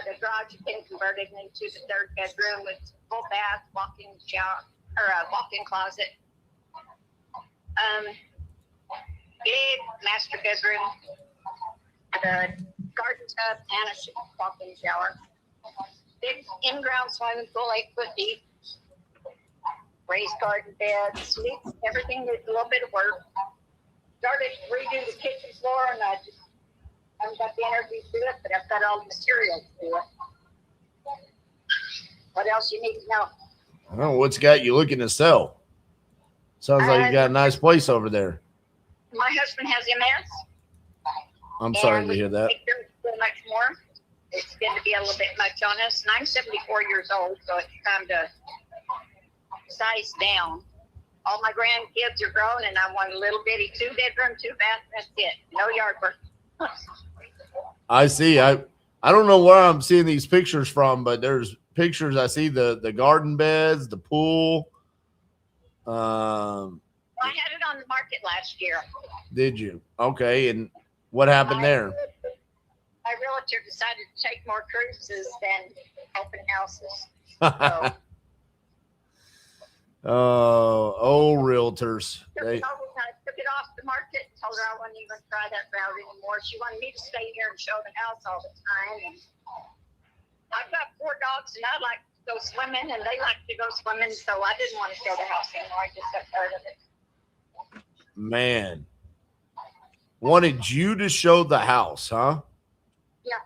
The garage has been converted into the 3rd bedroom with full bath, walk-in shower, or a walk-in closet. Big master bedroom, the garden tub, and a walk-in shower. Big in-ground swimming pool, 8 foot deep. Raised garden beds, everything needs a little bit of work. Started to redo the kitchen floor, and I just haven't got the energy to do it, but I've got all the materials to do it. What else you need to know? I don't know what's got you looking to sell. Sounds like you got a nice place over there. My husband has MS. I'm sorry to hear that. So much more. It's going to be a little bit much on us. And I'm 74 years old, so it's time to size down. All my grandkids are grown, and I want a little bitty 2-bedroom, 2-bath. That's it. No yard work. I see. I don't know where I'm seeing these pictures from, but there's pictures. I see the garden beds, the pool. I had it on the market last year. Did you? Okay. And what happened there? My realtor decided to take more cruises than open houses. So, oh, realtors. I took it off the market and told her I wouldn't even try that route anymore. She wanted me to stay here and show the house all the time. And I've got 4 dogs, and I like to go swimming, and they like to go swimming, so I didn't want to show the house anymore. I just got tired of it. Man. Wanted you to show the house, huh? Yeah.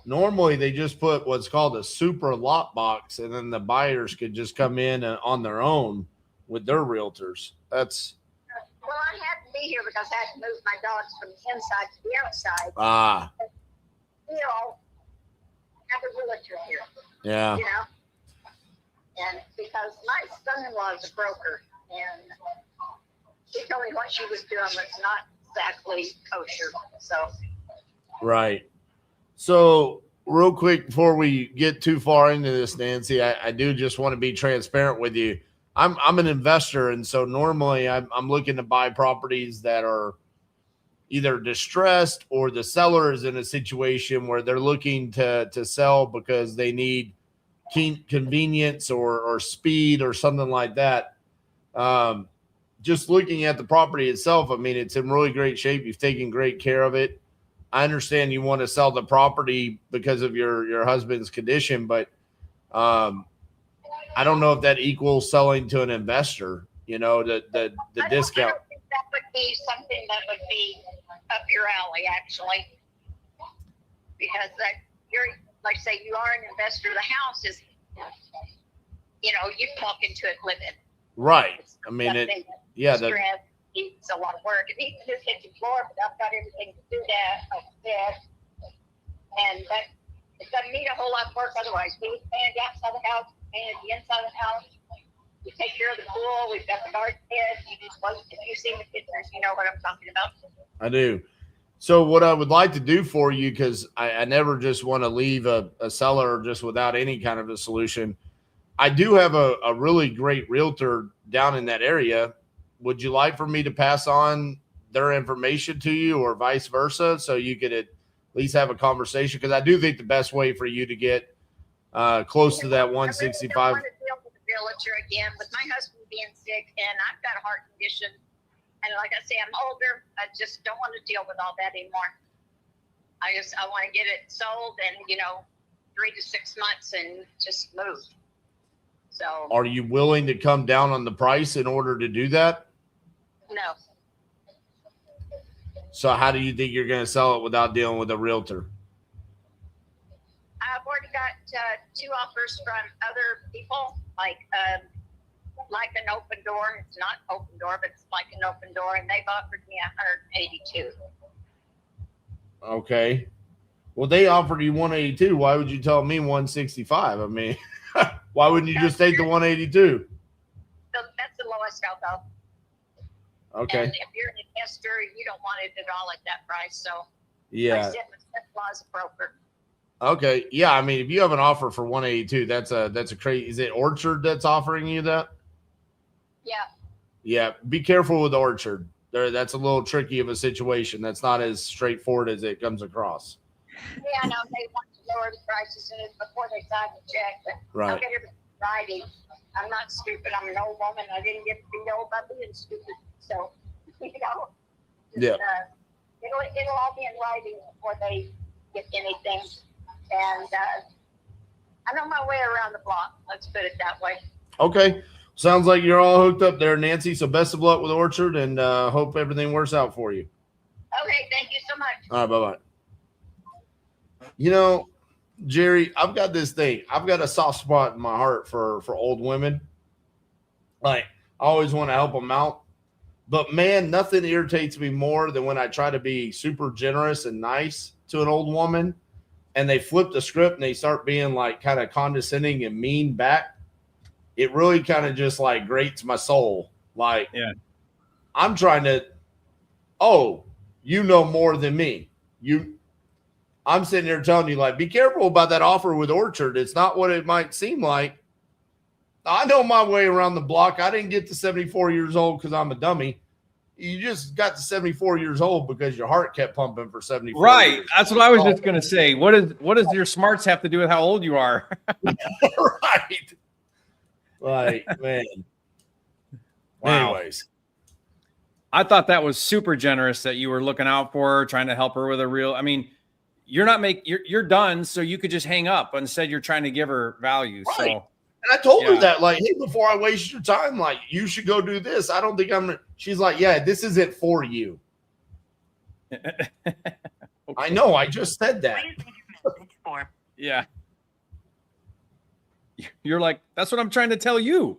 Normally, they just put what's called a super lot box, and then the buyers could just come in on their own with their realtors. That's. Well, I had to be here because I had to move my dogs from the inside to the outside. Ah. Still, have a realtor here. Yeah. You know? And because my son-in-law is a broker, and she told me what she was doing was not exactly kosher. So. Right. So real quick, before we get too far into this, Nancy, I do just want to be transparent with you. I'm an investor, and so normally I'm looking to buy properties that are either distressed or the seller is in a situation where they're looking to sell because they need convenience or speed or something like that. Just looking at the property itself, I mean, it's in really great shape. You've taken great care of it. I understand you want to sell the property because of your husband's condition, but I don't know if that equals selling to an investor, you know, the discount. I don't think that would be something that would be up your alley, actually. Because that you're, like I say, you are an investor. The house is, you know, you talk into it, live it. Right. I mean, stress, it's a lot of work. It needs a new kitchen floor, but I've got everything to do that, like I said. And that it doesn't need a whole lot of work otherwise. We paint the outside of the house, paint the inside of the house. We take care of the pool. We've got the garden bed. If you've seen the pictures, you know what I'm talking about. I do. So what I would like to do for you, because I never just want to leave a seller just without any kind of a solution. I do have a really great realtor down in that area. Would you like for me to pass on their information to you or vice versa so you could at least have a conversation? Because I do think the best way for you to get close to that 165. I really don't want to deal with the realtor again with my husband being sick, and I've got a heart condition. And like I say, I'm older. I just don't want to deal with all that anymore. I want to get it sold in, 3 to 6 months and just move. So. Are you willing to come down on the price in order to do that? No. So how do you think you're going to sell it without dealing with a realtor? I've already got 2 offers from other people, like an open door. It's not open door, but it's like an open door, and they've offered me 182. Okay. Well, they offered you 182. Why would you tell me 165? I mean, why wouldn't you just take the 182? So that's the lowest I'll go. Okay. And if you're an investor, you don't want it at all at that price. So Yeah. I sit with law as a broker. Okay. Yeah. I mean, if you have an offer for 182, that's a crazy. Is it Orchard that's offering you that? Yeah. Yeah. Be careful with Orchard. That's a little tricky of a situation. That's not as straightforward as it comes across. Yeah, I know they want to lower the prices in it before they sign the check, but Right. I'll get everything writing. I'm not stupid. I'm an old woman. I didn't get to be old by being stupid. So, Yeah. It'll all be in writing before they get anything. And I know my way around the block. Let's put it that way. Okay. Sounds like you're all hooked up there, Nancy. So best of luck with Orchard, and hope everything works out for you. Okay, thank you so much. All right, bye-bye. You know, Jerry, I've got this thing. I've got a soft spot in my heart for old women. Like, I always want to help them out. But, man, nothing irritates me more than when I try to be super generous and nice to an old woman, and they flip the script and they start being, like, kind of condescending and mean back. It really kind of just, like, grates my soul. Like, Yeah. I'm trying to, oh, you know more than me. I'm sitting there telling you, like, be careful about that offer with Orchard. It's not what it might seem like. I know my way around the block. I didn't get to 74 years old because I'm a dummy. You just got to 74 years old because your heart kept pumping for 74 Right. years. That's what I was just going to say. What does your smarts have to do with how old you are? Right. Like, man. Wow. Anyways. I thought that was super generous that you were looking out for her, trying to help her with a real, I mean, you're done. So you could just hang up. Instead, you're trying to give her value. Right. So, and I told her yeah. that, like, hey, before I waste your time, like, you should go do this. I don't think she's like, yeah, this isn't for you. I know. I just said that. Yeah. You're like, that's what I'm trying to tell you.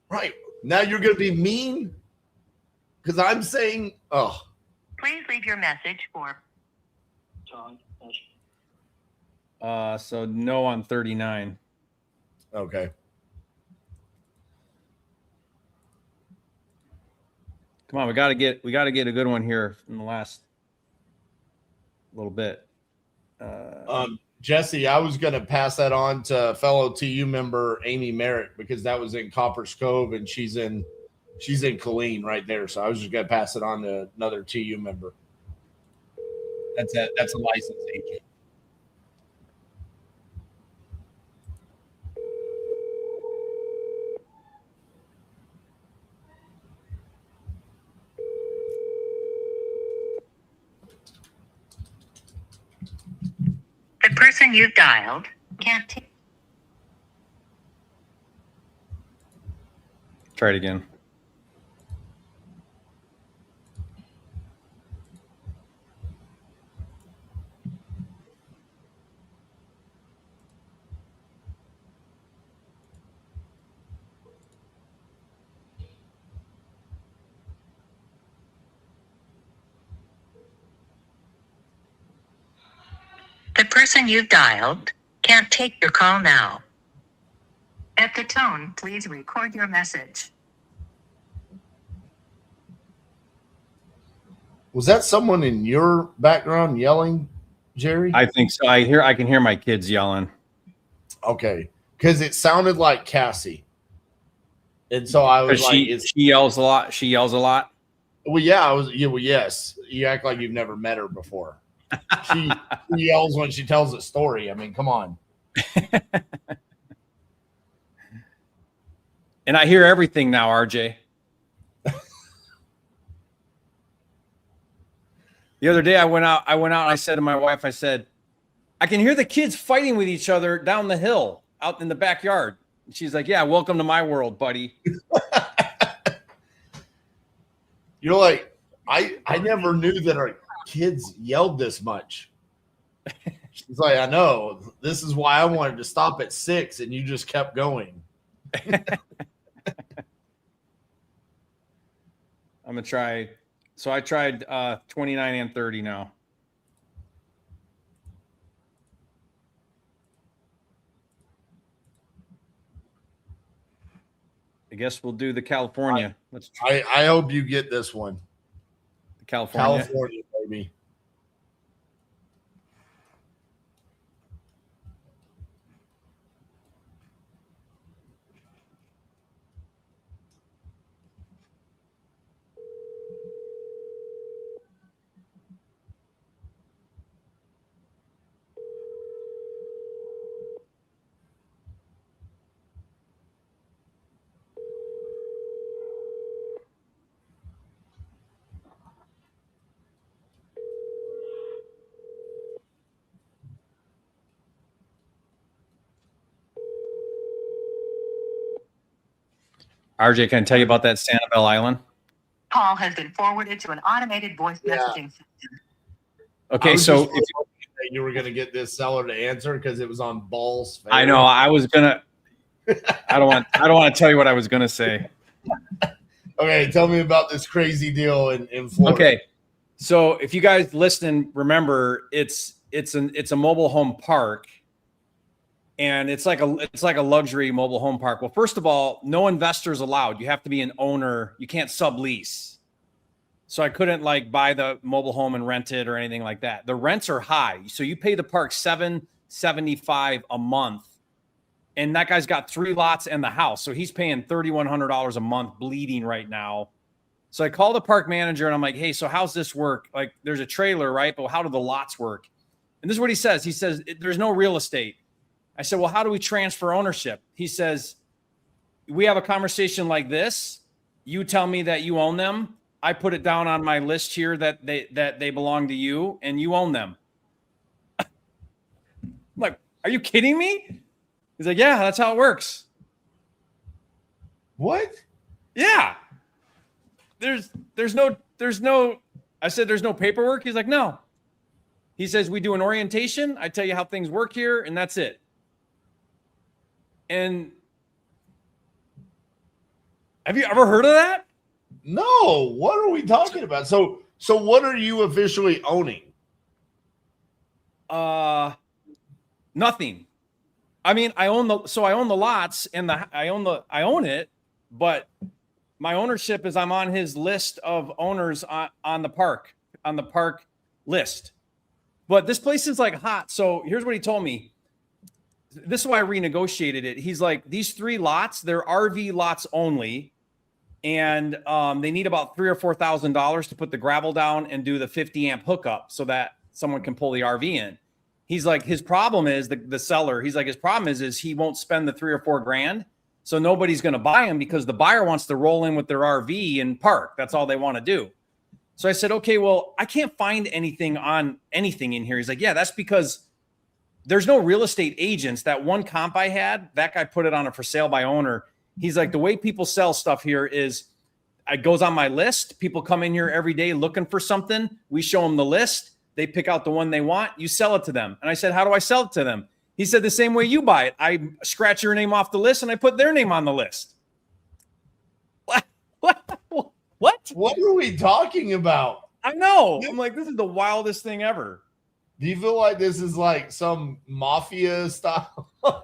Right. Now you're going to be mean because I'm saying, oh. Please leave your message for So no on 39. Okay. Come on, we got to get a good one here in the last little bit. Jesse, I was going to pass that on to fellow TU member Amy Merritt because that was in Copper's Cove and she's in Killeen right there. So I was just going to pass it on to another TU member. That's a licensed agent. the person you've dialed can't take. Try it again. The person you've dialed can't take your call now. At the tone, please record your message. Was that someone in your background yelling, Jerry? I think so. I can hear my kids yelling. Okay. Because it sounded like Cassie. And so I was like, she yells a lot. She yells a lot. Well, yeah, well, yes. You act like you've never met her before. She yells when she tells a story. I mean, come on. And I hear everything now, RJ. The other day I went out and I said to my wife, I said, I can hear the kids fighting with each other down the hill out in the backyard. And she's like, yeah, welcome to my world, buddy. You're like, I never knew that our kids yelled this much. She's like, I know. This is why I wanted to stop at 6, and you just kept going. I'm gonna try. So I tried 29 and 30 now. I guess we'll do the California. Let's try I hope you get this one. the California. California, baby. RJ, can I tell you about that Sanibel Island? Call has been forwarded to an automated voice messaging system. Okay, so if you were going to get this seller to answer because it was on Ball's face. I know I was gonna. I don't want to tell you what I was gonna say. Okay, tell me about this crazy deal in Florida. Okay, so if you guys listen, remember it's a mobile home park, and it's like a luxury mobile home park. Well, first of all, no investors allowed. You have to be an owner. You can't sublease. So I couldn't like buy the mobile home and rent it or anything like that. The rents are high, so you pay the park $775 a month, and that guy's got 3 lots and the house, so he's paying $3,100 a month, bleeding right now. So I call the park manager and I'm like, "Hey, so how's this work? Like, there's a trailer, right? But how do the lots work?" And this is what he says. He says, "There's no real estate." I said, "Well, how do we transfer ownership?" He says, "We have a conversation like this. You tell me that you own them. I put it down on my list here that they belong to you and you own them." I'm like, "Are you kidding me?" He's like, "Yeah, that's how it works." What? Yeah. There's no, I said, "There's no paperwork." He's like, "No." He says, "We do an orientation. I tell you how things work here, and that's it." And have you ever heard of that? No. What are we talking about? So what are you officially owning? Nothing. I mean, I own the lots and I own it, but my ownership is I'm on his list of owners on the park list. But this place is like hot. So here's what he told me. This is why I renegotiated it. He's like, these 3 lots, they're RV lots only. And they need about $3,000 or $4,000 to put the gravel down and do the 50 amp hookup so that someone can pull the RV in. He's like, his problem is the seller. He's like, his problem is he won't spend the $3,000 or $4,000. So nobody's going to buy him because the buyer wants to roll in with their RV and park. That's all they want to do. So I said, okay, well, I can't find anything on anything in here. He's like, yeah, that's because there's no real estate agents. That one comp I had, that guy put it on a for sale by owner. He's like, the way people sell stuff here is it goes on my list. People come in here every day looking for something. We show them the list. They pick out the one they want. You sell it to them. And I said, how do I sell it to them? He said, the same way you buy it. I scratch your name off the list and I put their name on the list. What? What are we talking about? I know. I'm like, this is the wildest thing ever. Do you feel like this is like some mafia style? I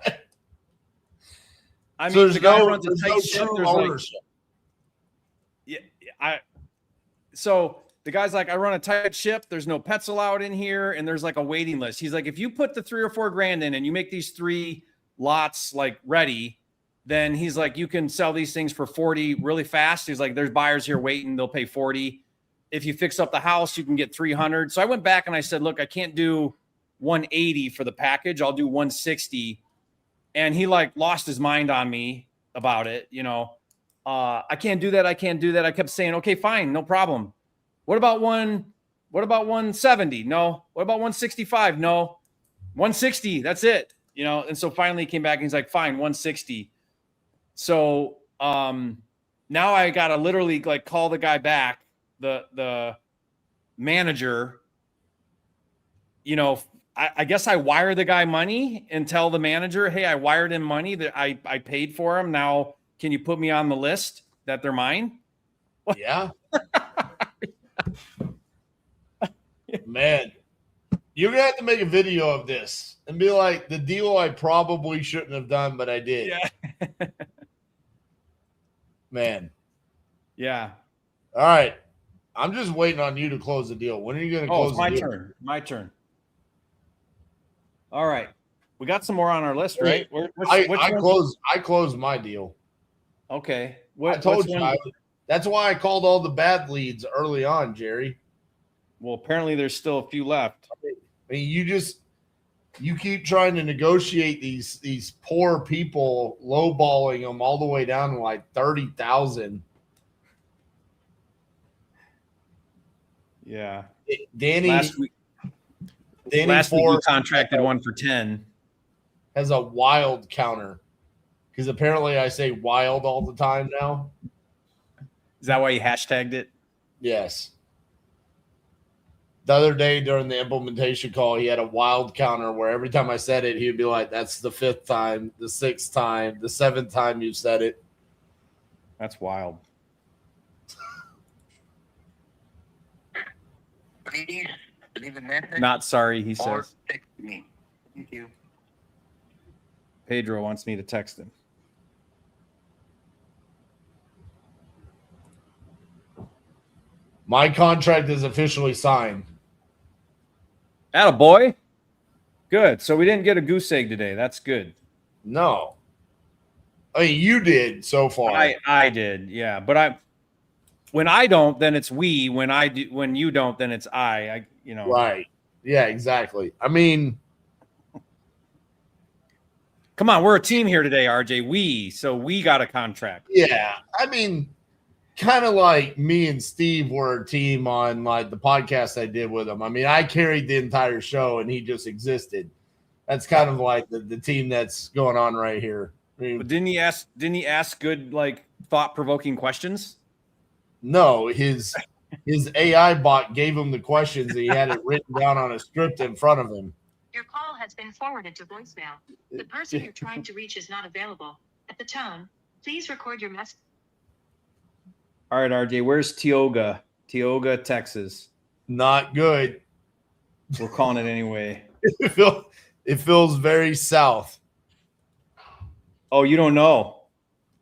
mean, so there's the guy no, runs a tight ship. true There's ownership. So the guy's like, I run a tight ship. There's no pets allowed in here. And there's like a waiting list. He's like, if you put the $3,000 or $4,000 in and you make these 3 lots like ready, then he's like, you can sell these things for 40 really fast. He's like, there's buyers here waiting. They'll pay 40. If you fix up the house, you can get 300. So I went back and I said, look, I can't do 180 for the package. I'll do 160. And he like lost his mind on me about it. You know, I can't do that. I can't do that. I kept saying, okay, fine. No problem. What about 170? No. What about 165? No. 160. That's it. You know? And so finally he came back and he's like, fine, 160. So, now I got to literally like call the guy back the manager, you know, I guess I wire the guy money and tell the manager, hey, I wired him money that I paid for him. Now, can you put me on the list that they're mine? Yeah. Man, you're going to have to make a video of this and be like, the deal I probably shouldn't have done, but I did. Yeah. Man. Yeah. All right. I'm just waiting on you to close the deal. When are you going to close it's my the deal? turn. My turn. All right. We got some more on our list, right? I closed my deal. Okay. I told you. That's why I called all the bad leads early on, Jerry. Well, apparently there's still a few left. I mean, you keep trying to negotiate these poor people, lowballing them all the way down to like 30,000. Yeah. Danny last week we contracted one for 10. Has a wild counter because apparently I say wild all the time now. Is that why you hashtagged it? Yes. The other day during the implementation call, he had a wild counter where every time I said it, he'd be like, that's the 5th time, the 6th time, the 7th time you said it. That's wild. Please leave a message. Not sorry, he or says. text me. Thank you. Pedro wants me to text him. My contract is officially signed. Attaboy. Good. So we didn't get a goose egg today. That's good. No. I mean, you did so far. I did, yeah. But when I don't, then it's we. When I do, when you don't, then it's I. You know. Right. Yeah, exactly. I mean, come on, we're a team here today, RJ. So we got a contract. Yeah. I mean, kind of like me and Steve were a team on like the podcast I did with him. I mean, I carried the entire show and he just existed. That's kind of like the team that's going on right here. I mean, But didn't he ask good, like, thought-provoking questions? No, his AI bot gave him the questions and he had it written down on a script in front of him. Your call has been forwarded to voicemail. The person you're trying to reach is not available. At the tone, please record your message. All right, RJ, where's Tioga? Tioga, Texas. Not good. We're calling it anyway. It feels very south. Oh, you don't know?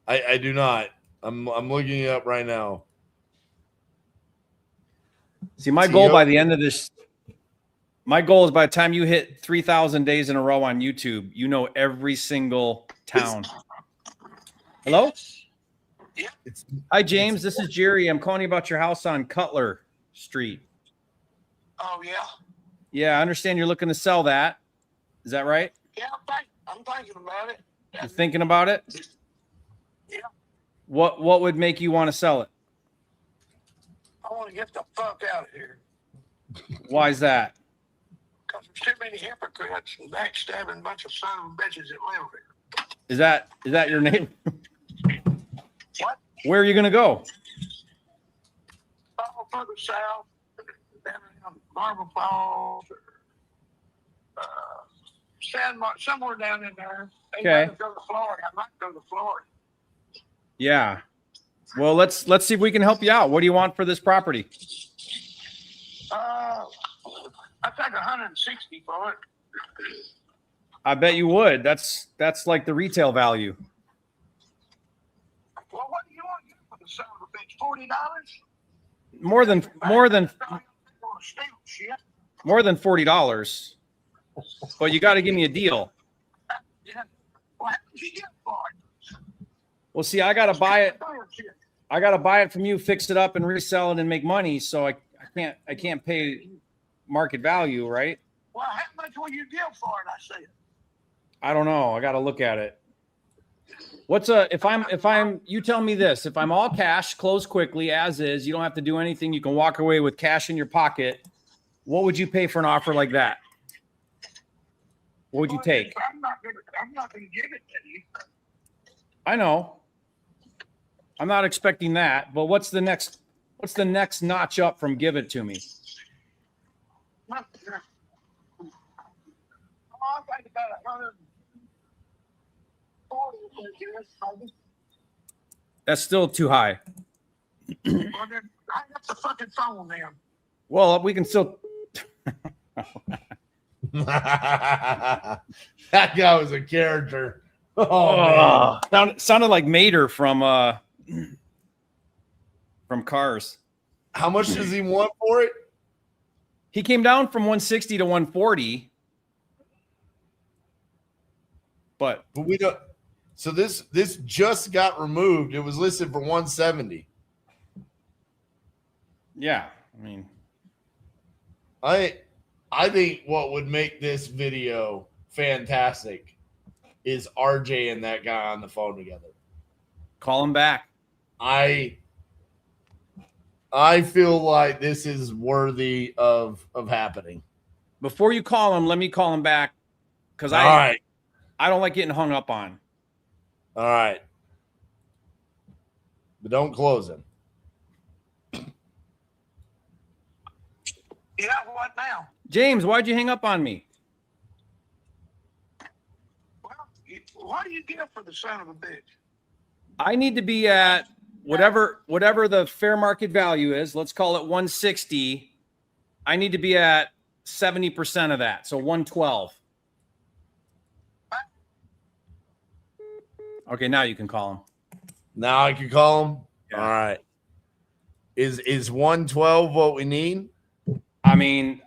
I do not. I'm looking it up right now. See, my goal by the end of this, my goal is by the time you hit 3,000 days in a row on YouTube, you know every single town. Hello? Hi, James. This is Jerry. I'm calling you about your house on Cutler Street. Oh, yeah. Yeah, I understand you're looking to sell that. Is that right? Yeah, I'm thinking about it. You're thinking about it? Yeah. What would make you want to sell it? I want to get the fuck out of here. Why is that? Because there's too many hypocrites and backstabbing bunch of son of bitches that live here. Is that your name? What? Where are you going to go? All further south, down around Marble Falls, Sandmark, somewhere down in there. Okay. Go to Florida. I might go to Florida. Yeah. Well, let's see if we can help you out. What do you want for this property? I think 160 for it. I bet you would. That's like the retail value. Well, what do you want to get for the son of a bitch? $40? More than $40. But you got to give me a deal. Yeah. Well, how did you get for it? Well, see, I got to buy it. I got to buy it from you, fix it up, and resell it and make money. So I can't pay market value, right? Well, how much will you give for it? I said. I don't know. I got to look at it. You tell me this, if I'm all cash, close quickly as is, you don't have to do anything. You can walk away with cash in your pocket. What would you pay for an offer like that? What would you take? I'm not going to give it to you. I know. I'm not expecting that, but what's the next What's the next notch up from give it to me? I think about 140. That's still too high. Well, then, hang up the fucking phone there. Well, we can still. That guy was a character. Oh, man. Sounded like Mater from Cars. How much does he want for it? He came down from 160 to 140. But we don't. So this just got removed. It was listed for 170. Yeah, I mean, I think what would make this video fantastic is RJ and that guy on the phone together. Call him back. I feel like this is worthy of happening. Before you call him, let me call him back because I don't like getting hung up on. All right. But don't close him. Yeah, what now? James, why'd you hang up on me? Well, what do you get for the son of a bitch? I need to be at whatever the fair market value is. Let's call it 160. I need to be at 70% of that. So 112. Okay, now you can call him. Now I can call him. Yeah. All right. Is 112 what we need? I mean,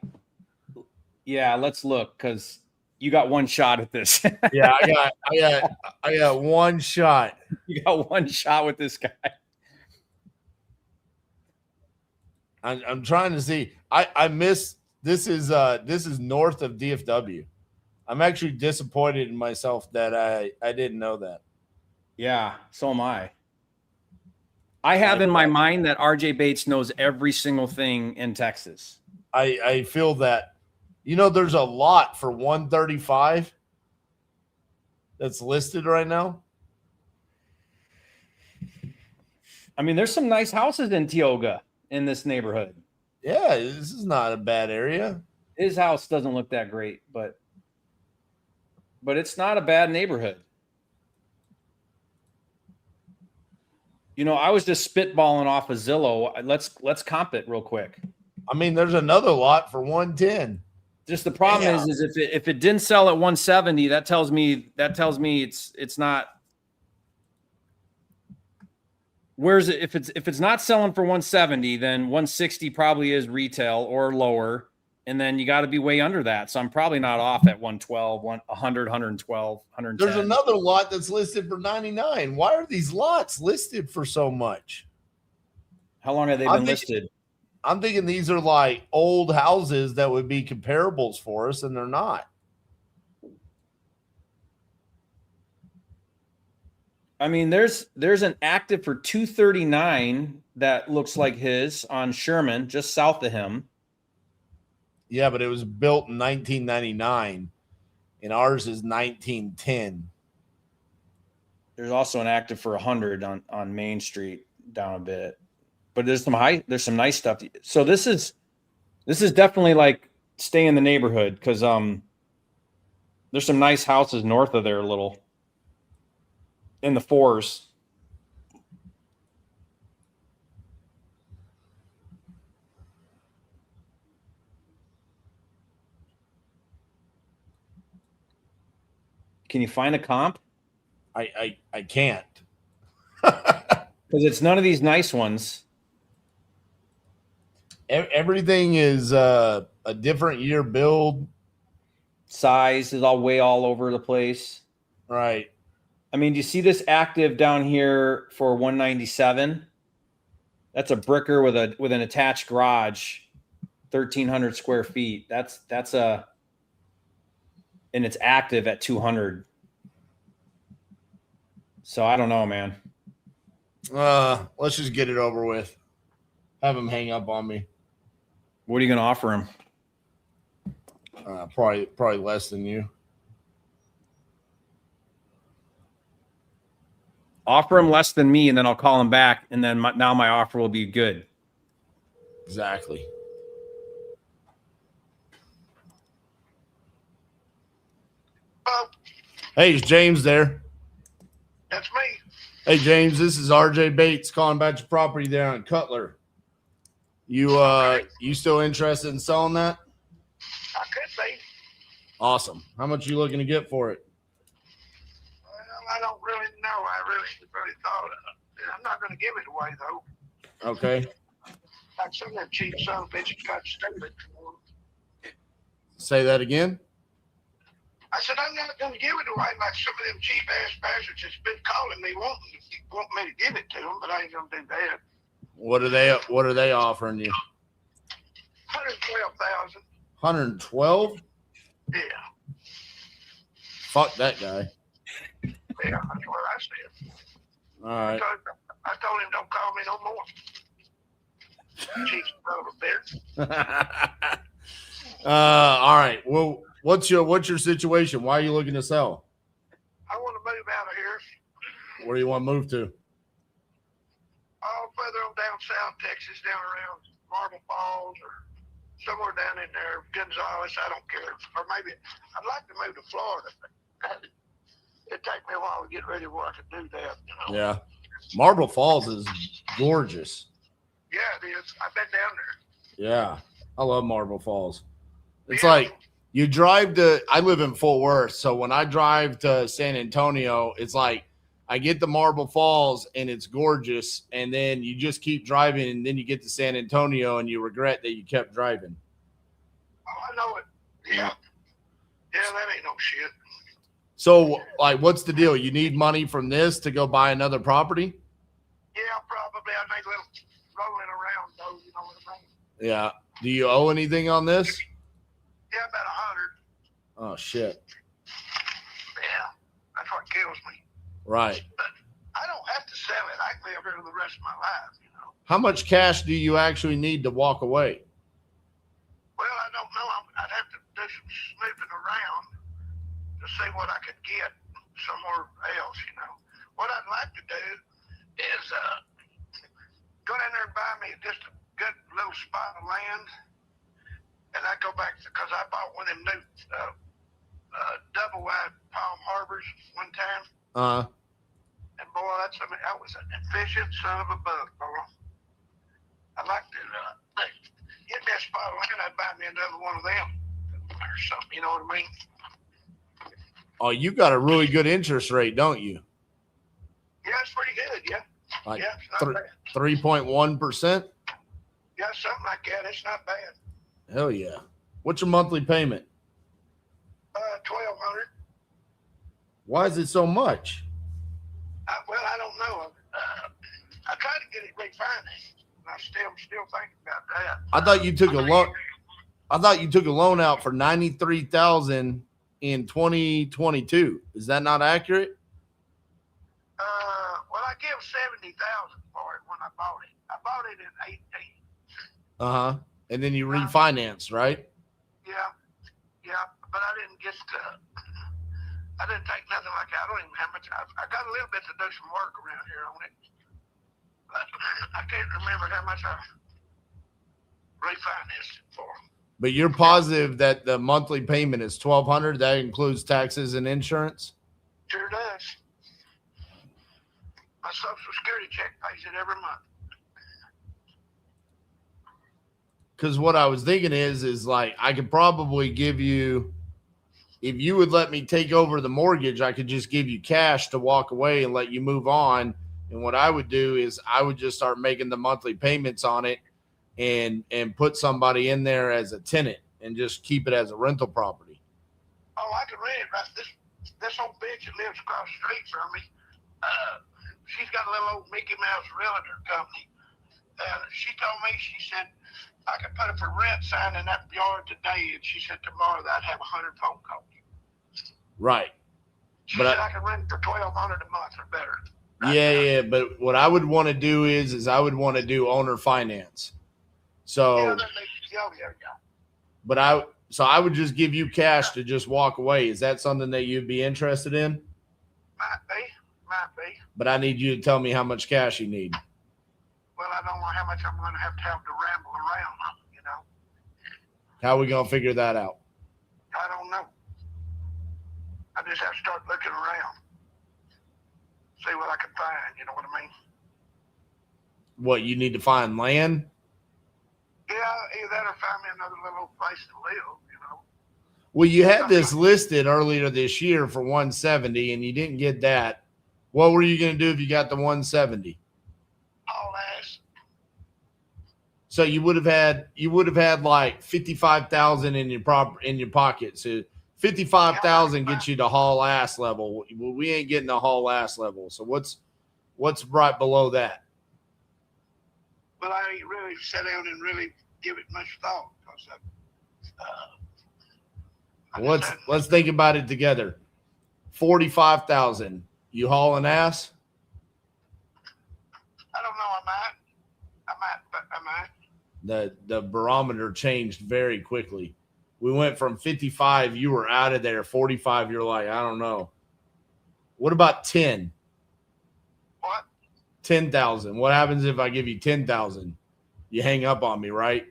yeah, let's look because you got one shot at this. Yeah, I got one shot. You got one shot with this guy. I'm trying to see. I missed this is north of DFW. I'm actually disappointed in myself that I didn't know that. Yeah, so am I. I have in my mind that RJ Bates knows every single thing in Texas. I feel that, there's a lot for 135 that's listed right now. I mean, there's some nice houses in Tioga in this neighborhood. Yeah, this is not a bad area. His house doesn't look that great, but it's not a bad neighborhood. I was just spitballing off of Zillow. Let's comp it real quick. I mean, there's another lot for 110. Just the problem is if it didn't sell at 170, that tells me it's not. Where's it? If it's not selling for 170, then 160 probably is retail or lower, and then you got to be way under that. So I'm probably not off at 112, 100, 112, 110. There's another lot that's listed for 99. Why are these lots listed for so much? How long have they been listed? I'm thinking these are like old houses that would be comparables for us, and they're not. I mean, there's an active for 239 that looks like his on Sherman, just south of him. Yeah, but it was built in 1999, and ours is 1910. There's also an active for 100 on Main Street down a bit. But there's some nice stuff. So this is definitely like stay in the neighborhood because there's some nice houses north of there a little in the fours. Can you find a comp? I can't. Because it's none of these nice ones. Everything is a different year build. Size is all over the place. Right. I mean, do you see this active down here for 197? That's a bricker with an attached garage, 1,300 square feet. And it's active at 200. So I don't know, man. Let's just get it over with. Have him hang up on me. What are you going to offer him? Probably less than you. Offer him less than me, and then I'll call him back, and then now my offer will be good. Exactly. Hey, is James there? That's me. Hey, James, this is RJ Bates calling about your property there on Cutler. You still interested in selling that? I could be. Awesome. How much are you looking to get for it? Well, I don't really know. I really thought of it. I'm not going to give it away, though. Okay. Like some of them cheap son of bitches got stupid. Say that again. I said, I'm not going to give it away like some of them cheap ass bastards that's been calling me wanting me to give it to them, but I ain't going to do that. What are they offering you? 112,000. 112? Yeah. Fuck that guy. Yeah, that's what I said. All right. I told him don't call me no more. Cheap son of a bitch. All right. Well, what's your situation? Why are you looking to sell? I want to move out of here. Where do you want to move to? All further on down south Texas, down around Marble Falls or somewhere down in there, Gonzales, I don't care. Or maybe I'd like to move to Florida. It'd take me a while to get ready where I could do that, you know. Yeah. Marble Falls is gorgeous. Yeah, it is. I've been down there. Yeah. I love Marble Falls. It's like you drive I live in Fort Worth. So when I drive to San Antonio, it's like I get to Marble Falls and it's gorgeous. And then you just keep driving and then you get to San Antonio and you regret that you kept driving. Oh, I know it. Yeah. Yeah, that ain't no shit. So, like, what's the deal? You need money from this to go buy another property? Yeah, probably. I make a little rolling around, though. You know what I mean? Yeah. Do you owe anything on this? Yeah, about 100. Oh, shit. Yeah, that's what kills me. Right. But I don't have to sell it. I can live here the rest of my life, you know. How much cash do you actually need to walk away? Well, I don't know. I'd have to do some snooping around to see what I could get somewhere else, you know. What I'd like to do is go down there and buy me just a good little spot of land, and I go back because I bought one of them new double wide palm harbors one time. And boy, that was an efficient son of a bug, boy. I'd like to get me a spot of land. I'd buy me another one of them or something. You know what I mean? Oh, you got a really good interest rate, don't you? Yeah, it's pretty good. Yeah. Like yeah, it's not bad. 3.1%? Yeah, something like that. It's not bad. Hell yeah. What's your monthly payment? $1,200. Why is it so much? Well, I don't know. I tried to get it refinanced. I'm still thinking about that. I thought you took a loan. I thought you took a loan out for $93,000 in 2022. Is that not accurate? Well, I gave $70,000 for it when I bought it. I bought it in 18. And then you refinanced, right? Yeah, but I didn't get I didn't take nothing like that. I don't even have much. I got a little bit to do some work around here on it, but I can't remember how much I refinanced it for. But you're positive that the monthly payment is $1,200. That includes taxes and insurance? Sure does. My Social Security check pays it every month. Because what I was thinking is like I could probably give you, if you would let me take over the mortgage, I could just give you cash to walk away and let you move on. And what I would do is I would just start making the monthly payments on it and put somebody in there as a tenant and just keep it as a rental property. Oh, I can rent it. Right. This old bitch that lives across the street from me, she's got a little old Mickey Mouse realtor company. She told me, she said, I could put it for rent sign in that yard today, and she said tomorrow that I'd have 100 phone calls. Right. She said I could rent it for $1,200 a month or better. Yeah. But what I would want to do is I would want to do owner finance. So, but I would just give you cash to just walk away. Is that something that you'd be interested in? Might be. But I need you to tell me how much cash you need. Well, I don't know how much I'm going to have to ramble around, you know. How are we going to figure that out? I don't know. I just have to start looking around. See what I can find, you know what I mean? What, you need to find land? Yeah, either that or find me another little place to live, you know. Well, you had this listed earlier this year for 170 and you didn't get that. What were you going to do if you got the 170? All ass. So you would have had like 55,000 in your pocket. So 55,000 gets you to haul ass level. Well, we ain't getting to haul ass level. So what's right below that? Well, I ain't really sat down and really give it much thought. Let's think about it together. 45,000. You hauling ass? I don't know. I might. The barometer changed very quickly. We went from 55, you were out of there. 45, you're like, I don't know. What about 10? What? 10,000. What happens if I give you 10,000? You hang up on me, right?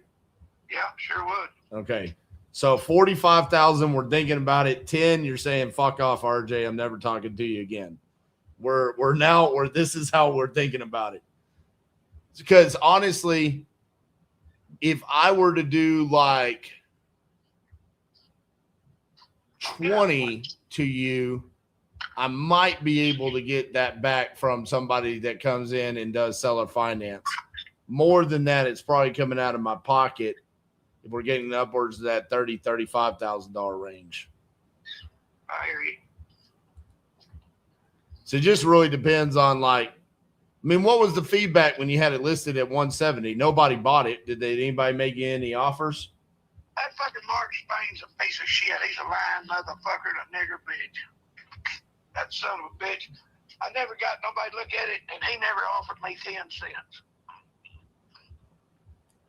Yeah, sure would. Okay. So 45,000, we're thinking about it. 10, you're saying, fuck off, RJ. I'm never talking to you again. This is how we're thinking about it. Because honestly, if I were to do like 20 to you, I might be able to get that back from somebody that comes in and does seller finance. More than that, it's probably coming out of my pocket if we're getting upwards of that $30,000-$35,000 range. I hear you. So it just really depends on what was the feedback when you had it listed at 170? Nobody bought it. Did anybody make you any offers? That fucking Mark Spain's a piece of shit. He's a lying motherfucker and a nigger bitch. That son of a bitch. I never got nobody to look at it, and he never offered me 10 cents.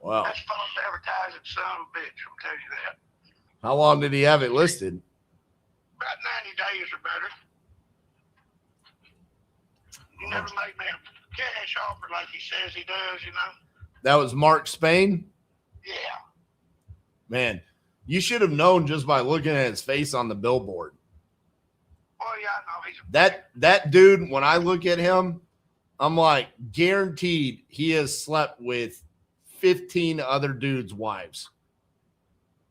Wow. That's false advertising, son of a bitch. I'll tell you that. How long did he have it listed? About 90 days or better. He never made me a cash offer like he says he does, you know? That was Mark Spain? Yeah. Man, you should have known just by looking at his face on the billboard. Oh, yeah, I know. That dude, when I look at him, I'm like, guaranteed he has slept with 15 other dudes' wives.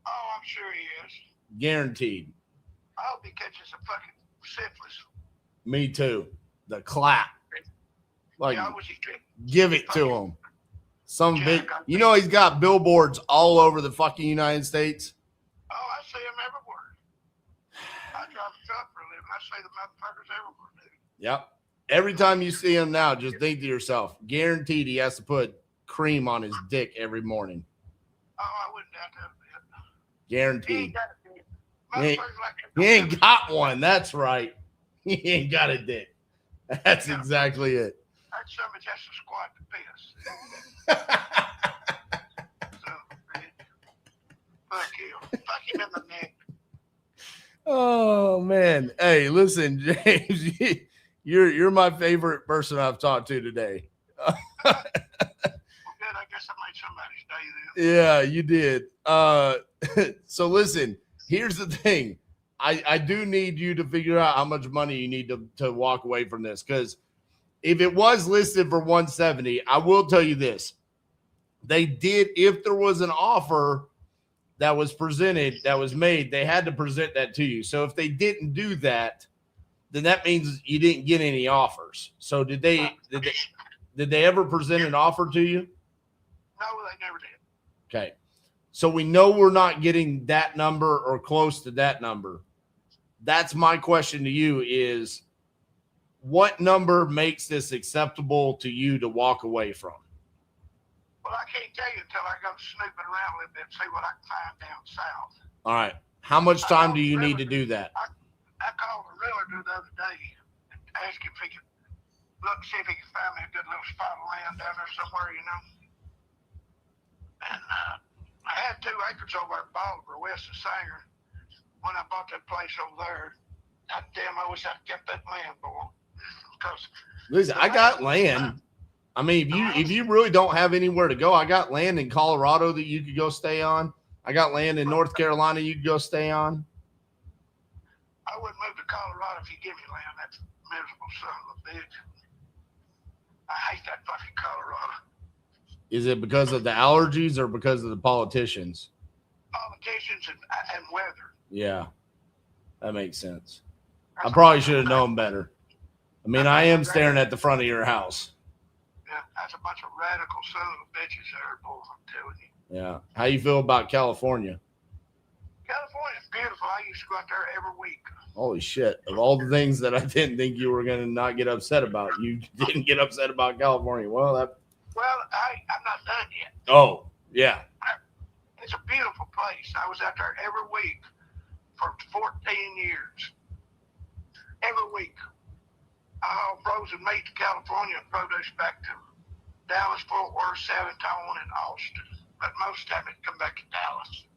Oh, I'm sure he is. Guaranteed. I hope he catches a fucking syphilis. Me too. The clap. Like, yeah, I wish he could. give it to him. Some big, he's got billboards all over the fucking United States. Oh, I see him everywhere. I drive a truck for a living. I see the motherfuckers everywhere, dude. Yep. Every time you see him now, just think to yourself, guaranteed he has to put cream on his dick every morning. Oh, I wouldn't doubt that a bit. Guaranteed. He ain't got one. That's right. He ain't got a dick. That's exactly it. That somebody has to squat to piss. Fuck you. Fuck him in the neck. Oh man. Hey, listen, James, you're my favorite person I've talked to today. Well, good. I guess I made somebody's day then. Yeah, you did. So listen, here's the thing. I do need you to figure out how much money you need to walk away from this. Because if it was listed for 170, I will tell you this. They did, if there was an offer that was presented, that was made, they had to present that to you. So if they didn't do that, then that means you didn't get any offers. So did they ever present an offer to you? No, they never did. Okay. So we know we're not getting that number or close to that number. That's my question to you is, what number makes this acceptable to you to walk away from? Well, I can't tell you until I go snooping around a little bit and see what I can find down south. All right. How much time do you need to do that? I called the realtor the other day and asked him if he could see if he could find me a good little spot of land down there somewhere, you know. And I had 2 acres over at Bolivar, west of Sanger. When I bought that place over there, damn, I wish I'd kept that land, boy. Because listen, I got land. I mean, if you really don't have anywhere to go, I got land in Colorado that you could go stay on. I got land in North Carolina you could go stay on. I wouldn't move to Colorado if you give me land. That's a miserable son of a bitch. I hate that fucking Colorado. Is it because of the allergies or because of the politicians? Politicians and weather. Yeah, that makes sense. I probably should have known better. I mean, I am staring at the front of your house. Yeah, that's a bunch of radical son of a bitches there, boy, I'm telling you. Yeah. How you feel about California? California's beautiful. I used to go out there every week. Holy shit. Of all the things that I didn't think you were going to not get upset about, you didn't get upset about California. Well, I'm not done yet. Oh, yeah. It's a beautiful place. I was out there every week for 14 years. Every week. I haul frozen meat to California and produce back to Dallas, Fort Worth, San Antonio, and Austin. But most of the time it come back to Dallas.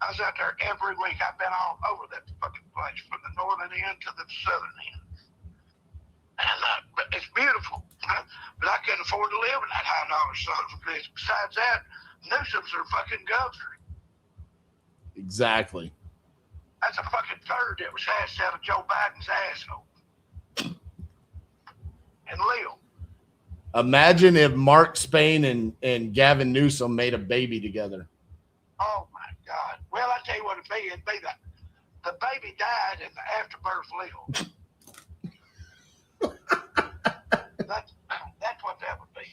I was out there every week. I've been all over that fucking place, from the northern end to the southern end. And but it's beautiful. But I couldn't afford to live in that high dollar son of a bitch. Besides that, Newsom's are fucking governor. Exactly. That's a fucking third that was hashed out of Joe Biden's asshole. And Leo. Imagine if Mark Spain and Gavin Newsom made a baby together. Oh my God. Well, I tell you what it'd be. It'd be the baby died and the afterbirth lived. That's what that would be.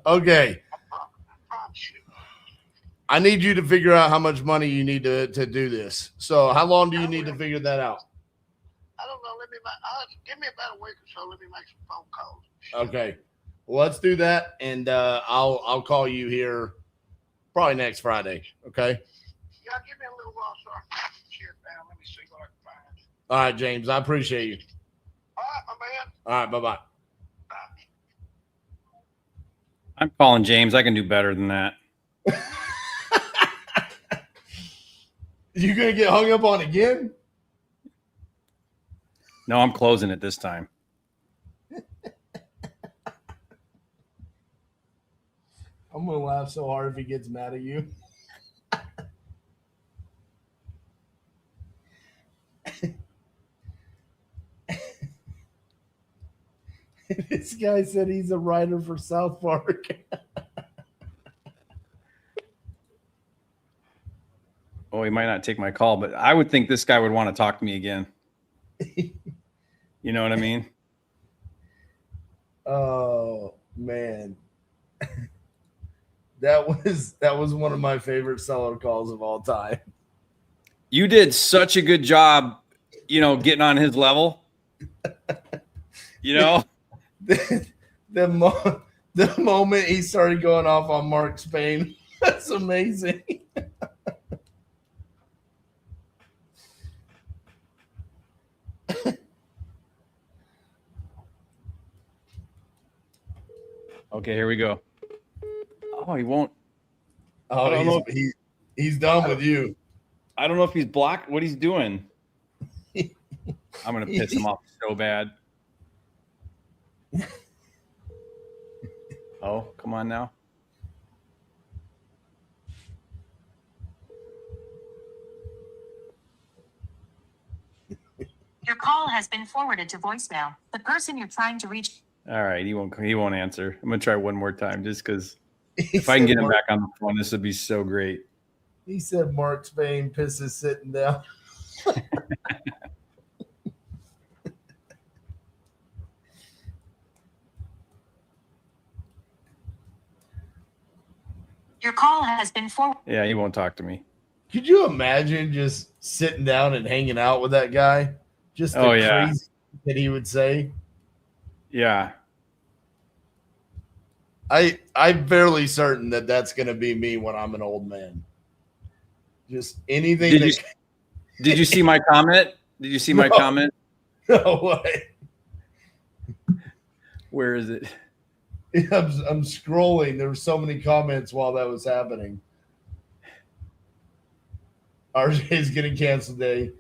Okay. I need you to figure out how much money you need to do this. So how long do you need to figure that out? I don't know. Give me about a week or so. Let me make some phone calls. Okay. Well, let's do that. And I'll call you here probably next Friday. Okay. Yeah, give me a little while so I can get some shit down. Let me see what I can find. All right, James. I appreciate you. All right, my man. All right. Bye-bye. I'm calling James. I can do better than that. You gonna get hung up on again? No, I'm closing it this time. I'm gonna laugh so hard if he gets mad at you. This guy said he's a writer for South Park. Oh, he might not take my call, but I would think this guy would want to talk to me again. You know what I mean? Oh man. That was one of my favorite seller calls of all time. You did such a good job, getting on his level. The moment he started going off on Mark Spain, that's amazing. Okay, here we go. Oh, he won't. Oh, he's done with you. I don't know if he's blocked what he's doing. I'm going to piss him off so bad. Oh, come on now. Your call has been forwarded to voicemail. The person you're trying to reach. All right, he won't answer. I'm going to try one more time just because if I can get him back on the phone, this would be so great. He said Mark Spain pisses sitting down. Your call has been forwarded. Yeah, he won't talk to me. Could you imagine just sitting down and hanging out with that guy? Just the crazy that he would say. Yeah. I'm fairly certain that that's going to be me when I'm an old man. Just anything. Did you see my comment? Did you see my comment? No way. Where is it? I'm scrolling. There were so many comments while that was happening. RJ's getting canceled today.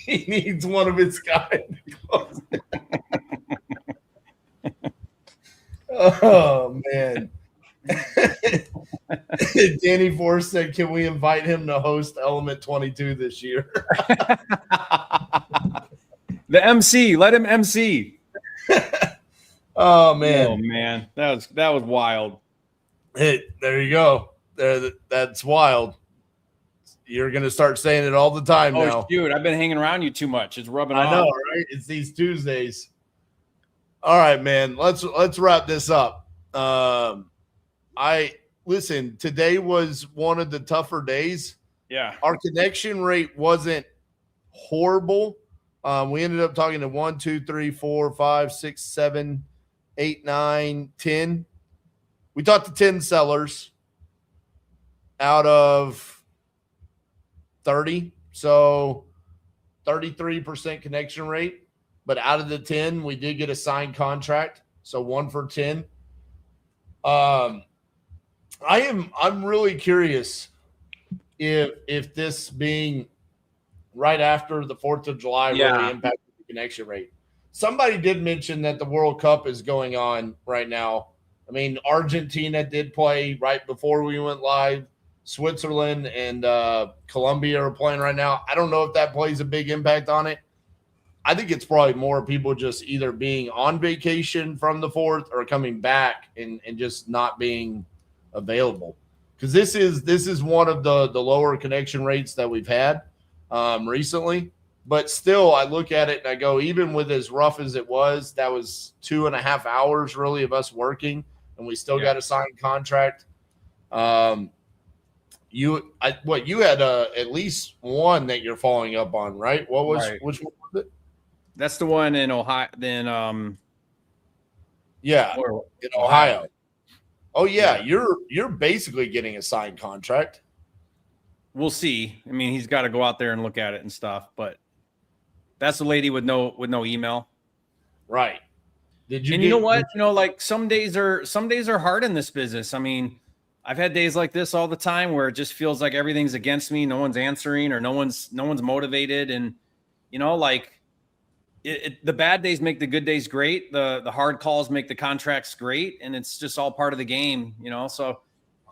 He needs one of his kind. Oh man. Danny Force said, "Can we invite him to host Element 22 this year?" The MC, let him MC. Oh man. Oh man, that was wild. There you go. That's wild. You're gonna start saying it all the time now. Shoot, I've been hanging around you too much. It's rubbing off. I know, right? It's these Tuesdays. All right, man. Let's wrap this up. Listen, today was one of the tougher days. Yeah. Our connection rate wasn't horrible. We ended up talking to 1, 2, 3, 4, 5, 6, 7, 8, 9, 10. We talked to 10 sellers out of 30. So 33% connection rate. But out of the 10, we did get a signed contract. So 1 for 10. I'm really curious if this being right after the 4th of July really impacted the connection rate. Somebody did mention that the World Cup is going on right now. I mean, Argentina did play right before we went live. Switzerland and Colombia are playing right now. I don't know if that plays a big impact on it. I think it's probably more people just either being on vacation from the 4th or coming back and just not being available. Because this is one of the lower connection rates that we've had recently. But still, I look at it and I go, even with as rough as it was, that was 2.5 hours really of us working, and we still got a signed contract. You had at least one that you're following up on, right? Which one was it? That's the one in Ohio. Then in Ohio. Oh yeah, you're basically getting a signed contract. We'll see. I mean, he's got to go out there and look at it and stuff, but that's the lady with no email. Right. You know what? Like some days are hard in this business. I mean, I've had days like this all the time where it just feels like everything's against me. No one's answering or no one's motivated. And, the bad days make the good days great. The hard calls make the contracts great. And it's just all part of the game, So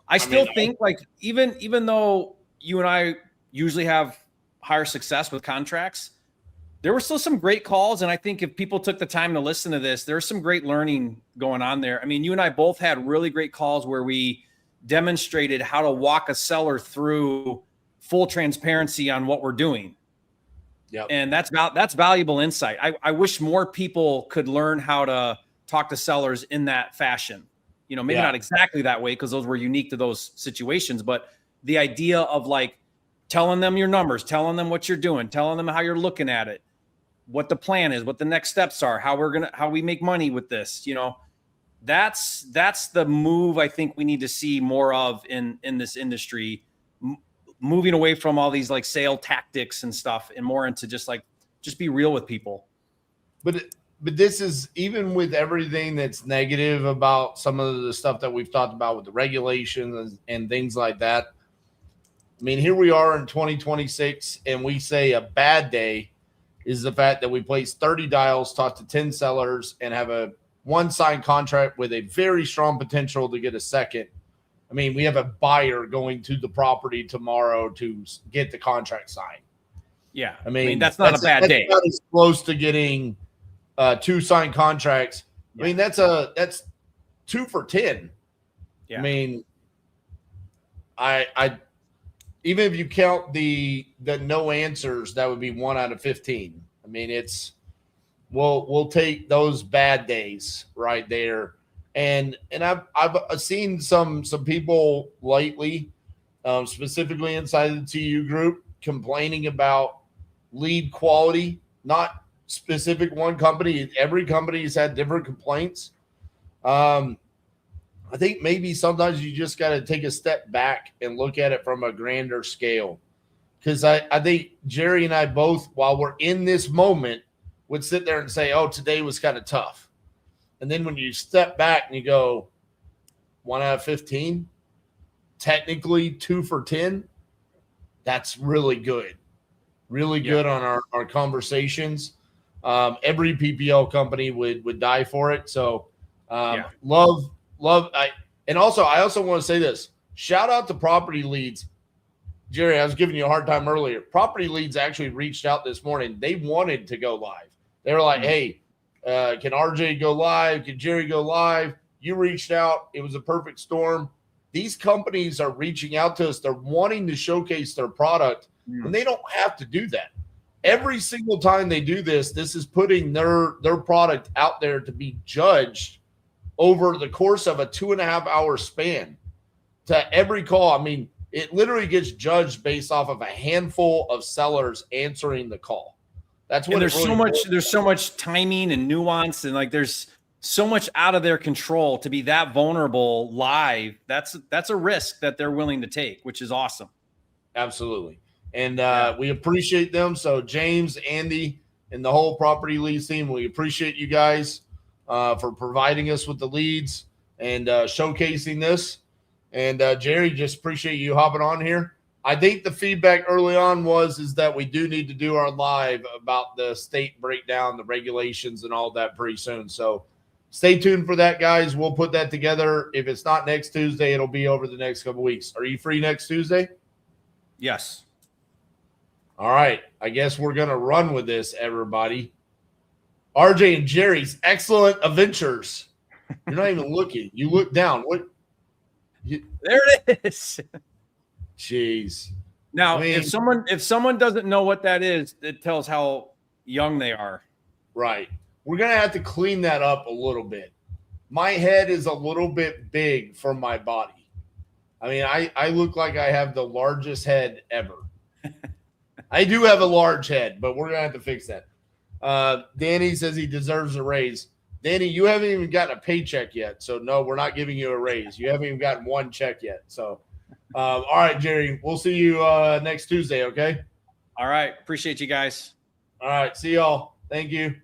I still think like, even though you and I usually have higher success with contracts, there were still some great calls. And I think if people took the time to listen to this, there's some great learning going on there. I mean, you and I both had really great calls where we demonstrated how to walk a seller through full transparency on what we're doing. Yeah. And that's valuable insight. I wish more people could learn how to talk to sellers in that fashion. Maybe not exactly that way because those were unique to those situations, but the idea of like telling them your numbers, telling them what you're doing, telling them how you're looking at it, what the plan is, what the next steps are, how we make money with this, that's the move I think we need to see more of in this industry, moving away from all these like sale tactics and stuff and more into just be real with people. But this is even with everything that's negative about some of the stuff that we've talked about with the regulations and things like that. I mean, here we are in 2026 and we say a bad day is the fact that we placed 30 dials, talked to 10 sellers, and have one signed contract with a very strong potential to get a second. I mean, we have a buyer going to the property tomorrow to get the contract signed. Yeah. I mean that's not a bad day. Not as close to getting 2 signed contracts. Yeah. I mean, that's 2 for 10. Yeah. I mean, I even if you count the no answers, that would be 1 out of 15. I mean, we'll take those bad days right there. And I've seen some people lately, specifically inside the TU group, complaining about lead quality. Not specific one company. Every company has had different complaints. I think maybe sometimes you just got to take a step back and look at it from a grander scale. Because I think Jerry and I both, while we're in this moment, would sit there and say, oh, today was kind of tough. And then when you step back and you go 1 out of 15, technically 2 for 10, that's really good. Really good on our conversations. Every PPL company would die for it. So Love. And also, I also want to say this. Shout out to Property Leads. Jerry, I was giving you a hard time earlier. Property Leads actually reached out this morning. They wanted to go live. They were like, hey, can RJ go live? Can Jerry go live? You reached out. It was a perfect storm. These companies are reaching out to us. They're wanting to showcase their product, and they don't have to do that. Every single time they do this, this is putting their product out there to be judged over the course of a 2.5-hour span. To every call, I mean, it literally gets judged based off of a handful of sellers answering the call. That's what there's so much timing and nuance, and like there's so much out of their control to be that vulnerable live. That's a risk that they're willing to take, which is awesome. Absolutely. And we appreciate them. So James, Andy, and the whole Property Leads team, we appreciate you guys for providing us with the leads and showcasing this. And Jerry, just appreciate you hopping on here. I think the feedback early on is that we do need to do our live about the state breakdown, the regulations, and all that pretty soon. So stay tuned for that, guys. We'll put that together. If it's not next Tuesday, it'll be over the next couple weeks. Are you free next Tuesday? Yes. All right. I guess we're going to run with this, everybody. RJ and Jerry's excellent adventures. You're not even looking. You look down. What? There it is. Jeez. Now, I mean, if someone doesn't know what that is, it tells how young they are. Right. We're going to have to clean that up a little bit. My head is a little bit big for my body. I mean, I look like I have the largest head ever. I do have a large head, but we're going to have to fix that. Danny says he deserves a raise. Danny, you haven't even gotten a paycheck yet. So, no, we're not giving you a raise. You haven't even gotten one check yet. So, all right, Jerry, we'll see you next Tuesday, okay? All right. Appreciate you guys. All right. See y'all. Thank you.